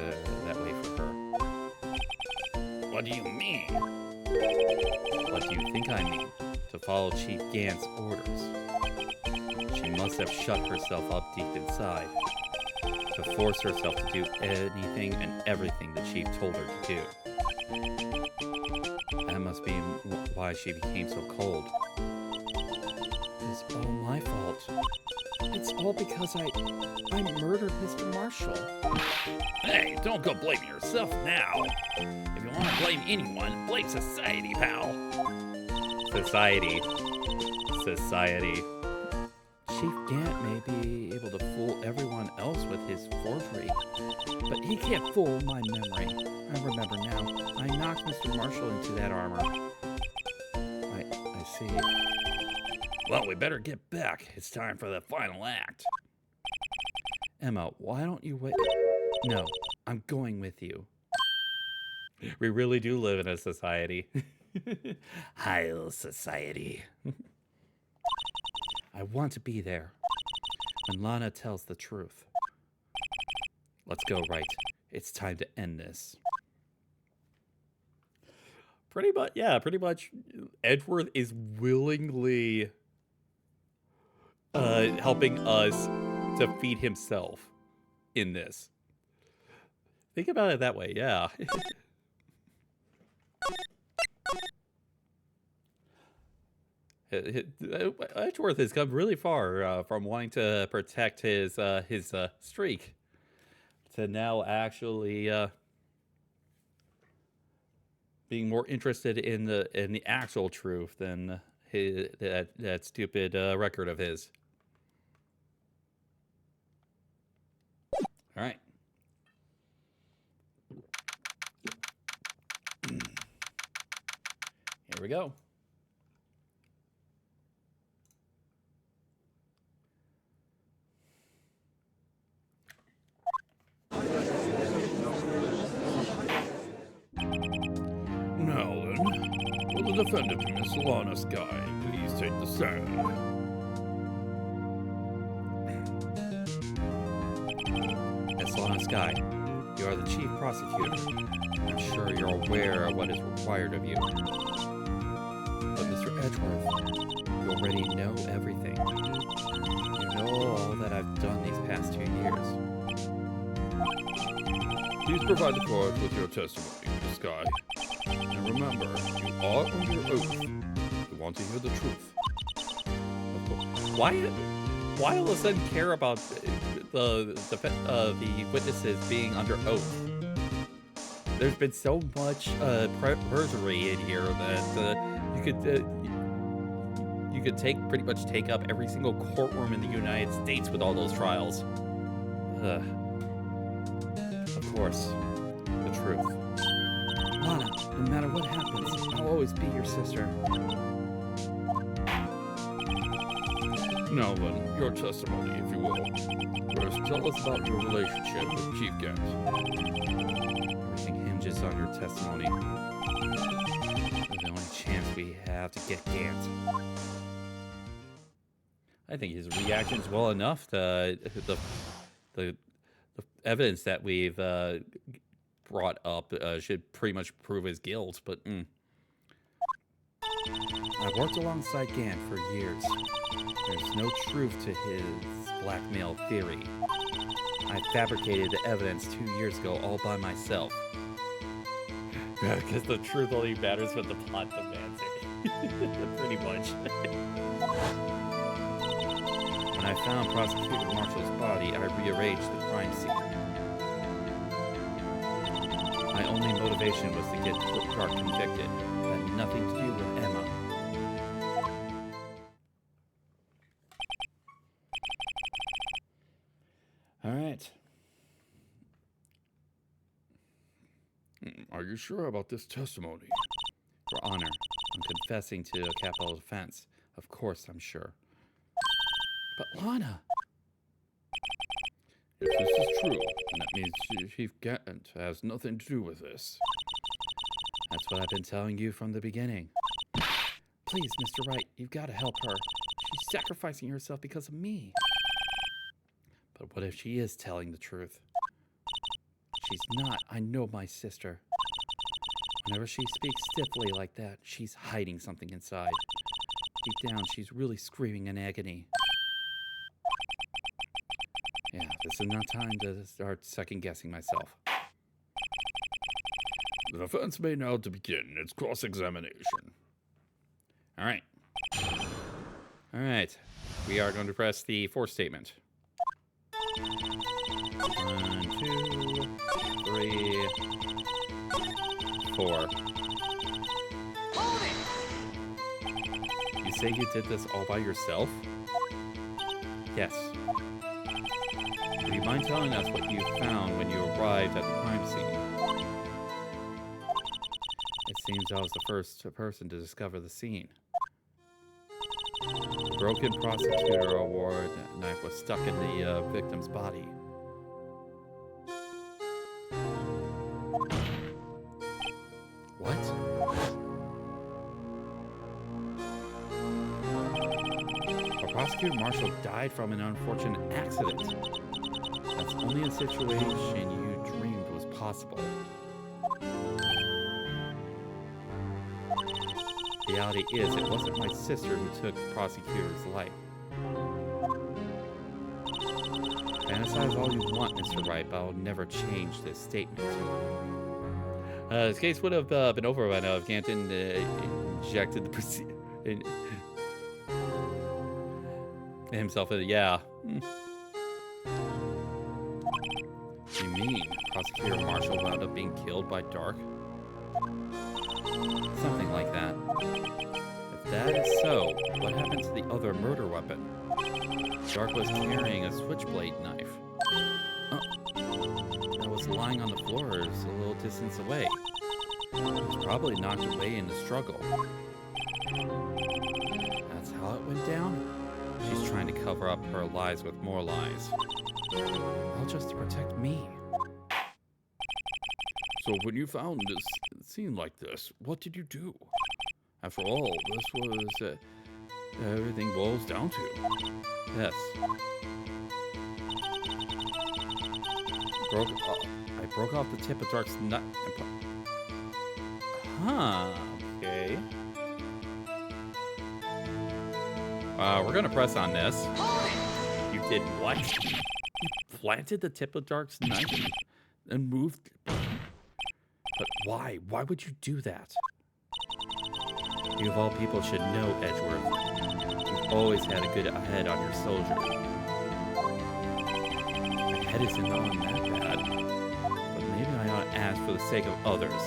that way for her. What do you mean? What do you think I mean? To follow Chief Gant's orders. She must have shut herself up deep inside to force herself to do anything and everything the chief told her to do. That must be why she became so cold. It's all my fault. It's all because I murdered Mr. Marshall. Hey, don't go blaming yourself now. If you want to blame anyone, blame society, pal. Society. Chief Gant may be able to fool everyone else with his forgery, but he can't fool my memory. I remember now. I knocked Mr. Marshall into that armor. I see. Well, we better get back. It's time for the final act. Emma, why don't you wait? No, I'm going with you. We really do live in a society. Heil society. I want to be there when Lana tells the truth. Let's go, Wright. It's time to end this. Pretty much. Edgeworth is willingly helping us to feed himself in this. Think about it that way, yeah. Edgeworth has come really far from wanting to protect his streak. to now actually being more interested in the actual truth than that stupid record of his. All right. Here we go. Now then, will the defendant, Miss Lana Sky, please take the stand? Miss Lana Sky, you are the chief prosecutor. I'm sure you're aware of what is required of you. But Mr. Edgeworth, you already know everything. You know all that I've done these past 2 years. Please provide the court with your testimony, Miss Sky. And remember, you are under oath. You want to hear the truth. Of course. Why all of a sudden care about the witnesses being under oath? There's been so much perjury in here that you could pretty much take up every single courtroom in the United States with all those trials. Of course, the truth. Lana, no matter what happens, I'll always be your sister. Now then, your testimony, if you will. First, tell us about your relationship with Chief Gant. Everything hinges on your testimony. You're the only chance we have to get Gant. I think his reaction's well enough to the evidence that we've brought up should pretty much prove his guilt, but I worked alongside Gant for years. There's no truth to his blackmail theory. I fabricated the evidence 2 years ago all by myself. Because the truth only matters when the plot demands it. Pretty much. When I found Prosecutor Marshall's body, I rearranged the crime scene. My only motivation was to get Clark convicted. It had nothing to do with Emma. All right. Are you sure about this testimony? Your Honor, I'm confessing to a capital offense. Of course, I'm sure. But Lana! If this is true, then that means Chief Gant has nothing to do with this. That's what I've been telling you from the beginning. Please, Mr. Wright, you've got to help her. She's sacrificing herself because of me. But what if she is telling the truth? She's not. I know my sister. Whenever she speaks stiffly like that, she's hiding something inside. Deep down, she's really screaming in agony. Yeah, this is not time to start second-guessing myself. The defense may now to begin its cross-examination. All right. All right. We are going to press the fourth statement. 1, 2, 3, 4. You say you did this all by yourself? Yes. Would you mind telling us what you found when you arrived at the crime scene? It seems I was the first person to discover the scene. The broken prosecutor award knife was stuck in the victim's body. What? A prosecutor Marshall died from an unfortunate accident. That's only a situation you dreamed was possible. The reality is, it wasn't my sister who took the prosecutor's life. Fantasize all you want, Mr. Wright, but I'll never change this statement. This case would have been over by now if Ganton injected the himself in it. Yeah. You mean Prosecutor Marshall wound up being killed by Dark? Something like that. If that is so, what happened to the other murder weapon? Dark was carrying a switchblade knife. Oh, that was lying on the floor a little distance away. It was probably knocked away in the struggle. That's how it went down? She's trying to cover up her lies with more lies. All just to protect me. So when you found this scene like this, what did you do? After all, this was everything boils down to. Yes. I broke off the tip of Dark's nut. Huh. Okay. We're gonna press on this. You did what? You planted the tip of Dark's knife and moved. But why? Why would you do that? You of all people should know, Edgeworth. You've always had a good head on your soldier. My head isn't on that bad, but maybe I ought to ask for the sake of others.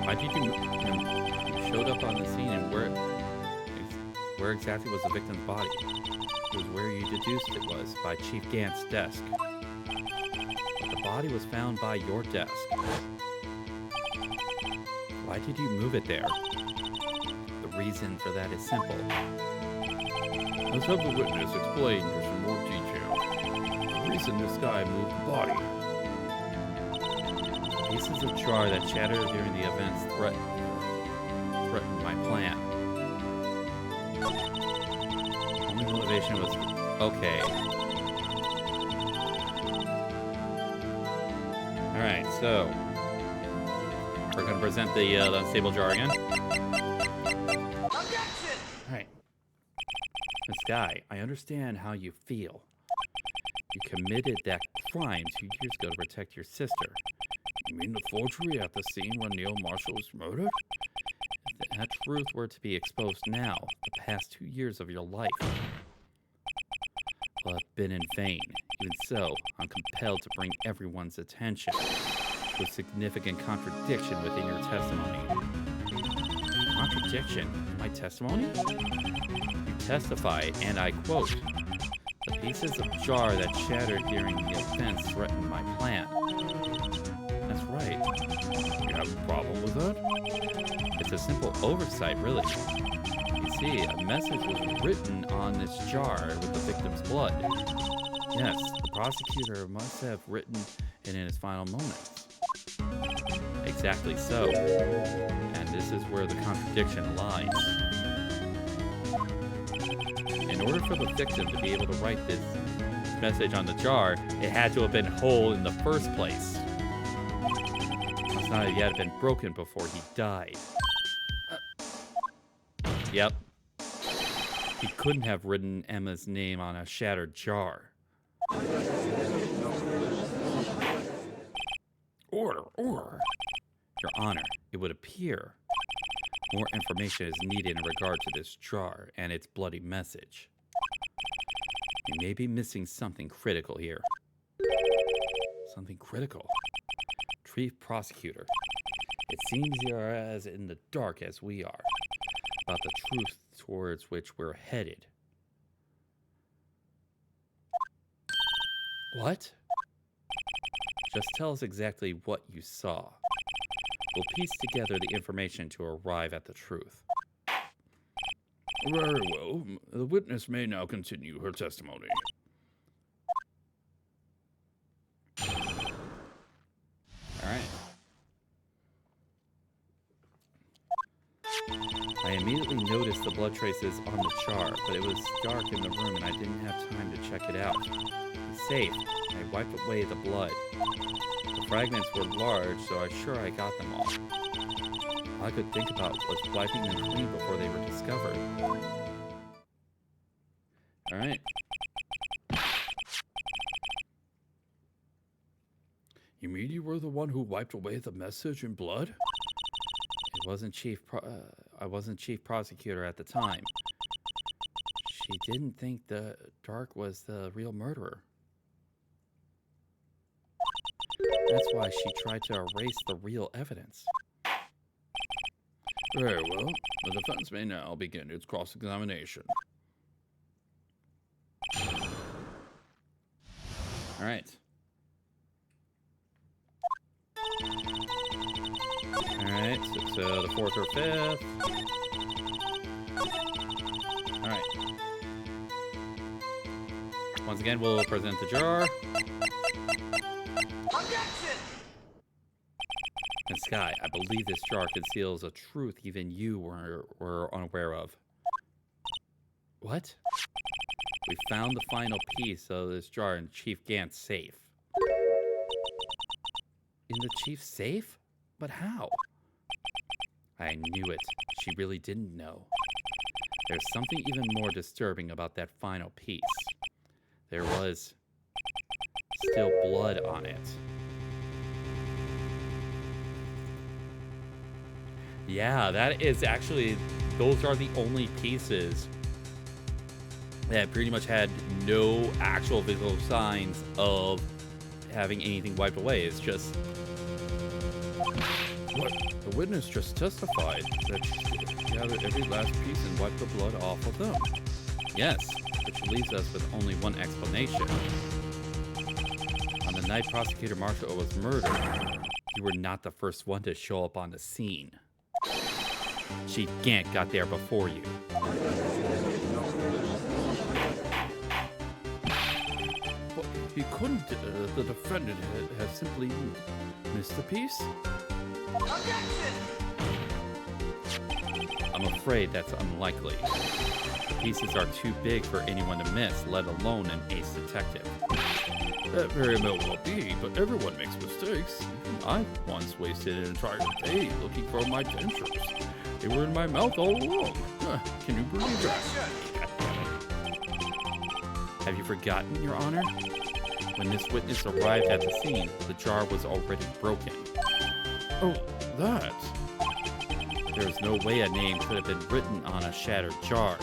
Why did you showed up on the scene and where exactly was the victim's body? It was where you deduced it was, by Chief Gant's desk. But the body was found by your desk. Why did you move it there? The reason for that is simple. Let's have the witness explain in some more detail. The reason this guy moved the body. Pieces of jar that shattered during the events threatened my plan. Only motivation was okay. All right, so we're gonna present the unstable jar again. Objection! All right, Miss Guy, I understand how you feel. You committed that crime 2 years ago to protect your sister. You mean the forgery at the scene where Neil Marshall was murdered? If that truth were to be exposed now, the past 2 years of your life will have been in vain. Even so, I'm compelled to bring everyone's attention to a significant contradiction within your testimony. Contradiction in my testimony? You testify, and I quote, "The pieces of jar that shattered during the events threatened my plan." That's right. You have a problem with that? It's a simple oversight, really. You see, a message was written on this jar with the victim's blood. Yes, the prosecutor must have written it in his final moments. Exactly so. And this is where the contradiction lies. In order for the victim to be able to write this message on the jar, it had to have been whole in the first place. Must not have yet been broken before he died. Yep. He couldn't have written Emma's name on a shattered jar. Order. Your Honor, it would appear more information is needed in regard to this jar and its bloody message. You may be missing something critical here. Something critical? Chief Prosecutor, it seems you are as in the dark as we are about the truth towards which we're headed. What? Just tell us exactly what you saw. We'll piece together the information to arrive at the truth. Very well. The witness may now continue her testimony. All right. I immediately noticed the blood traces on the jar, but it was dark in the room and I didn't have time to check it out. It's safe. I wiped away the blood. The fragments were large, so I'm sure I got them all. All I could think about was wiping them clean before they were discovered. All right. You mean you were the one who wiped away the message in blood? It wasn't I wasn't chief prosecutor at the time. She didn't think the Dark was the real murderer. That's why she tried to erase the real evidence. Very well. The defense may now begin its cross-examination. All right. All right, so the fourth or fifth. All right. Once again, we'll present the jar. Objection! And Sky, I believe this jar conceals a truth even you were unaware of. What? We found the final piece of this jar in Chief Gant's safe. In the chief's safe? But how? I knew it. She really didn't know. There's something even more disturbing about that final piece. There was still blood on it. Yeah, that is actually, those are the only pieces that pretty much had no actual visual signs of having anything wiped away. It's just... What? The witness just testified that she gathered every last piece and wiped the blood off of them. Yes, which leaves us with only one explanation. On the night Prosecutor Marshall was murdered, you were not the first one to show up on the scene. Chief Gant got there before you. But he couldn't. The defendant had simply missed a piece. Objection! I'm afraid that's unlikely. The pieces are too big for anyone to miss, let alone an ace detective. That very well will be, but everyone makes mistakes. I once wasted an entire day looking for my dentures. They were in my mouth all along. Can you believe that? Have you forgotten, Your Honor? When this witness arrived at the scene, the jar was already broken. Oh, that. There's no way a name could have been written on a shattered jar.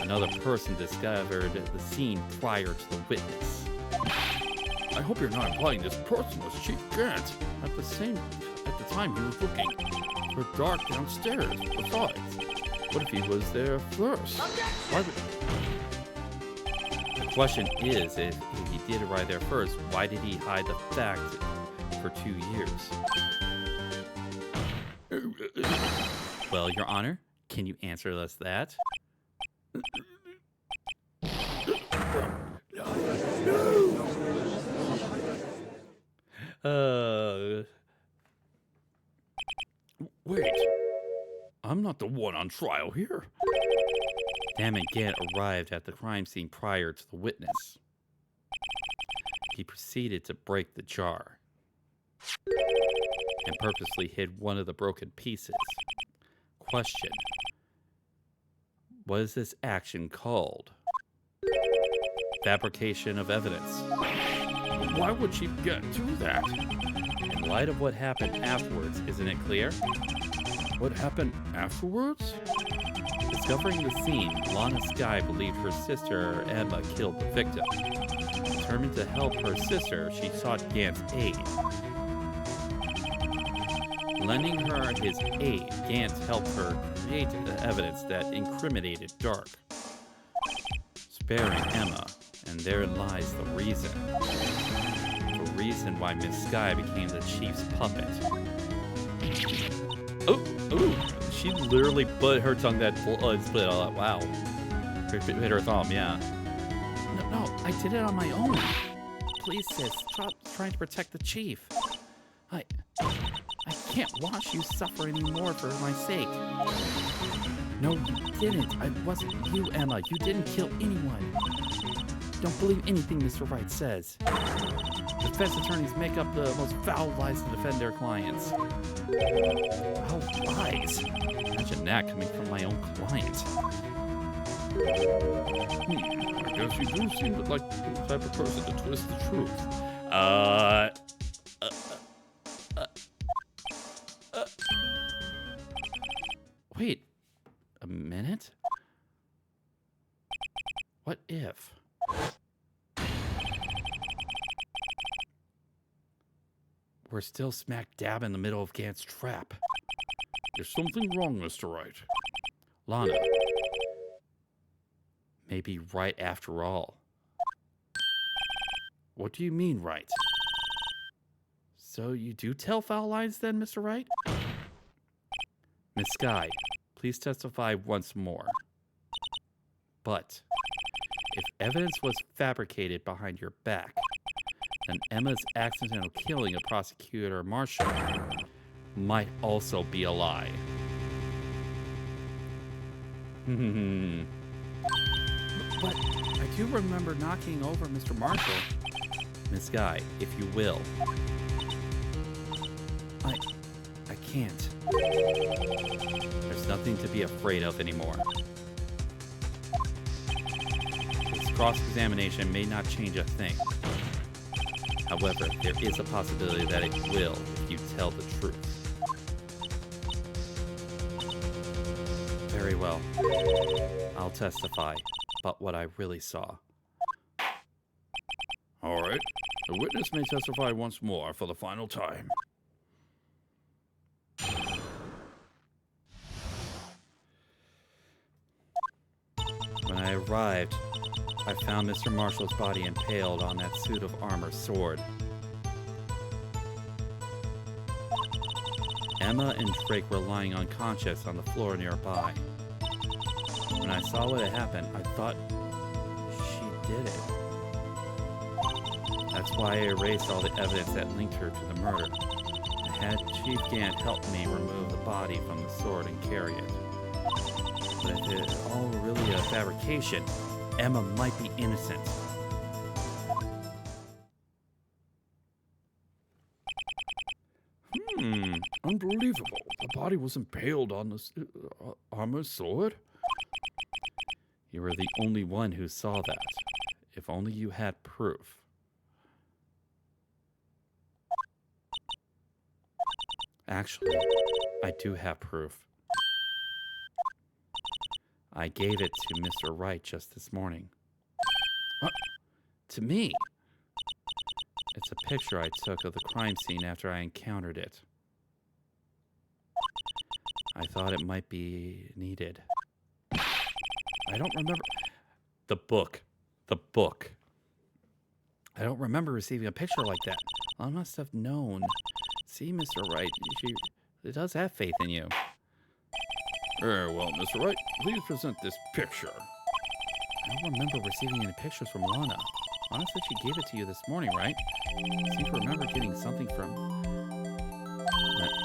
Another person discovered the scene prior to the witness. I hope you're not implying this person was Chief Gant. At the time he was looking for Dark downstairs. Besides, what if he was there first? Why would... The question is, if he did arrive there first, why did he hide the fact for 2 years? Well, Your Honor, can you answer us that? Wait, I'm not the one on trial here. Damon Gant arrived at the crime scene prior to the witness. He proceeded to break the jar and purposely hid one of the broken pieces. Question: what is this action called? Fabrication of evidence. Why would Chief Gant do that? In light of what happened afterwards, isn't it clear? What happened afterwards? Discovering the scene, Lana Sky believed her sister Emma killed the victim. Determined to help her sister, she sought Gant's aid. Lending her his aid, Gant helped her create the evidence that incriminated Dark, sparing Emma, and therein lies the reason. The reason why Miss Sky became the chief's puppet. Oh, she literally put her tongue that split all out. Wow. Hit her thumb, yeah. No, I did it on my own. Please, sis, stop trying to protect the chief. I can't watch you suffer anymore for my sake. No, you didn't. I wasn't you, Emma. You didn't kill anyone. Don't believe anything Mr. Wright says. Defense attorneys make up the most foul lies to defend their clients. Foul lies? Imagine that coming from my own client. I guess you do seem like the type of person to twist the truth. Wait, a minute? What if? We're still smack dab in the middle of Gant's trap. There's something wrong, Mr. Wright. Lana. Maybe right after all. What do you mean, right? So you do tell foul lies then, Mr. Wright? Miss Sky, please testify once more. But if evidence was fabricated behind your back, then Emma's accidental killing of Prosecutor Marshall might also be a lie. But I do remember knocking over Mr. Marshall. Miss Guy, if you will. I can't. There's nothing to be afraid of anymore. This cross-examination may not change a thing. However, there is a possibility that it will if you tell the truth. Very well. I'll testify about what I really saw. All right. The witness may testify once more for the final time. When I arrived, I found Mr. Marshall's body impaled on that suit of armor sword. Emma and Drake were lying unconscious on the floor nearby. When I saw what had happened, I thought she did it. That's why I erased all the evidence that linked her to the murder. I had Chief Gant help me remove the body from the sword and carry it. But if it's all really a fabrication, Emma might be innocent. Unbelievable. The body was impaled on the armor sword? You were the only one who saw that. If only you had proof. Actually, I do have proof. I gave it to Mr. Wright just this morning. What? To me? It's a picture I took of the crime scene after I encountered it. I thought it might be needed. I don't remember... The book. The book. I don't remember receiving a picture like that. I must have known. See, Mr. Wright, she does have faith in you. Very well, Mr. Wright. Please present this picture. I don't remember receiving any pictures from Lana. Lana said she gave it to you this morning, right? I seem to remember getting something from...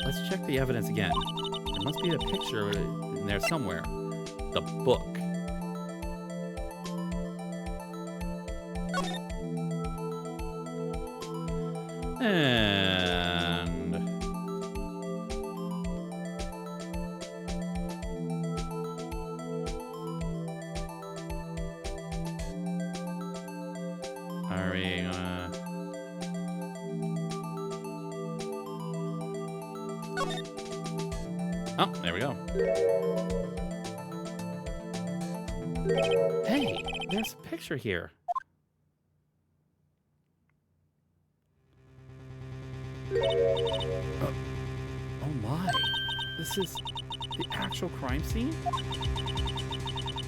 Let's check the evidence again. There must be a picture in there somewhere. The book. And... Are we gonna... Oh, there we go. Hey, there's a picture here. Oh my, this is the actual crime scene?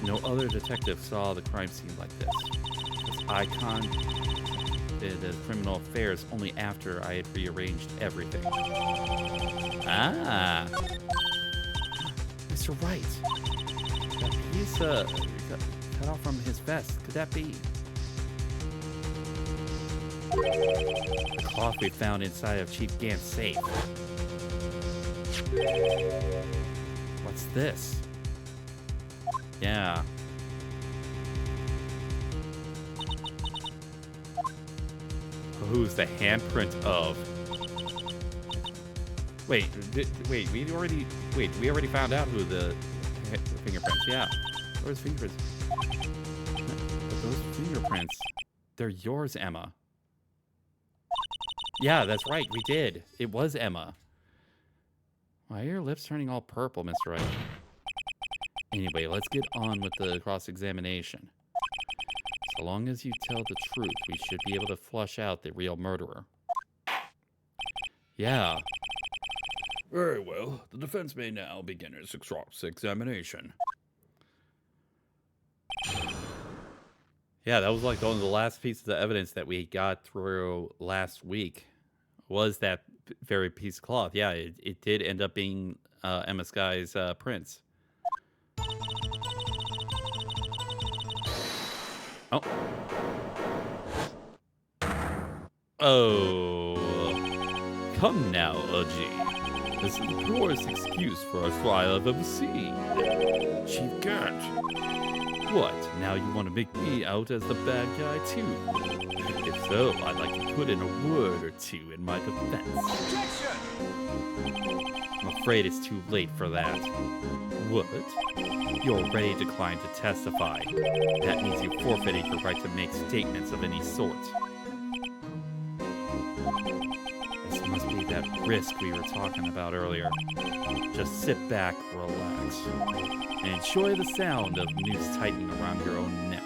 No other detective saw the crime scene like this. This icon did the criminal affairs only after I had rearranged everything. Ah! Mr. Wright! That piece cut off from his vest. Could that be... The cloth we found inside of Chief Gant's safe. What's this? Yeah. Who's the handprint of? Wait, we already found out who the fingerprints. Yeah, where's fingerprints? But those fingerprints, they're yours, Emma. Yeah, that's right. We did. It was Emma. Why are your lips turning all purple, Mr. Wright? Anyway, let's get on with the cross-examination. So long as you tell the truth, we should be able to flush out the real murderer. Yeah. Very well. The defense may now begin its cross-examination. Yeah, that was like one of the last pieces of evidence that we got through last week. Was that very piece of cloth. Yeah, it did end up being Emma Sky's prince. Oh. Oh. Come now, Udgy. This is the poorest excuse for a trial I've ever seen. Chief Cat. What? Now you want to make me out as the bad guy too? If so, I'd like to put in a word or two in my defense. Objection! I'm afraid it's too late for that. What? You already declined to testify. That means you forfeited your right to make statements of any sort. This must be that risk we were talking about earlier. Just sit back, relax, and enjoy the sound of noose tightening around your own neck.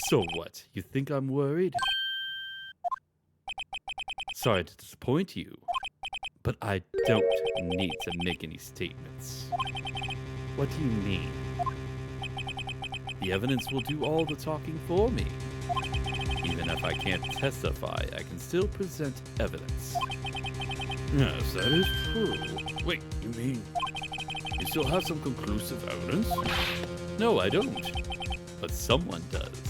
So what? You think I'm worried? Sorry to disappoint you, but I don't need to make any statements. What do you mean? The evidence will do all the talking for me. Even if I can't testify, I can still present evidence. Yes, that is true. Wait, you mean you still have some conclusive evidence? No, I don't. But someone does.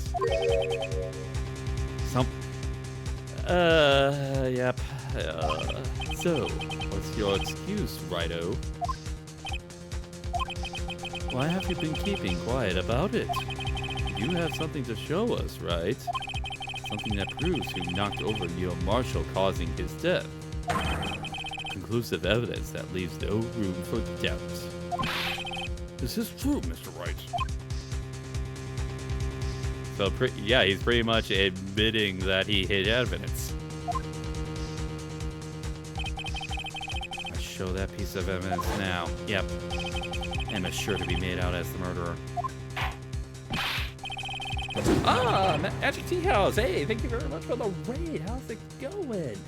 Yep. So, what's your excuse, Righto? Why have you been keeping quiet about it? You have something to show us, right? Something that proves who knocked over Neil Marshall, causing his death. Conclusive evidence that leaves no room for doubt. Is this true, Mr. Wright? So, yeah, he's pretty much admitting that he hid evidence. I show that piece of evidence now. Yep. Emma's sure to be made out as the murderer. Ah, Magic Tea House. Hey, thank you very much for the raid. How's it going?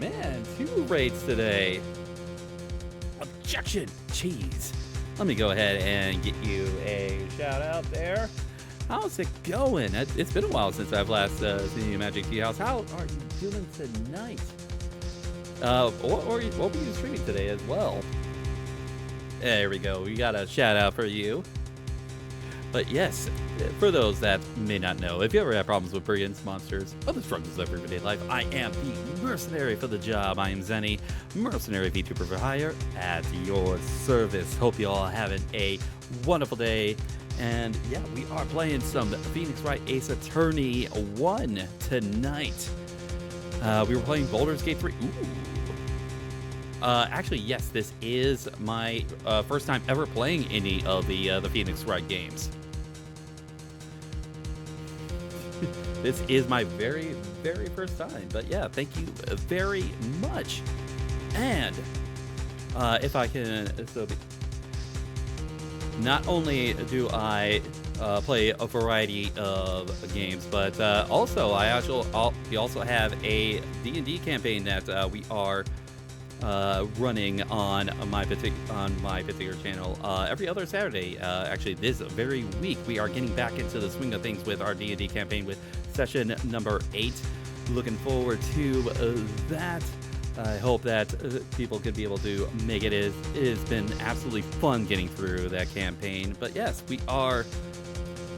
Man, 2 raids today. Objection. Jeez. Let me go ahead and get you a shout out there. How's it going? It's been a while since I've last seen you, Magic Tea House. How are you doing tonight? What were you streaming today as well? There we go. We got a shout out for you. But yes, for those that may not know, if you ever have problems with brigands, monsters, other struggles of everyday life, I am the mercenary for the job. I am Zenny, mercenary VTuber for hire, at your service. Hope you all having a wonderful day. And yeah, we are playing some Phoenix Wright Ace Attorney 1 tonight. We were playing Baldur's Gate 3. Ooh. Actually, yes, this is my first time ever playing any of the Phoenix Wright games. This is my very, very first time. But yeah, thank you very much. And if I can, not only do I play a variety of games, but also we also have a D&D campaign that we are running on my particular channel every other Saturday. Actually, this very week we are getting back into the swing of things with our D&D campaign with session number 8. Looking forward to that. I hope that people could be able to make it. It has been absolutely fun getting through that campaign. But yes, we are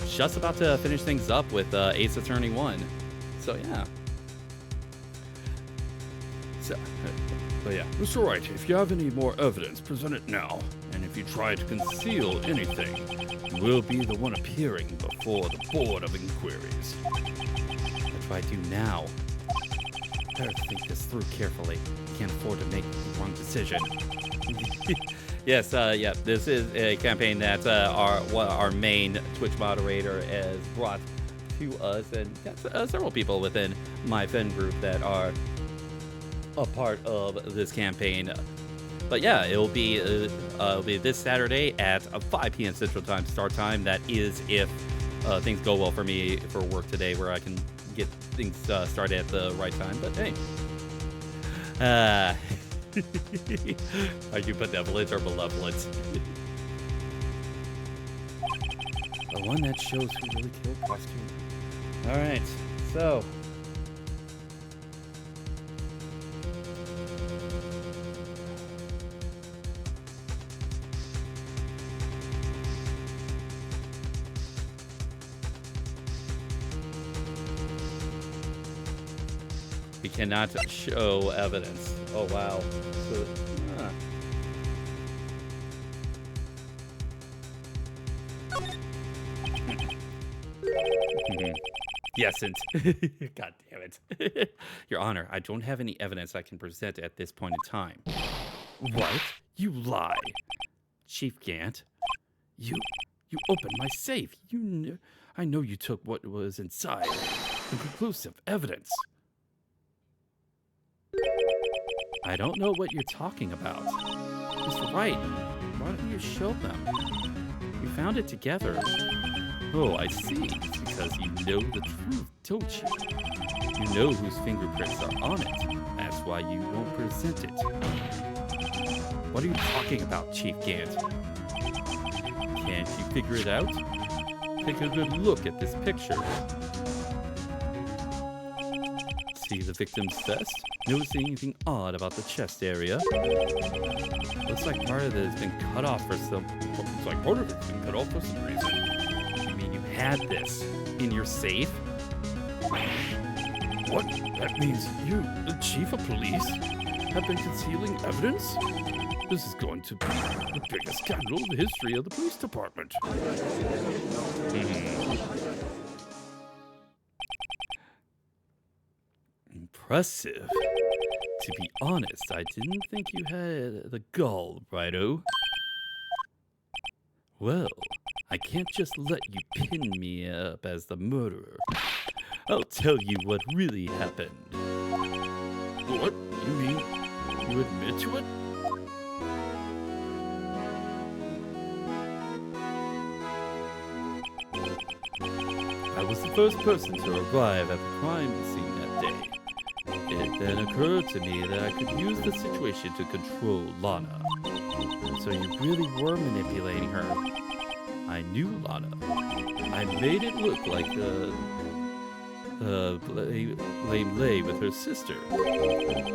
just about to finish things up with Ace Attorney 1. So yeah. But yeah, Mr. Wright, if you have any more evidence, present it now. And if you try to conceal anything, you will be the one appearing before the Board of Inquiries. What do I do now? Better think this through carefully. Can't afford to make the wrong decision. Yes, yeah, this is a campaign that our main Twitch moderator has brought to us, and got several people within my Fen group that are a part of this campaign. But yeah, it'll be this Saturday at 5 p.m. Central Time start time. That is if things go well for me for work today, where I can get things started at the right time. But hey, are you benevolent or malevolent? The one that shows who really killed Prosecutor. All right, so. We cannot show evidence. Oh, wow. So, Yes, and God damn it. Your Honor, I don't have any evidence I can present at this point in time. What? You lie. Chief Gant, you opened my safe. I know you took what was inside. Conclusive evidence. I don't know what you're talking about. Mr. Wright, why don't you show them? We found it together. Oh, I see. It's because you know the truth, don't you? You know whose fingerprints are on it. That's why you won't present it. What are you talking about, Chief Gant? Can't you figure it out? Take a good look at this picture. See the victim's vest? Notice anything odd about the chest area? Looks like part of it has been cut off for some... Looks like part of it's been cut off for some reason. You mean you had this in your safe? What? That means you, the chief of police, have been concealing evidence? This is going to be the biggest scandal in the history of the police department. Impressive. To be honest, I didn't think you had the gall, Righto. Well, I can't just let you pin me up as the murderer. I'll tell you what really happened. What? You mean you admit to it? I was the first person to arrive at the crime scene that day. It then occurred to me that I could use the situation to control Lana. So you really were manipulating her. I knew Lana. I made it look like Blame lay with her sister,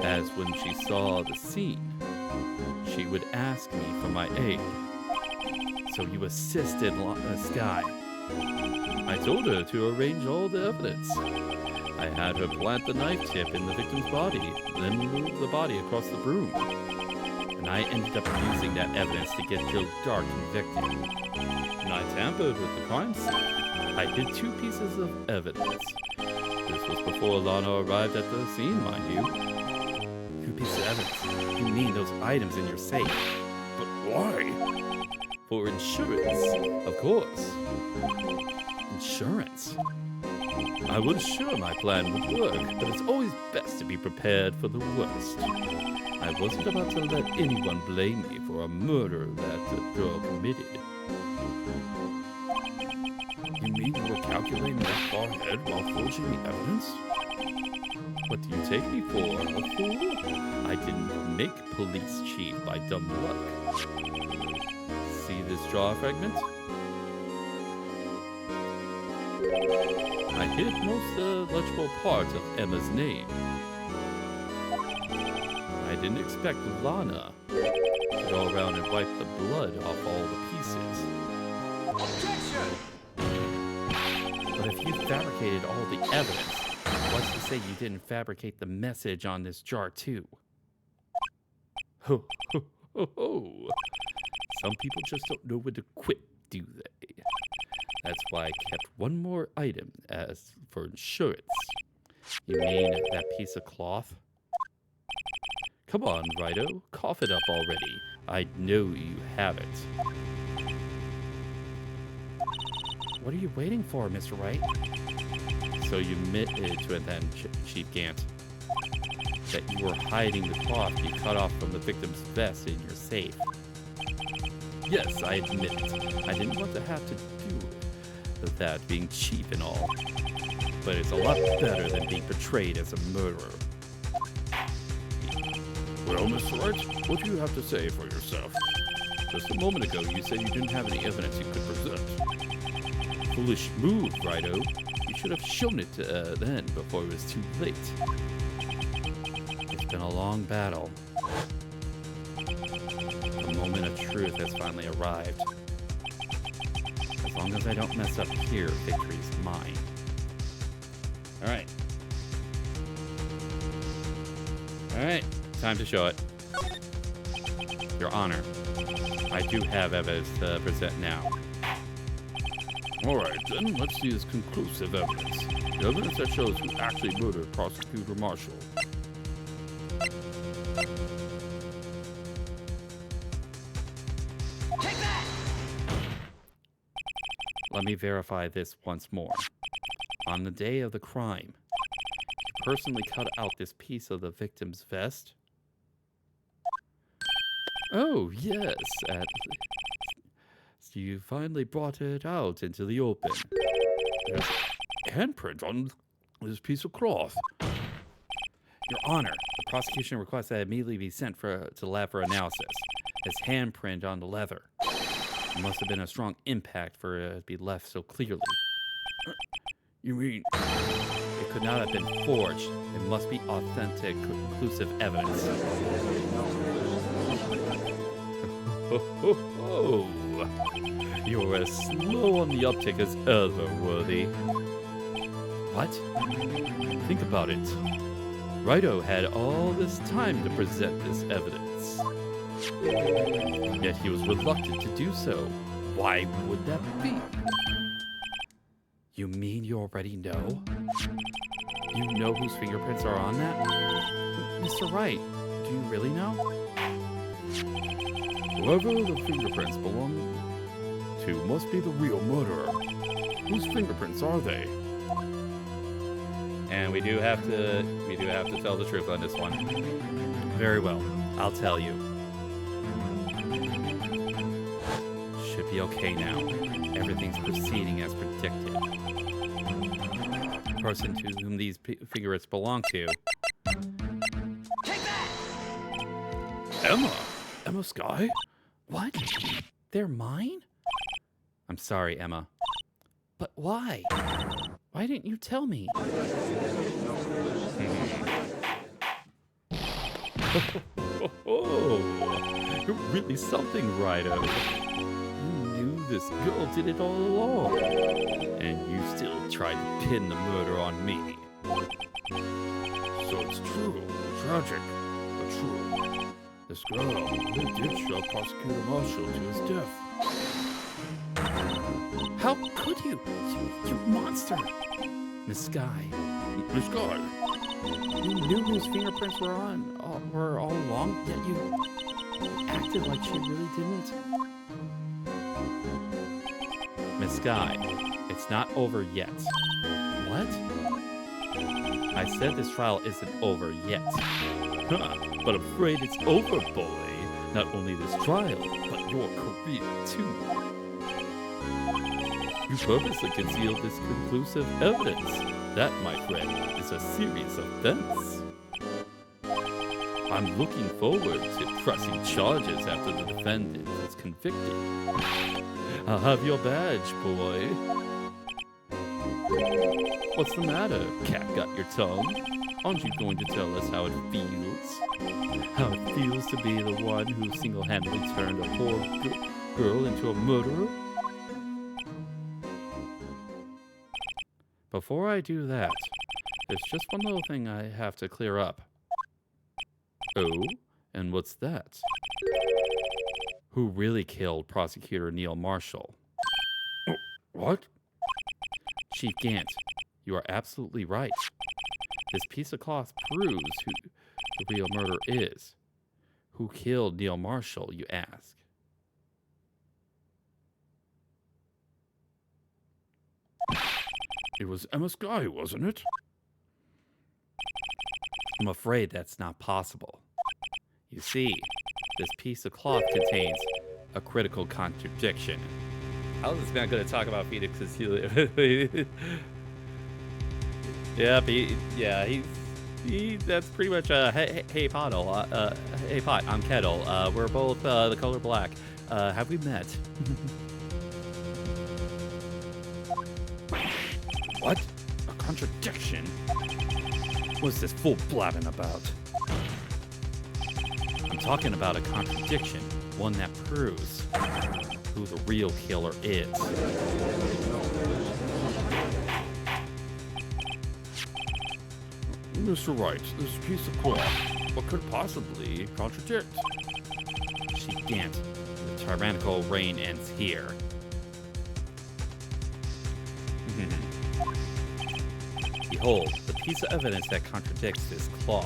as when she saw the scene, she would ask me for my aid. So you assisted Sky. I told her to arrange all the evidence. I had her plant the knife tip in the victim's body, then move the body across the room. And I ended up using that evidence to get Joe Dark convicted. And I tampered with the crime scene. I hid 2 pieces of evidence. This was before Lana arrived at the scene, mind you. 2 pieces of evidence? You mean those items in your safe? But why? For insurance, of course. Insurance? I was sure my plan would work, but it's always best to be prepared for the worst. I wasn't about to let anyone blame me for a murder that the girl committed. You mean you were calculating that far ahead while forging the evidence? What do you take me for, a fool? I didn't make police chief by dumb luck. See this jaw fragment? I hid most legible parts of Emma's name. I didn't expect Lana to go around and wipe the blood off all the pieces. Objection! But if you fabricated all the evidence, what's to say you didn't fabricate the message on this jar too? Ho, ho, ho, ho. Some people just don't know when to quit, do they? That's why I kept one more item as for insurance. You mean that piece of cloth? Come on, Righto, cough it up already. I know you have it. What are you waiting for, Mr. Wright? So you admitted to it then, Chief Gant. that you were hiding the cloth you cut off from the victim's vest in your safe. Yes, I admit it. I didn't want to have to do with that being cheap and all. But it's a lot better than being portrayed as a murderer. Well, Mr. Wright, what do you have to say for yourself? Just a moment ago, you said you didn't have any evidence you could present. Foolish move, Righto. You should have shown it then, before it was too late. It's been a long battle. The moment of truth has finally arrived. As long as I don't mess up here, victory's mine. Alright. Alright, time to show it. Your Honor, I do have evidence to present now. All right, then let's see this conclusive evidence. The evidence that shows who actually murdered Prosecutor Marshall. Let me verify this once more. On the day of the crime, you personally cut out this piece of the victim's vest? Oh, yes. You finally brought it out into the open. There's a handprint on this piece of cloth. Your Honor, the prosecution requests that it immediately be sent to the lab for analysis. His handprint on the leather. It must have been a strong impact for it to be left so clearly. You mean... It could not have been forged. It must be authentic, conclusive evidence. Oh, you're as slow on the uptick as ever, Worthy. What? Think about it. Righto had all this time to present this evidence. Yet he was reluctant to do so. Why would that be? You mean you already know? You know whose fingerprints are on that? Mr. Wright, do you really know? Whoever the fingerprints belong to must be the real murderer. Whose fingerprints are they? And we do have to tell the truth on this one. Very well, I'll tell you. Should be okay now. Everything's proceeding as predicted. The person to whom these fingerprints belong to. Emma Skye? What? They're mine? I'm sorry, Emma. But why? Why didn't you tell me? Oh, you're really something, Righto. You knew this girl did it all along. And you still tried to pin the murder on me. So it's true. Tragic, but true. This girl really did shove Prosecutor Marshall to his death. How could you? You monster! Miss Skye. Miss Skye? You knew whose fingerprints were all along, yet you acted like she really didn't. Miss Skye, it's not over yet. What? I said this trial isn't over yet. Huh, but afraid it's over, boy. Not only this trial, but your career, too. You purposely concealed this conclusive evidence. That, my friend, is a serious offense. I'm looking forward to pressing charges after the defendant is convicted. I'll have your badge, boy. What's the matter? Cat got your tongue? Aren't you going to tell us how it feels? How it feels to be the one who single-handedly turned a poor girl into a murderer? Before I do that, there's just one little thing I have to clear up. Oh? And what's that? Who really killed Prosecutor Neil Marshall? Oh, what? Chief Gant, you are absolutely right. This piece of cloth proves who the real murderer is. Who killed Neil Marshall, you ask? It was Emma Skye, wasn't it? I'm afraid that's not possible. You see, this piece of cloth contains a critical contradiction. How is this man going to talk about Phoenix's healing? Yep, that's pretty much, hey, Poddle, hey, Pot, I'm Kettle, we're both, the color black, have we met? What? A contradiction? What's this fool blabbing about? I'm talking about a contradiction, one that proves who the real killer is. Mr. Wright, this piece of cloth, what could possibly contradict? She can't. The tyrannical reign ends here. Behold, the piece of evidence that contradicts this cloth.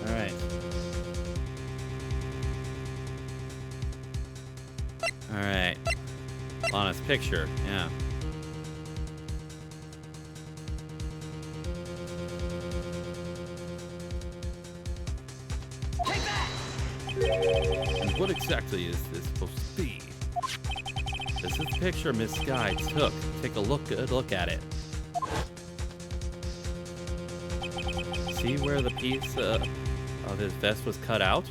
Alright. Alright. Lana's picture, yeah. And what exactly is this supposed to be? This is the picture Miss Sky took. Take a good look at it. See where the piece of his vest was cut out?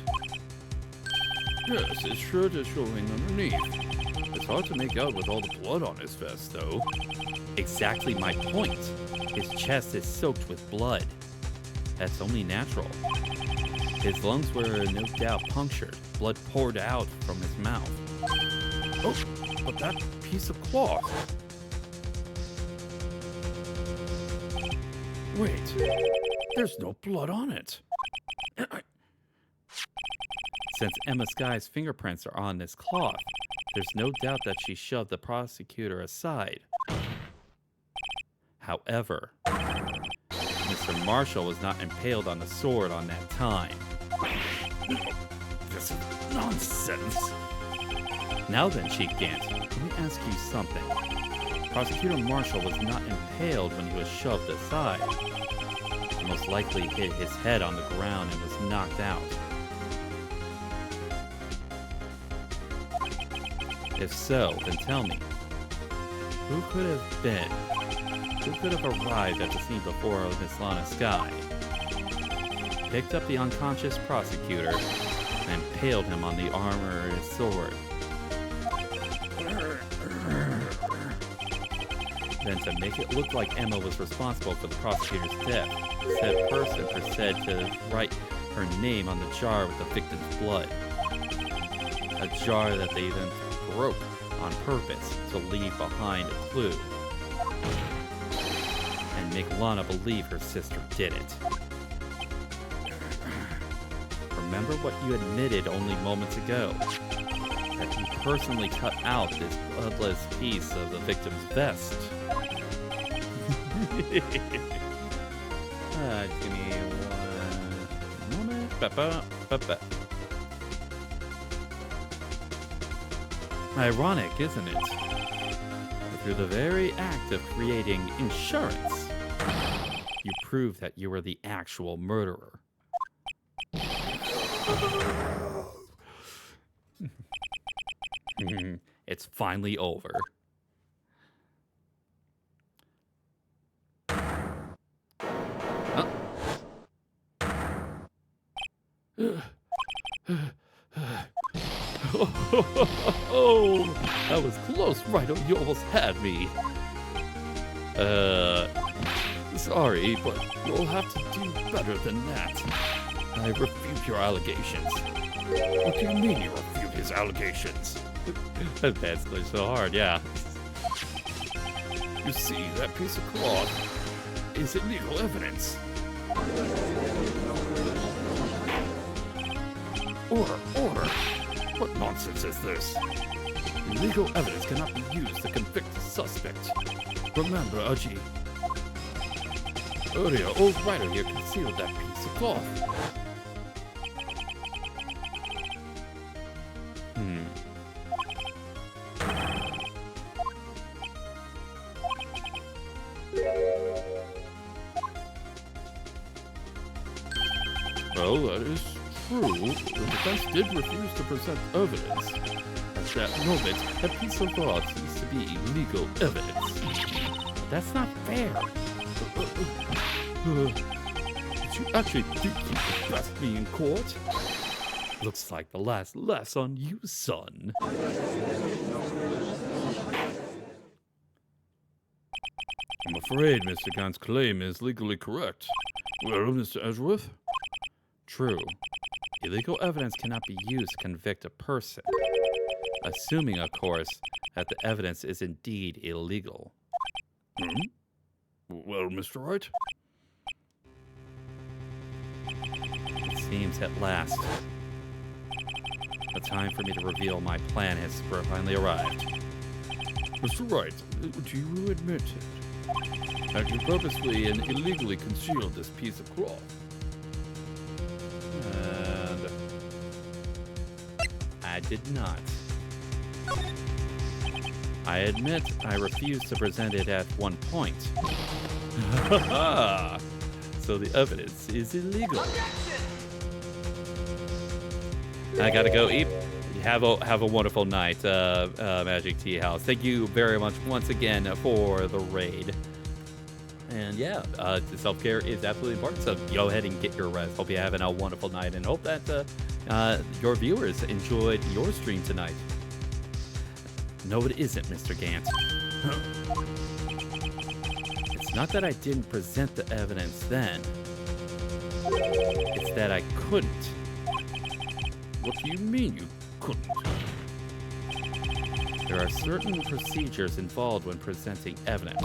Yes, his shirt is showing underneath. It's hard to make out with all the blood on his vest, though. Exactly my point. His chest is soaked with blood. That's only natural. His lungs were no doubt punctured. Blood poured out from his mouth. Oh, but that piece of cloth. Wait, there's no blood on it. Since Emma Sky's fingerprints are on this cloth, there's no doubt that she shoved the prosecutor aside. However, Mr. Marshall was not impaled on the sword on that time. This is nonsense. Now then, Chief Gant, let me ask you something. Prosecutor Marshall was not impaled when he was shoved aside. He most likely hit his head on the ground and was knocked out. If so, then tell me, who could have arrived at the scene before Miss Lana Sky, picked up the unconscious prosecutor, and impaled him on the armor of his sword? Then to make it look like Emma was responsible for the prosecutor's death, said person said to write her name on the jar with the victim's blood. A jar that they then broke on purpose to leave behind a clue and make Lana believe her sister did it. Remember what you admitted only moments ago, that you personally cut out this bloodless piece of the victim's vest. Give me one moment. Ironic, isn't it? Through the very act of creating insurance, you prove that you were the actual murderer. It's finally over. Oh, that was close, Wright. You almost had me. Sorry, but you'll have to do better than that. I refute your allegations. What do you mean you refute his allegations? That man's going so hard, yeah. You see, that piece of cloth is illegal evidence. Order! What nonsense is this? Illegal evidence cannot be used to convict a suspect. Remember, Aji. Earlier, old writer here concealed that piece of cloth. Well, that is true. The defense did refuse to present evidence. At that moment, that piece of law seems to be legal evidence. That's not fair. Did you actually think you could best me in court? Looks like the last laughs on you, son. I'm afraid Mr. Gant's claim is legally correct. Well, Mr. Edgeworth? True. Illegal evidence cannot be used to convict a person. Assuming, of course, that the evidence is indeed illegal. Well, Mr. Wright? It seems at last the time for me to reveal my plan has finally arrived. Mr. Wright, do you admit it? That you purposely and illegally concealed this piece of cloth? And I did not. I admit I refused to present it at one point. So the evidence is illegal. I gotta go eat. Have a wonderful night, Magic Tea House. Thank you very much once again for the raid. And yeah, self-care is absolutely important. So go ahead and get your rest. Hope you're having a wonderful night, and hope that your viewers enjoyed your stream tonight. No, it isn't, Mr. Gant. It's not that I didn't present the evidence then. It's that I couldn't. What do you mean you couldn't? There are certain procedures involved when presenting evidence.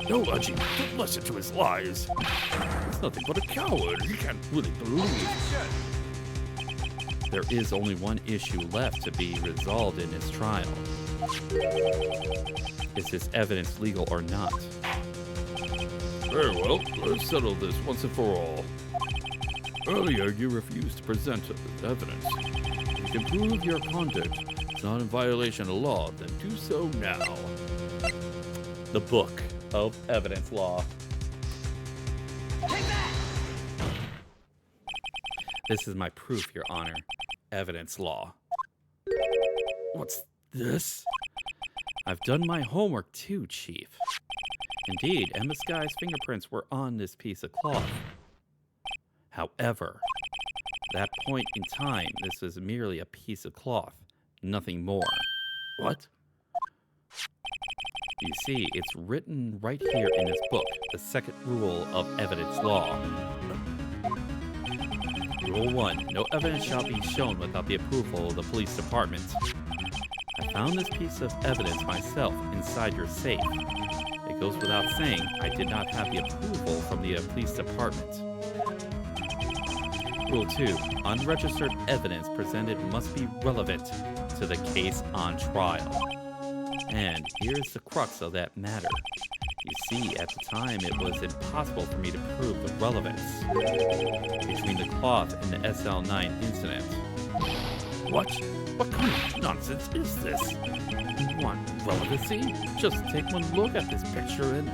No, Archie, don't listen to his lies. He's nothing but a coward. He can't really believe. There is only one issue left to be resolved in this trial. Is this evidence legal or not? Very well, let's settle this once and for all. Earlier, you refused to present evidence. If you can prove your conduct is not in violation of law, then do so now. The Book of Evidence Law. This is my proof, Your Honor. Evidence law. What's this? I've done my homework too, Chief. Indeed, Emma Sky's fingerprints were on this piece of cloth. However, at that point in time, this was merely a piece of cloth, nothing more. What? You see, it's written right here in this book, the second rule of evidence law. Rule 1. No evidence shall be shown without the approval of the police department. I found this piece of evidence myself inside your safe. It goes without saying, I did not have the approval from the police department. Rule 2. Unregistered evidence presented must be relevant to the case on trial. And here's the crux of that matter. You see, at the time, it was impossible for me to prove the relevance between the cloth and the SL9 incident. What? What kind of nonsense is this? You want relevancy? Just take one look at this picture and...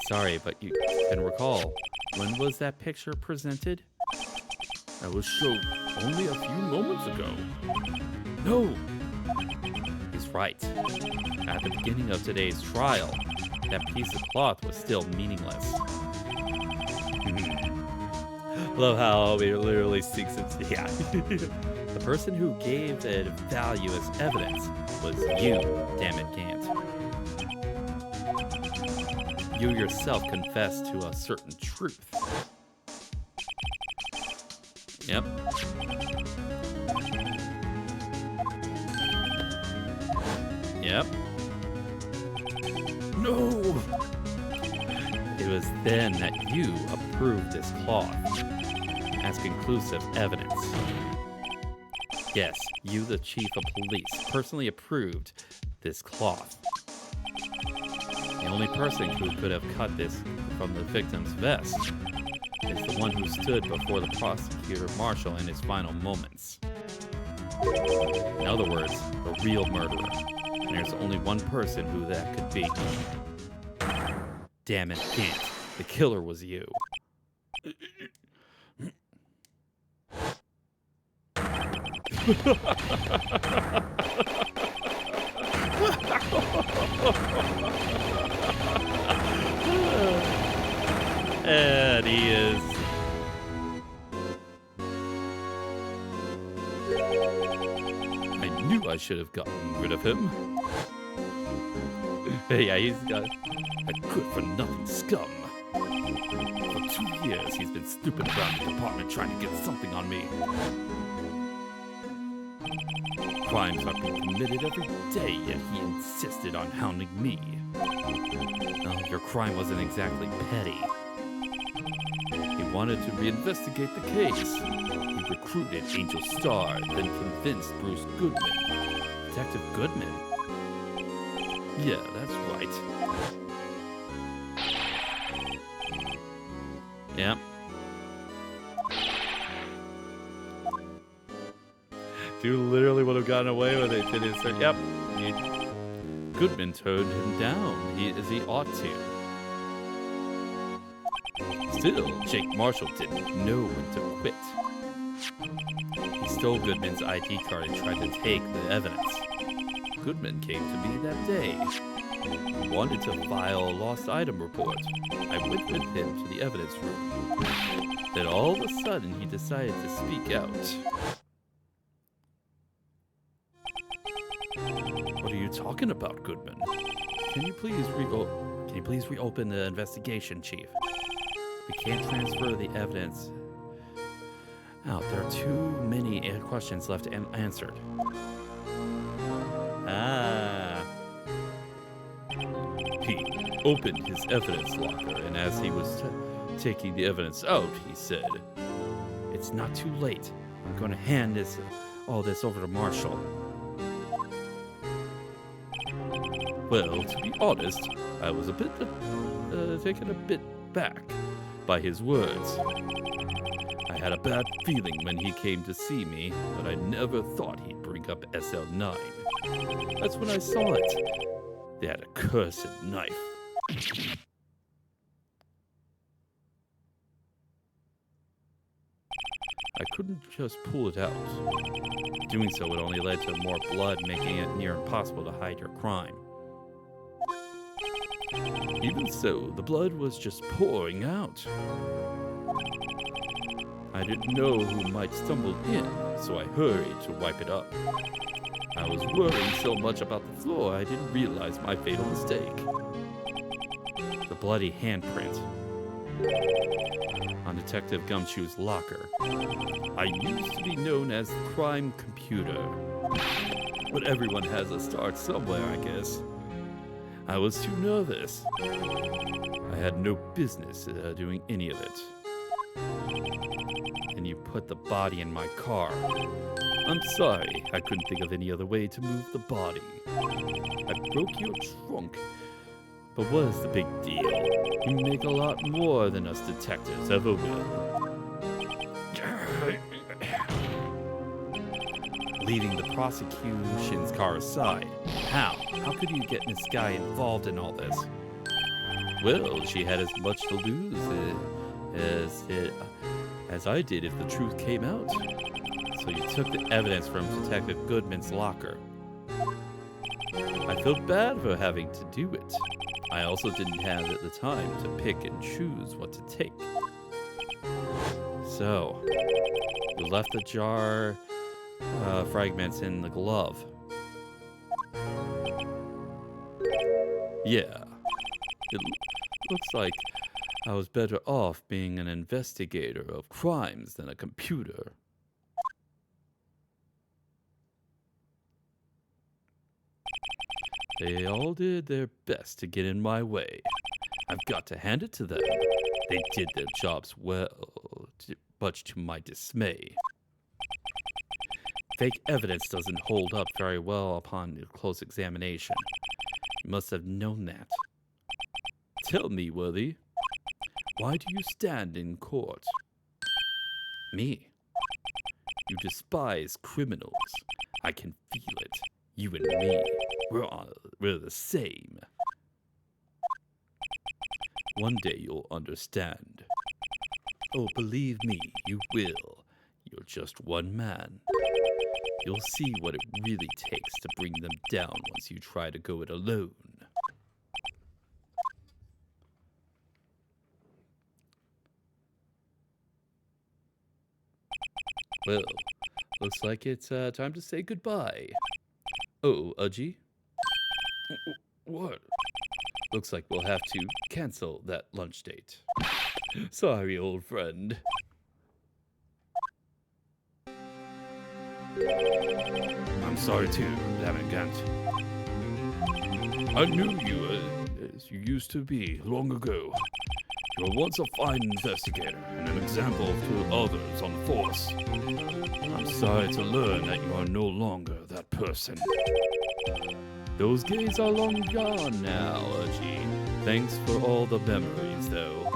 Sorry, but you can recall, when was that picture presented? That was shown only a few moments ago. No! He's right. At the beginning of today's trial, that piece of cloth was still meaningless. Love how it literally sinks into... Yeah. The person who gave it value as evidence was you, damn it, Gant. You yourself confessed to a certain truth. Yep. Yep. No! It was then that you approved this cloth as conclusive evidence. Yes, you, the chief of police, personally approved this cloth. The only person who could have cut this from the victim's vest is the one who stood before the prosecutor marshal in his final moments. In other words, the real murderer. And there's only one person who that could be. Damn it, Gant. The killer was you. And he is. I knew I should have gotten rid of him. Yeah, he's got. A good-for-nothing scum. For 2 years, he's been snooping around the department trying to get something on me. Crimes are being committed every day, yet he insisted on hounding me. Well, your crime wasn't exactly petty. He wanted to reinvestigate the case. He recruited Angel Starr, then convinced Bruce Goodman. Detective Goodman. Yeah, that's right. Yeah. Dude literally would have gotten away with it. Didn't he? Yep. Goodman turned him down, as he ought to. Still, Jake Marshall didn't know when to quit. He stole Goodman's ID card and tried to take the evidence. Goodman came to me that day. He wanted to file a lost item report. I went with him to the evidence room. Then all of a sudden, he decided to speak out. What are you talking about, Goodman? Can you please reopen the investigation, Chief? We can't transfer the evidence out. There are too many questions left unanswered. Ah. He opened his evidence locker, and as he was taking the evidence out, he said, "It's not too late. I'm going to hand all this over to Marshall." Well, to be honest, I was a bit taken a bit back by his words. I had a bad feeling when he came to see me, but I never thought he'd bring up SL9. That's when I saw it. That accursed knife. I couldn't just pull it out. Doing so would only lead to more blood, making it near impossible to hide your crime. Even so, the blood was just pouring out. I didn't know who might stumble in, so I hurried to wipe it up. I was worrying so much about the floor, I didn't realize my fatal mistake. The bloody handprint on Detective Gumshoe's locker. I used to be known as the crime computer. But everyone has a start somewhere, I guess. I was too nervous. I had no business doing any of it. And you put the body in my car. I'm sorry, I couldn't think of any other way to move the body. I broke your trunk. But what is the big deal? You make a lot more than us detectives ever will. Leaving the prosecution's car aside. How? How could you get this guy involved in all this? Well, she had as much to lose as I did if the truth came out. So you took the evidence from Detective Goodman's locker. I felt bad for having to do it. I also didn't have at the time to pick and choose what to take. So, you left the jar fragments in the glove. Yeah. It looks like I was better off being an investigator of crimes than a computer. They all did their best to get in my way. I've got to hand it to them. They did their jobs well, much to my dismay. Fake evidence doesn't hold up very well upon close examination. You must have known that. Tell me, Worthy, why do you stand in court? Me? You despise criminals. I can feel it. You and me, we're the same. One day you'll understand. Oh, believe me, you will. You're just one man. You'll see what it really takes to bring them down once you try to go it alone. Well, looks like it's time to say goodbye. Oh, Udgy? What? Looks like we'll have to cancel that lunch date. Sorry, old friend. I'm sorry too, Damagant. I knew you as you used to be long ago. You were once a fine investigator and an example to others on the force. I'm sorry to learn that you are no longer that person. Those days are long gone now, Udgy. Thanks for all the memories, though.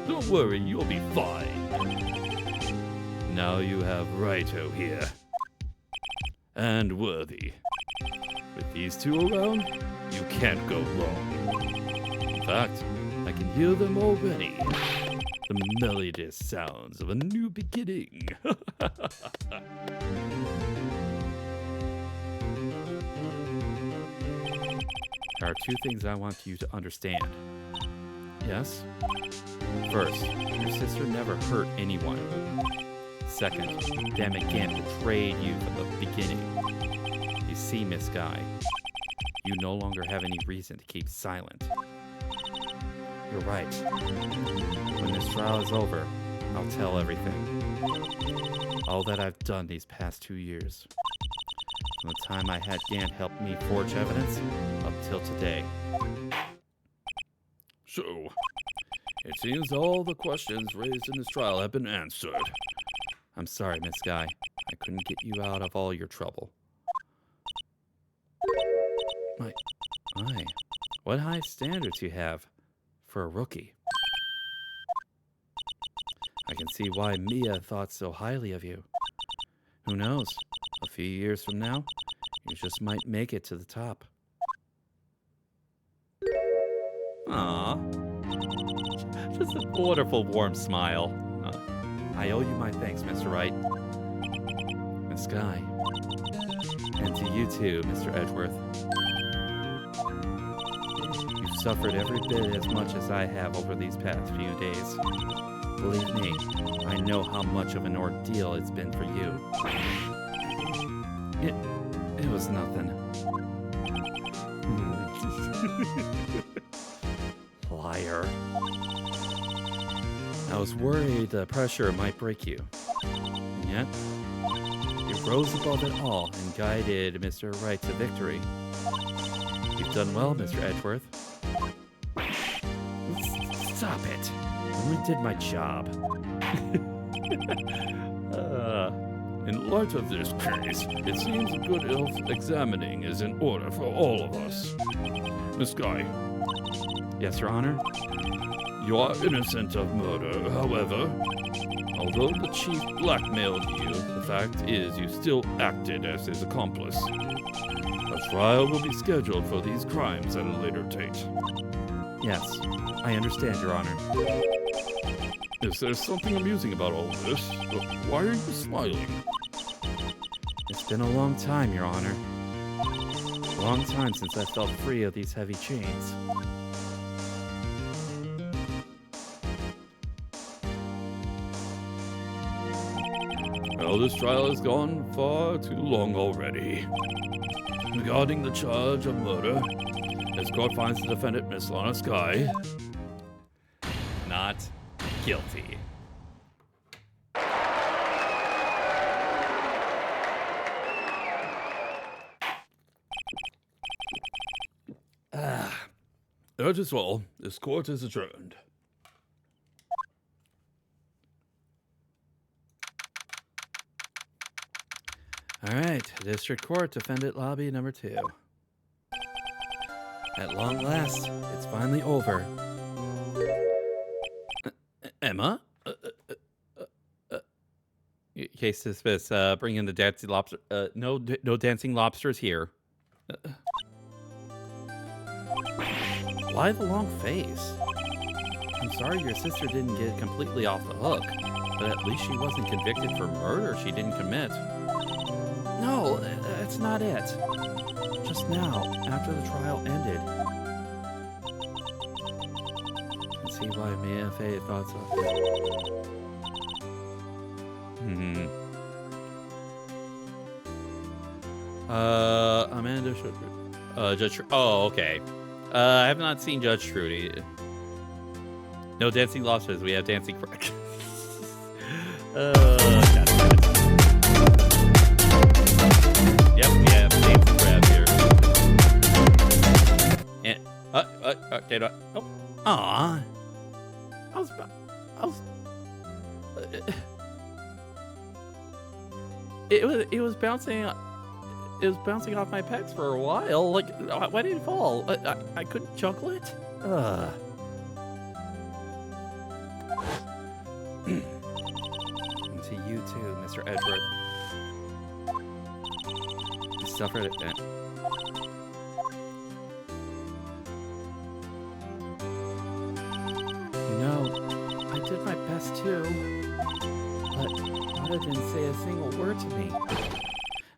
Don't worry, you'll be fine. Now you have Righto here. And Worthy. With these two around, you can't go wrong. In fact, I can hear them already. The melodious sounds of a new beginning. There are two things I want you to understand. Yes? First, your sister never hurt anyone. Second, Damagant betrayed you from the beginning. You see, Miss Guy, you no longer have any reason to keep silent. You're right. When this trial is over, I'll tell everything. All that I've done these past 2 years. From the time I had Gant help me forge evidence, up till today. So, it seems all the questions raised in this trial have been answered. I'm sorry, Miss Guy. I couldn't get you out of all your trouble. My, what high standards you have for a rookie. I can see why Mia thought so highly of you. Who knows? A few years from now, you just might make it to the top. Aww. Just a wonderful, warm smile. I owe you my thanks, Mr. Wright. Miss Guy. And to you too, Mr. Edgeworth. You've suffered every bit as much as I have over these past few days. Believe me, I know how much of an ordeal it's been for you. It was nothing. Liar. I was worried the pressure might break you. And yet, you rose above it all and guided Mr. Wright to victory. You've done well, Mr. Edgeworth. Stop it. I only did my job. In light of this case, it seems a good elf examining is in order for all of us. Miss Guy, Yes, Your Honor? you are innocent of murder, however. Although the chief blackmailed you, the fact is you still acted as his accomplice. A trial will be scheduled for these crimes at a later date. Yes, I understand, Your Honor. Is there something amusing about all of this? Why are you smiling? It's been a long time, Your Honor. A long time since I felt free of these heavy chains. Well, this trial has gone far too long already. Regarding the charge of murder, this court finds the defendant, Miss Lana Sky, Not guilty. That is all. This court is adjourned. All right, District Court, Defendant Lobby number 2. At long last, it's finally over. Emma? Case dismissed. Bring in the dancing lobster. No dancing lobsters here. Why the long face? I'm sorry your sister didn't get completely off the hook, but at least she wasn't convicted for murder she didn't commit. No, not it. Just now, after the trial ended. I can see why Mia thought so. Amanda should. Judge. Oh, okay. I have not seen Judge Trudy. No dancing lobsters. We have dancing crab. God damn it. Yep, we have dancing crab here. And oh, aw. It was bouncing. It was bouncing off my pecs for a while. Like, why did it fall? I couldn't juggle it. To you too, Mr. Edward. You suffered it. You know, I did my best too, but Mother didn't say a single word to me.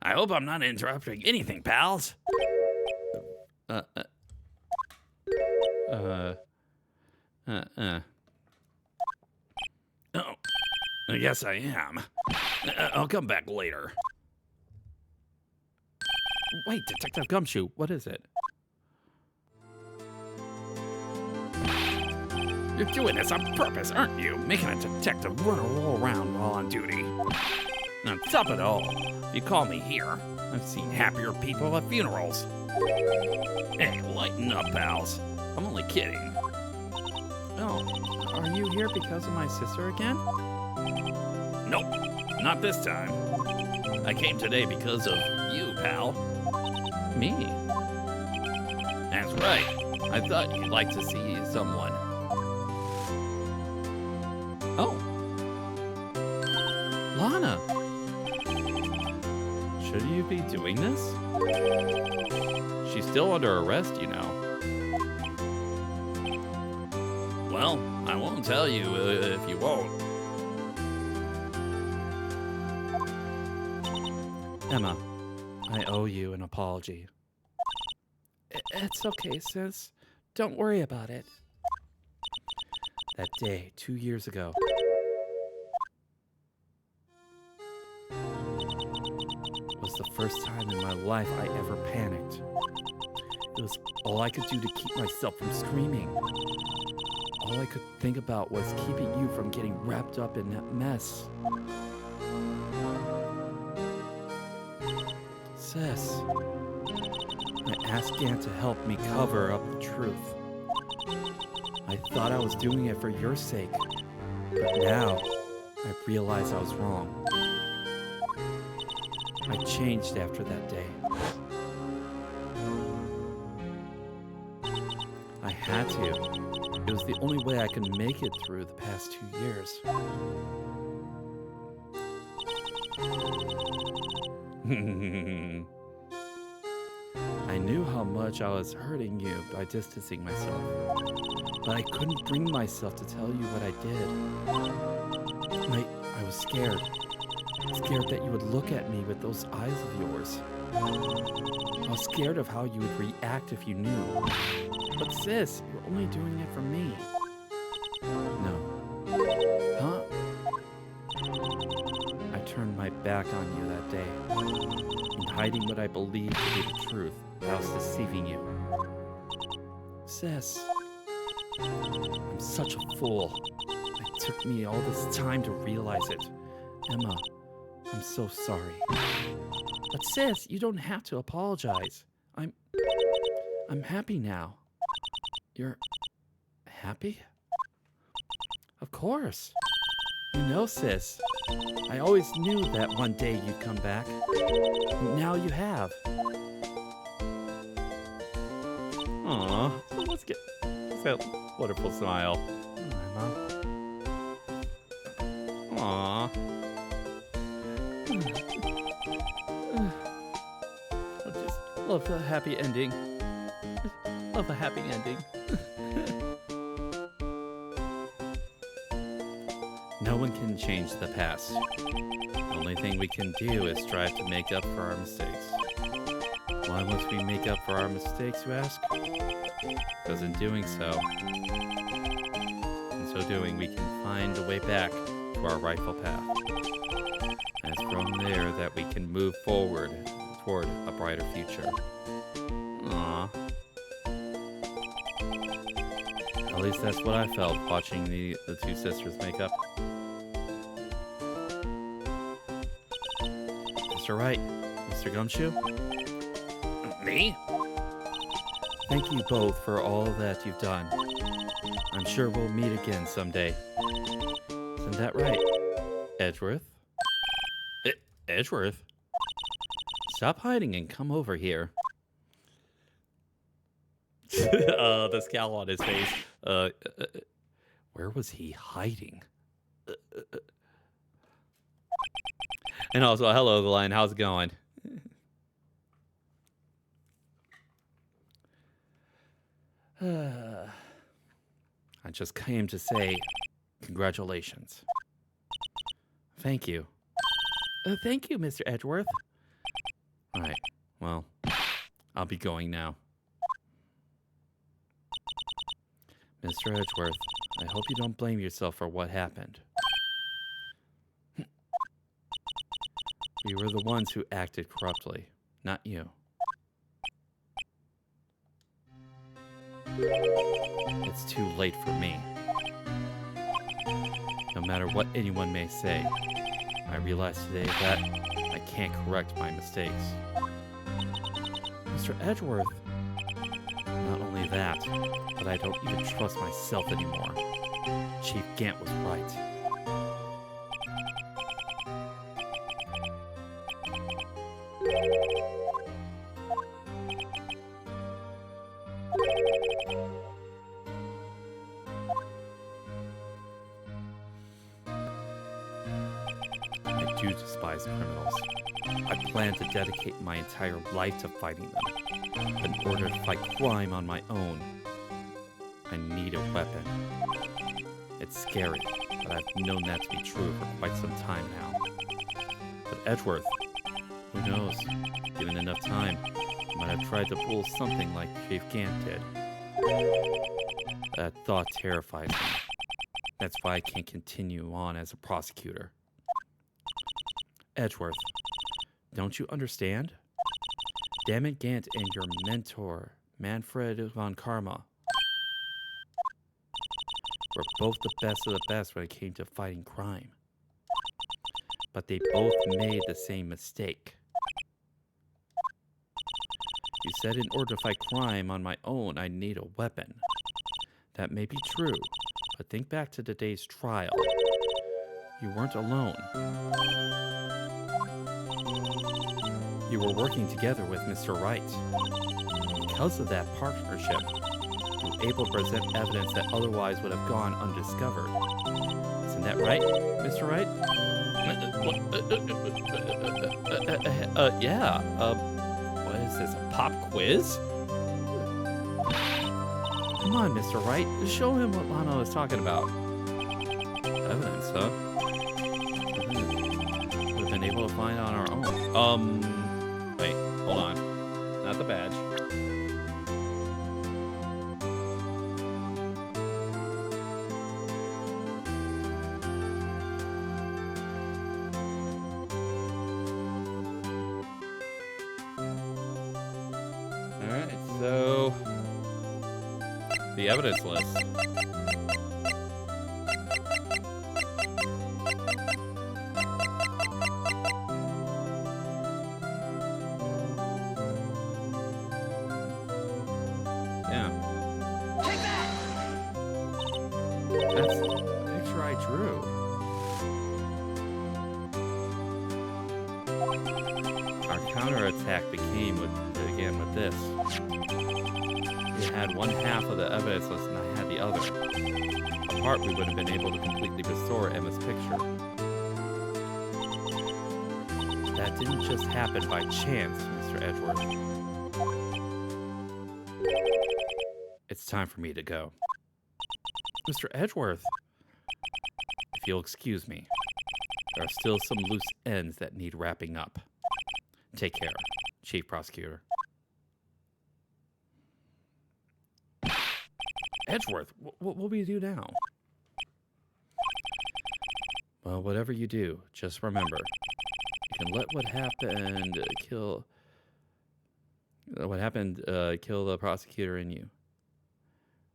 I hope I'm not interrupting anything, pals. Oh, I guess I am. I'll come back later. Wait, Detective Gumshoe, what is it? You're doing this on purpose, aren't you? Making a detective run all around while on duty. On top of it all, you call me here. I've seen happier people at funerals. Hey, lighten up, pals. I'm only kidding. Oh, are you here because of my sister again? Nope, not this time. I came today because of you, pal. Me? That's right. I thought you'd like to see someone. Oh. Lana. Should you be doing this? She's still under arrest, you know. Well, I won't tell you if you won't. Emma, I owe you an apology. It's okay, sis. Don't worry about it. That day, 2 years ago. Was the first time in my life I ever panicked. It was all I could do to keep myself from screaming. All I could think about was keeping you from getting wrapped up in that mess. Sis, I asked Dan to help me cover up the truth. I thought I was doing it for your sake, but now I realize I was wrong. I changed after that day. I had to. It was the only way I could make it through the past 2 years. I knew how much I was hurting you by distancing myself, but I couldn't bring myself to tell you what I did. I was scared. Scared that you would look at me with those eyes of yours. I was scared of how you would react if you knew. But sis, you're only doing it for me. No. Huh? I turned my back on you that day. In hiding what I believed to be the truth, I was deceiving you. Sis, I'm such a fool. It took me all this time to realize it. Emma, I'm so sorry. But sis, you don't have to apologize. I'm happy now. You're happy? Of course. You know, sis, I always knew that one day you'd come back. And now you have. Aw, let's get that wonderful smile. Aw. I just love the happy ending. Love a happy ending. No one can change the past. The only thing we can do is strive to make up for our mistakes. Why must we make up for our mistakes, you ask? Because in doing so, we can find a way back to our rightful path. And it's from there that we can move forward toward a brighter future. Aww. At least that's what I felt watching the two sisters make up. Mr. Wright, Mr. Gumshoe? Me? Thank you both for all that you've done. I'm sure we'll meet again someday. Isn't that right, Edgeworth? Edgeworth? Stop hiding and come over here. The scowl on his face. Where was he hiding? And also, hello, Glenn. How's it going? I just came to say congratulations. Thank you. Thank you, Mr. Edgeworth. All right. Well, I'll be going now. Mr. Edgeworth, I hope you don't blame yourself for what happened. We were the ones who acted corruptly, not you. It's too late for me. No matter what anyone may say, I realize today that I can't correct my mistakes. Mr. Edgeworth, not only that, but I don't even trust myself anymore. Chief Gant was right. I do despise criminals. I plan to dedicate my entire life to fighting them. But in order to fight crime on my own, I need a weapon. It's scary, but I've known that to be true for quite some time now. But Edgeworth, who knows? Given enough time, I might have tried to pull something like Chief Gant did. That thought terrifies me. That's why I can't continue on as a prosecutor. Edgeworth, don't you understand? Dammit Gant and your mentor, Manfred von Karma, were both the best of the best when it came to fighting crime. But they both made the same mistake. You said in order to fight crime on my own, I need a weapon. That may be true, but think back to today's trial. You weren't alone. You were working together with Mr. Wright. Because of that partnership, you were able to present evidence that otherwise would have gone undiscovered. Isn't that right, Mr. Wright? Yeah. What is this, a pop quiz? Come on, Mr. Wright. Show him what Lana was talking about. Evidence, huh? We've been able to find on our own. Wait, hold on. Not the badge. Alright, so the evidence list. Yeah. That's the picture I drew. Our counterattack began with this. You had one half of the evidence list and I had the other. Apart, we would have been able to completely restore Emma's picture. That didn't just happen by chance, Mr. Edgeworth. It's time for me to go. Mr. Edgeworth, if you'll excuse me, there are still some loose ends that need wrapping up. Take care, Chief Prosecutor. Edgeworth, what will we do now? Well, whatever you do, just remember, you can let what happened kill the prosecutor in you,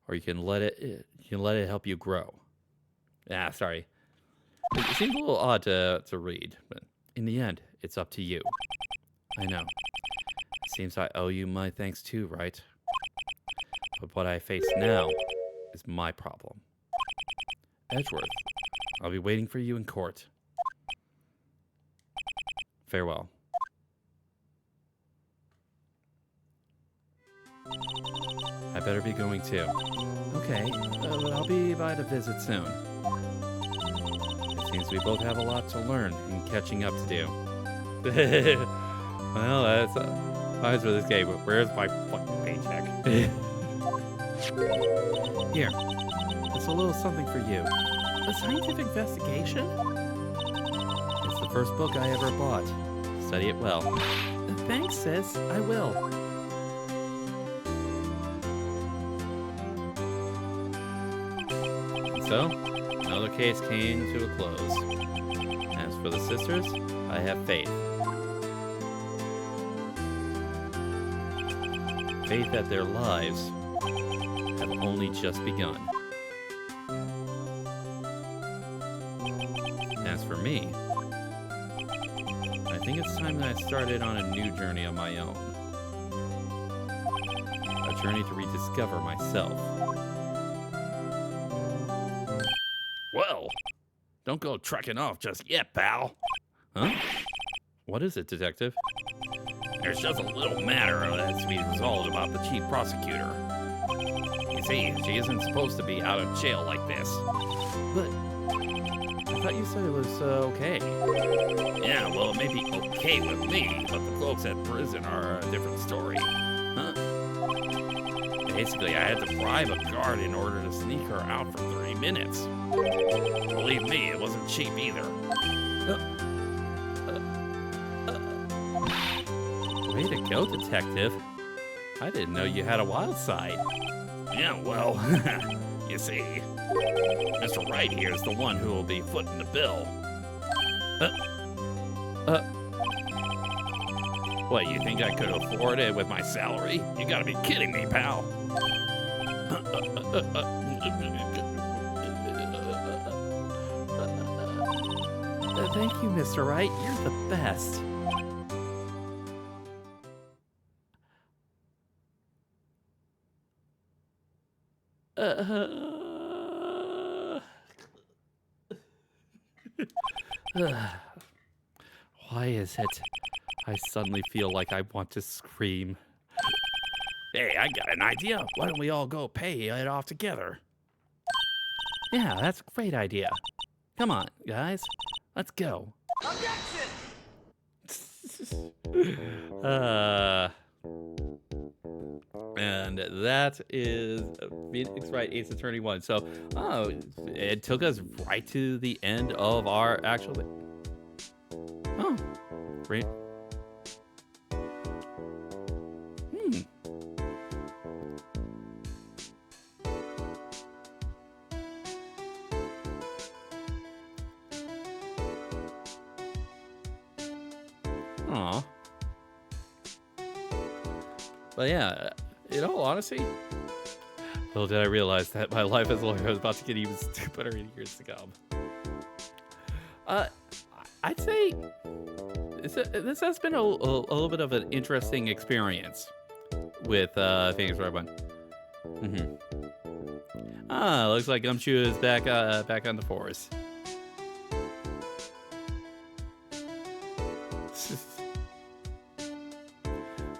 or you can let it help you grow. Ah, sorry. It seems a little odd to read, but in the end, it's up to you. I know. Seems I owe you my thanks too, right? But what I face now is my problem. Edgeworth, I'll be waiting for you in court. Farewell. I better be going too. Okay, but I'll be by to visit soon. It seems we both have a lot to learn and catching up to do. Well, that's nice for this game. Where's my fucking paycheck? Here, it's a little something for you. A scientific investigation? It's the first book I ever bought. Study it well. Thanks, sis. I will. So, another case came to a close. As for the sisters, I have faith. Faith that their lives have only just begun. As for me, I think it's time that I started on a new journey of my own. A journey to rediscover myself. Well, don't go trekking off just yet, pal. Huh? What is it, detective? There's just a little matter that's to be resolved about the chief prosecutor. You see, she isn't supposed to be out of jail like this. But I thought you said it was okay. Yeah, well, it may be okay with me, but the folks at prison are a different story. Huh? Basically, I had to bribe a guard in order to sneak her out for 3 minutes. Believe me, it wasn't cheap either. Way to go, detective. I didn't know you had a wild side. Yeah, well, you see, Mr. Wright here is the one who will be footing the bill. What, you think I could afford it with my salary? You gotta be kidding me, pal. Thank you, Mr. Wright. You're the best. Why is it? I suddenly feel like I want to scream. Hey, I got an idea. Why don't we all go pay it off together? Yeah, that's a great idea. Come on, guys. Let's go. Objection! And that is Phoenix Wright Ace Attorney 1. So, it took us right to the end of our actual... Oh, great. Aw. But yeah, in all honesty, little did I realize that my life as a lawyer was about to get even stupider in years to come. I'd say this has been a little bit of an interesting experience with Phoenix Wright 1. Looks like Gumshoe is back on the force.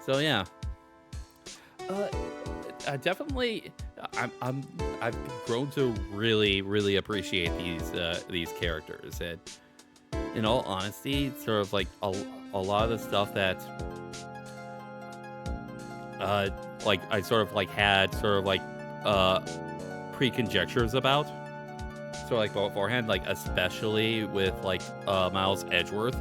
So yeah, I've grown to really appreciate these characters, and in all honesty, sort of like a lot of the stuff that like I sort of like had sort of like pre-conjectures about, sort of like beforehand, like especially with like Miles Edgeworth.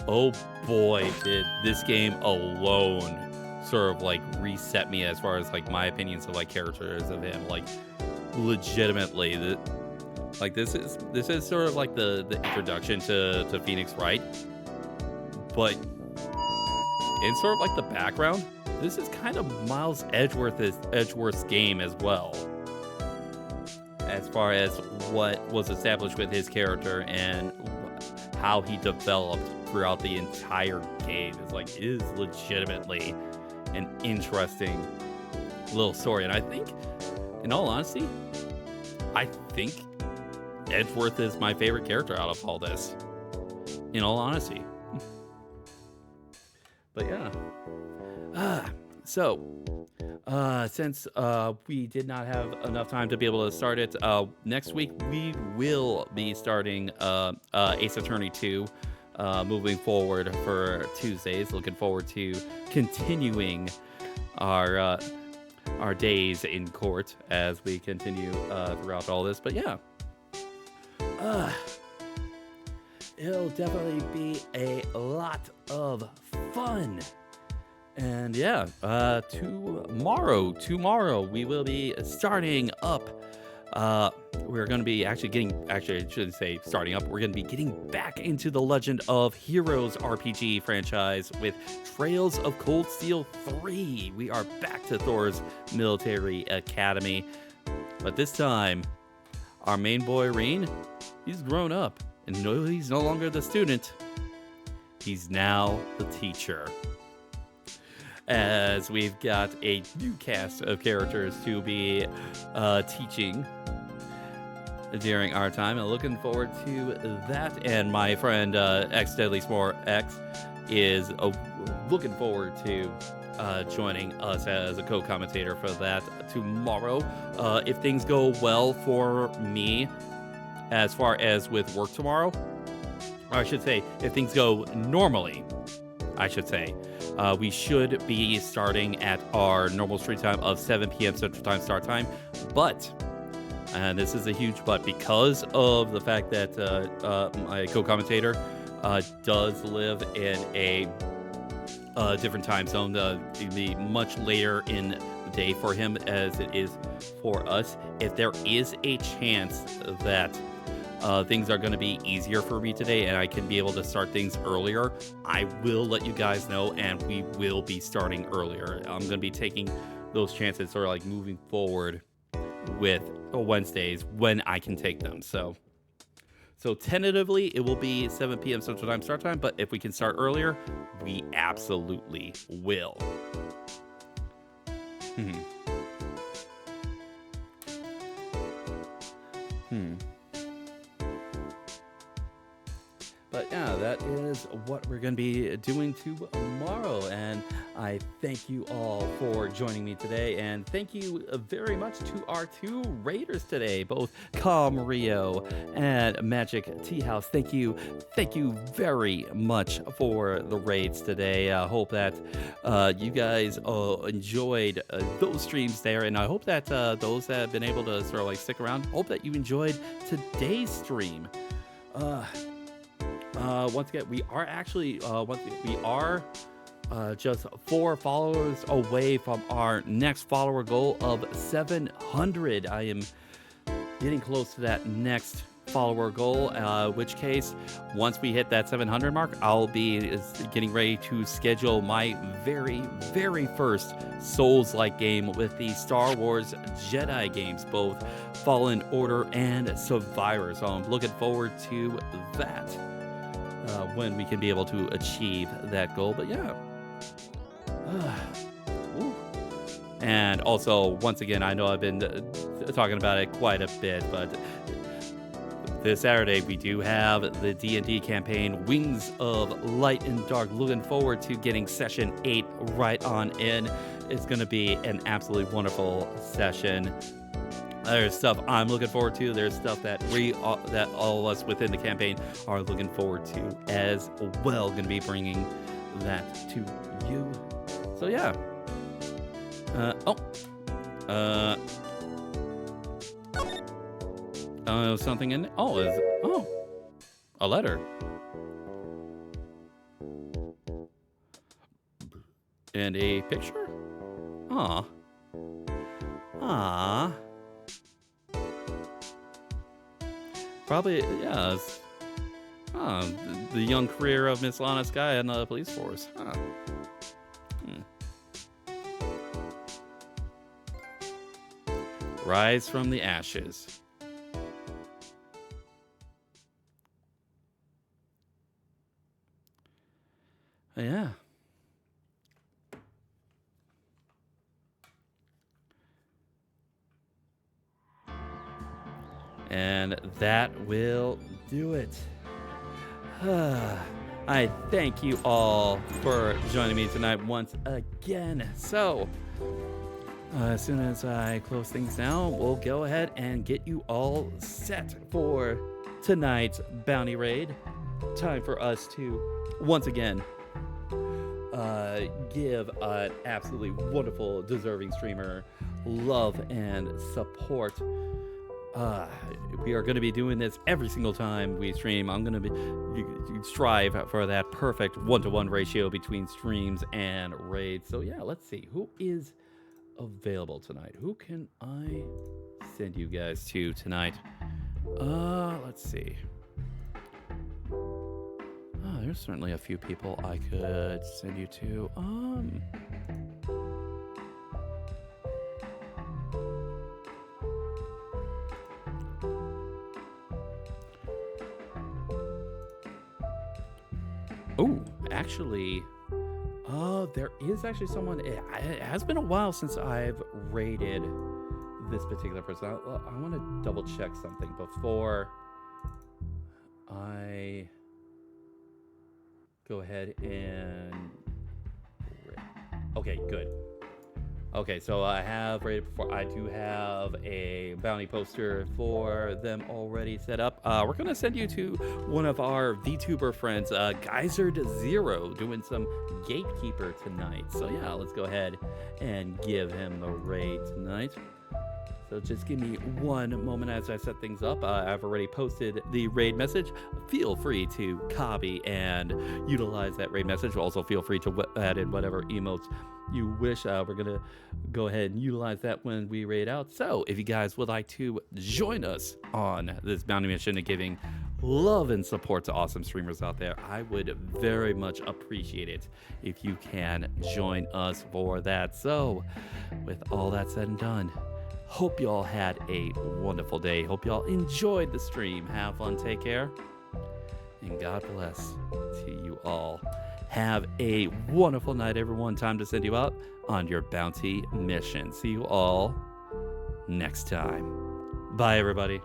Oh boy, did this game alone sort of like reset me as far as like my opinions of like characters of him. Like legitimately, this is sort of like the introduction to Phoenix Wright, but in sort of like the background, this is kind of Miles Edgeworth's game as well, as far as what was established with his character and how he developed throughout the entire game. It is legitimately an interesting little story. And I think, in all honesty, I think Edgeworth is my favorite character out of all this. In all honesty. But yeah. Since we did not have enough time to be able to start it, next week we will be starting Ace Attorney 2 moving forward for Tuesdays. Looking forward to continuing our days in court as we continue throughout all this. But yeah. It'll definitely be a lot of fun. And yeah, tomorrow we will be starting up. We're going to be I shouldn't say starting up. We're going to be getting back into the Legend of Heroes RPG franchise with Trails of Cold Steel 3. We are back to Thor's Military Academy. But this time, our main boy, Reen, he's grown up. And no, he's no longer the student. He's now the teacher. As we've got a new cast of characters to be teaching during our time. I'm looking forward to that. And my friend X Deadly S'more X is looking forward to joining us as a co-commentator for that tomorrow. If things go well for me, as far as with work tomorrow, or I should say, if things go normally, we should be starting at our normal stream time of 7 p.m. Central Time start time. But, and this is a huge but, because of the fact that my co-commentator does live in a different time zone, the much later in the day for him as it is for us, if there is a chance that things are going to be easier for me today and I can be able to start things earlier, I will let you guys know, and we will be starting earlier. I'm going to be taking those chances, sort of like moving forward with Wednesdays when I can take them. So tentatively, it will be 7 p.m. Central Time start time, but if we can start earlier, we absolutely will. But yeah, that is what we're going to be doing tomorrow. And I thank you all for joining me today. And thank you very much to our two raiders today, both Calm Rio and Magic Tea House. Thank you very much for the raids today. I hope that you guys enjoyed those streams there. And I hope that those that have been able to sort of like stick around, hope that you enjoyed today's stream. Once again, we are actually just 4 followers away from our next follower goal of 700. I am getting close to that next follower goal, which case, once we hit that 700 mark, I'll be getting ready to schedule my very, very first Souls-like game with the Star Wars Jedi games, both Fallen Order and Survivor. So I'm looking forward to that. When we can be able to achieve that goal. But yeah. And also, once again, I know I've been talking about it quite a bit, but this Saturday we do have the D&D campaign Wings of Light and Dark. Looking forward to getting session 8 right on in. It's going to be an absolutely wonderful session. There's stuff I'm looking forward to. There's stuff that that all of us within the campaign are looking forward to as well. Going to be bringing that to you. So yeah. Something in. A letter. And a picture? Aw. Aw. Probably, yeah. The young career of Miss Lana Sky in the police force. Huh. Rise from the ashes. Yeah. And that will do it. I thank you all for joining me tonight once again. So, as soon as I close things down, we'll go ahead and get you all set for tonight's bounty raid. Time for us to, once again, give an absolutely wonderful, deserving streamer love and support. We are going to be doing this every single time we stream. I'm going to be strive for that perfect 1-to-1 ratio between streams and raids. So yeah, let's see who is available tonight. Who can I send you guys to tonight? Let's see. There's certainly a few people I could send you to. Oh, actually, there is actually someone. It has been a while since I've rated this particular person. I want to double check something before I go ahead and. Okay, good. Okay, so I have rated before. I do have a bounty poster for them already set up. We're going to send you to one of our VTuber friends, Geyser0, doing some Gatekeeper tonight. So yeah, let's go ahead and give him the raid tonight. So just give me one moment as I set things up. I've already posted the raid message. Feel free to copy and utilize that raid message. Also, feel free to add in whatever emotes you wish. We're going to go ahead and utilize that when we raid out. So if you guys would like to join us on this bounty mission and giving love and support to awesome streamers out there, I would very much appreciate it if you can join us for that. So with all that said and done, hope y'all had a wonderful day. Hope y'all enjoyed the stream. Have fun, take care, and God bless to you all. Have a wonderful night, everyone. Time to send you out on your bounty mission. See you all next time. Bye, everybody.